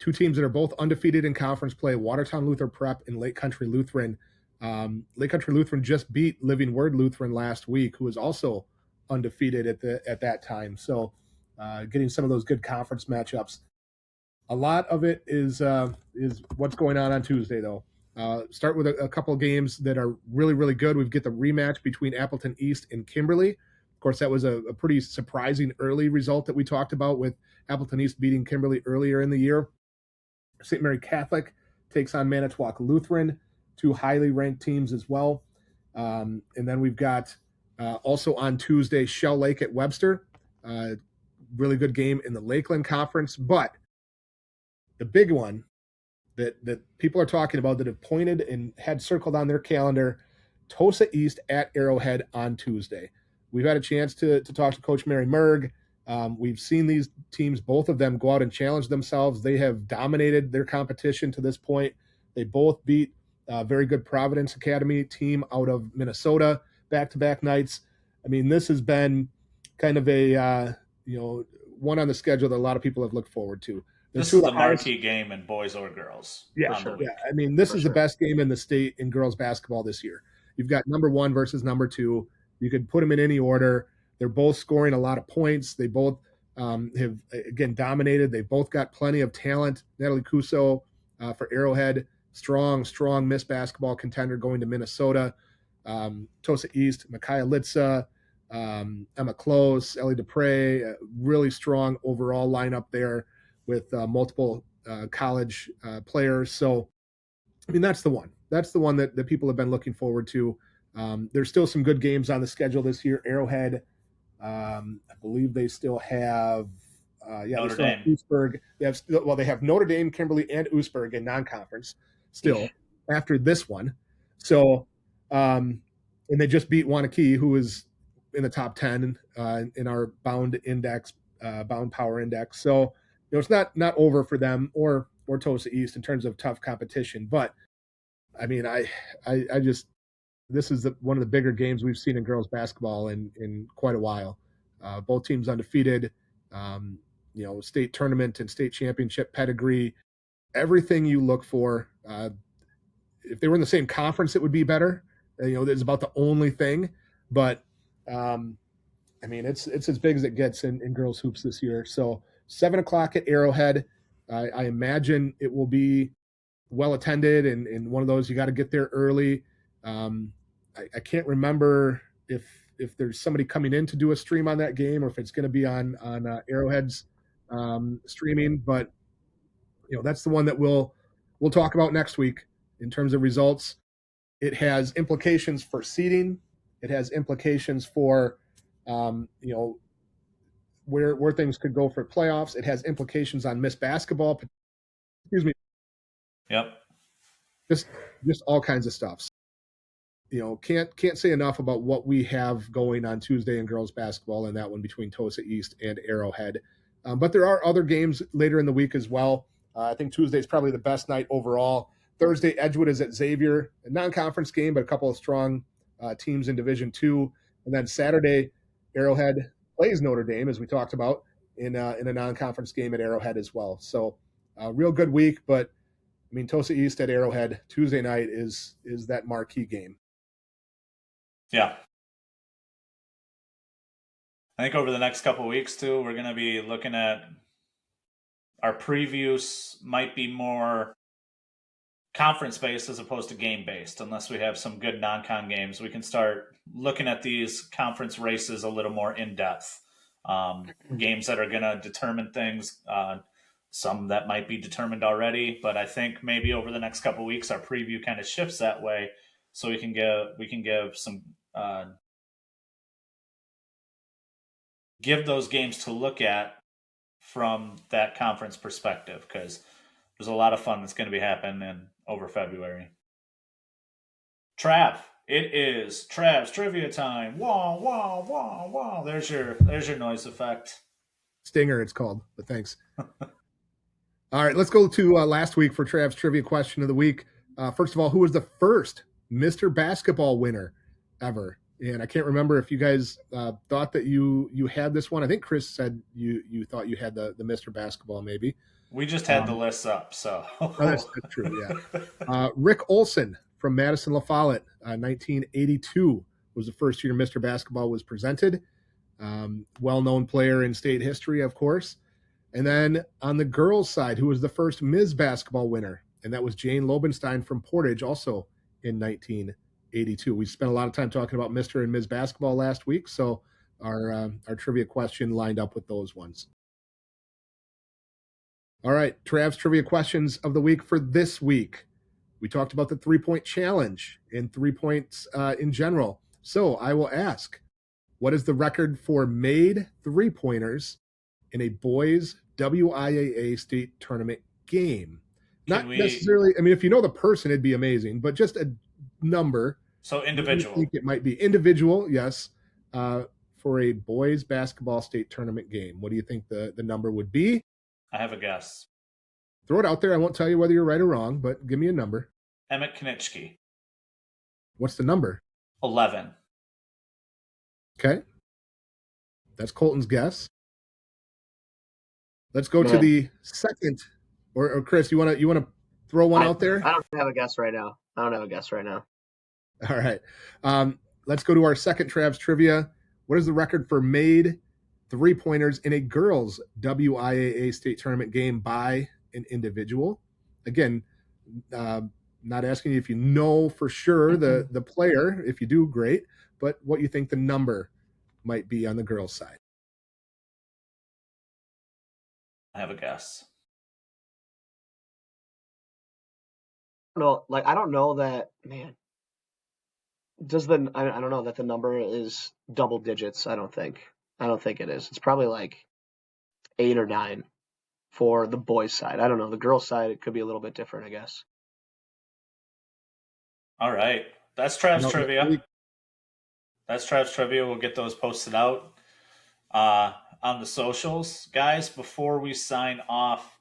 Two teams that are both undefeated in conference play, Watertown Luther Prep and Lake Country Lutheran. Lake Country Lutheran just beat Living Word Lutheran last week, who was also undefeated at that time. So getting some of those good conference matchups. A lot of it is what's going on Tuesday, though. Start with a couple of games that are really, really good. We get the rematch between Appleton East and Kimberly. Of course, that was a pretty surprising early result that we talked about with Appleton East beating Kimberly earlier in the year. St. Mary Catholic takes on Manitowoc Lutheran, two highly ranked teams as well. And then we've got also on Tuesday, Shell Lake at Webster. Really good game in the Lakeland Conference. But the big one that people are talking about that have pointed and had circled on their calendar, Tosa East at Arrowhead on Tuesday. We've had a chance to talk to Coach Mary Merg. We've seen these teams, both of them, go out and challenge themselves. They have dominated their competition to this point. They both beat a very good Providence Academy team out of Minnesota back-to-back nights. I mean, this has been kind of a one on the schedule that a lot of people have looked forward to. This is the marquee game in boys or girls. Yeah, sure. Yeah. I mean, this is the best game in the state in girls basketball this year. You've got number 1 versus number 2. You could put them in any order. They're both scoring a lot of points. They both have, again, dominated. They both got plenty of talent. Natalie Cuso for Arrowhead, strong Miss Basketball contender going to Minnesota. Tosa East, Micaiah Litza, Emma Close, Ellie Dupre, really strong overall lineup there with multiple college players. So, I mean, that's the one. That's the one that people have been looking forward to. There's still some good games on the schedule this year. Arrowhead, I believe they still have Notre Dame. Oostburg. They have Notre Dame, Kimberly, and Oostburg in non-conference still after this one. So, and they just beat Wanakee, who is in the top 10 in our bound power index. So, it's not over for them or Tosa East in terms of tough competition. But I mean, I just, this is one of the bigger games we've seen in girls basketball in quite a while. Both teams undefeated, state tournament and state championship pedigree, everything you look for. If they were in the same conference, it would be better. It's about the only thing. But I mean, it's as big as it gets in girls hoops this year. So 7:00 at Arrowhead. I imagine it will be well attended and one of those you got to get there early. I can't remember if there's somebody coming in to do a stream on that game or if it's going to be on Arrowhead's streaming, but that's the one that we'll talk about next week in terms of results. It has implications for seeding. It has implications for where things could go for playoffs. It has implications on Miss Basketball. Excuse me. Yep. Just all kinds of stuff. Can't say enough about what we have going on Tuesday in girls basketball and that one between Tosa East and Arrowhead. But there are other games later in the week as well. I think Tuesday is probably the best night overall. Thursday, Edgewood is at Xavier, a non-conference game, but a couple of strong teams in Division II. And then Saturday, Arrowhead plays Notre Dame, as we talked about, in a non-conference game at Arrowhead as well. So, real good week. But I mean, Tosa East at Arrowhead Tuesday night is that marquee game. Yeah. I think over the next couple of weeks too, we're going to be looking at our previews might be more conference based as opposed to game based. Unless we have some good non-con games, we can start looking at these conference races a little more in depth. Games that are going to determine things. Some that might be determined already, but I think maybe over the next couple of weeks, our preview kind of shifts that way, so we can give some give those games to look at from that conference perspective, because there's a lot of fun that's going to be happening over February. Trav, it is Trav's trivia time. Wah wah wah wah. There's your noise effect. Stinger, it's called, but thanks. All right, let's go to last week for Trav's trivia question of the week. First of all, who was the first Mr. Basketball winner ever? And I can't remember if you guys thought that you had this one. I think Chris said you thought you had the Mr. Basketball, maybe. We just had the list up, so. Oh, that's true, yeah. Rick Olson from Madison La Follette, 1982 was the first year Mr. Basketball was presented. Well-known player in state history, of course. And then on the girls' side, who was the first Ms. Basketball winner? And that was Jane Lobenstein from Portage, also in 1982. We spent a lot of time talking about Mr. and Ms. Basketball last week, so our trivia question lined up with those ones. All right, Trav's trivia questions of the week for this week. We talked about the three-point challenge and 3 points in general. So I will ask, what is the record for made three-pointers in a boys WIAA state tournament game? Not necessarily, I mean, if you know the person, it'd be amazing, but just a number. So individual. I think it might be individual, yes, for a boys basketball state tournament game. What do you think the number would be? I have a guess. Throw it out there. I won't tell you whether you're right or wrong, but give me a number. Emmett Konitschke. What's the number? 11. Okay. That's Colton's guess. Let's go to the second. Or Chris, you want to throw one out there? I don't have a guess right now. All right. Let's go to our second Trav's trivia. What is the record for made three-pointers in a girls WIAA state tournament game by an individual? Again, not asking you if you know for sure the player. If you do, great. But what you think the number might be on the girls' side? I have a guess. No, like I don't know that, man. I don't know that the number is double digits. I don't think it is. It's probably like 8 or 9 for the boys' side. I don't know. The girls' side, it could be a little bit different, I guess. All right. That's Trav's trivia. That's Trav's trivia. We'll get those posted out on the socials. Guys, before we sign off,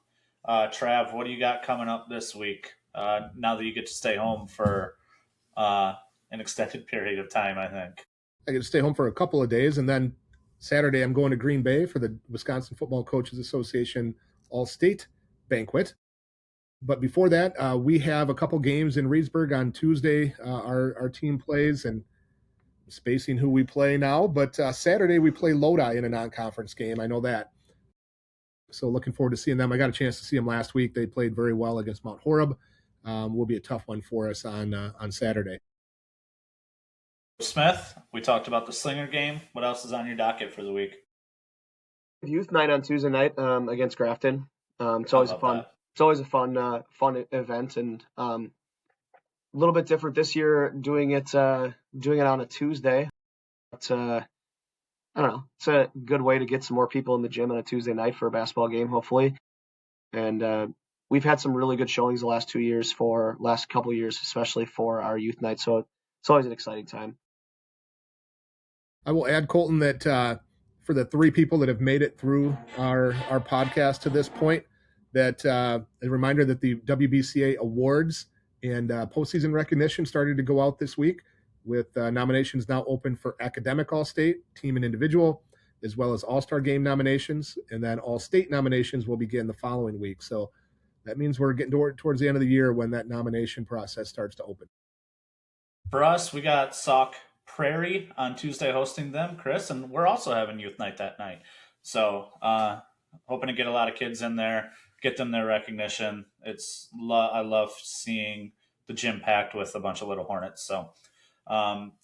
Trav, what do you got coming up this week? Now that you get to stay home for an extended period of time, I think. I get to stay home for a couple of days, and then Saturday I'm going to Green Bay for the Wisconsin Football Coaches Association All-State Banquet. But before that, we have a couple games in Reedsburg on Tuesday. Our team plays, and I'm spacing who we play now. But Saturday we play Lodi in a non-conference game. I know that. So looking forward to seeing them. I got a chance to see them last week. They played very well against Mount Horeb. Will be a tough one for us on Saturday. Smith, we talked about the Slinger game. What else is on your docket for the week? Youth night on Tuesday night against Grafton. It's always a fun. That? It's always a fun event, and a little bit different this year doing it on a Tuesday. But I don't know. It's a good way to get some more people in the gym on a Tuesday night for a basketball game, hopefully. And we've had some really good showings the last couple of years, especially for our youth night. So it's always an exciting time. I will add, Colton, that for the 3 people that have made it through our podcast to this point, that a reminder that the WBCA awards and postseason recognition started to go out this week, with nominations now open for academic All-State, team and individual, as well as All-Star Game nominations, and then All-State nominations will begin the following week. So that means we're getting towards the end of the year when that nomination process starts to open. For us, we got Sauk Prairie on Tuesday hosting them, Chris, and we're also having youth night that night. So hoping to get a lot of kids in there, get them their recognition. I love seeing the gym packed with a bunch of little Hornets. So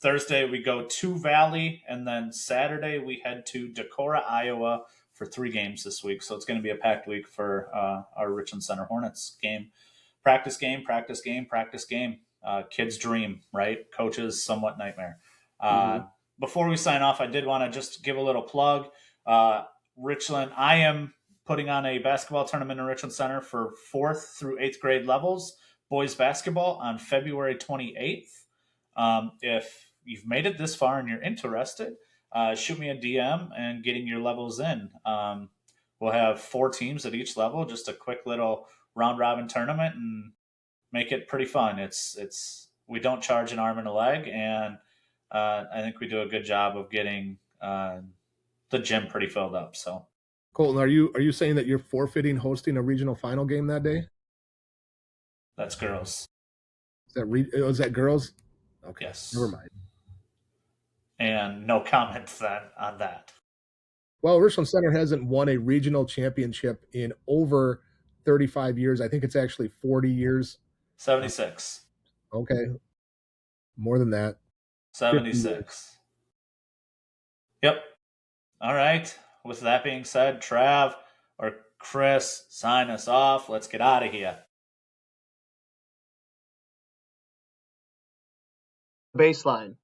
Thursday we go to Valley, and then Saturday we head to Decorah, Iowa for 3 games this week. So it's going to be a packed week for our Richland Center Hornets game. Practice game, practice game, practice game. Kids' dream, right? Coaches' somewhat nightmare. Before we sign off, I did want to just give a little plug. Richland, I am putting on a basketball tournament in Richland Center for 4th through 8th grade levels, boys basketball, on February 28th. If you've made it this far and you're interested, shoot me a DM and getting your levels in. We'll have 4 teams at each level, just a quick little round robin tournament, and make it pretty fun. We don't charge an arm and a leg, and I think we do a good job of getting the gym pretty filled up. So, Colton, are you saying that you're forfeiting hosting a regional final game that day? That's girls. Is that girls? Okay, yes. Never mind. And no comments then on that. Well, Richland Center hasn't won a regional championship in over 35 years. I think it's actually 40 years. 76. Okay. More than that. 76. Yep. All right. With that being said, Trav or Chris, sign us off. Let's get out of here. Baseline.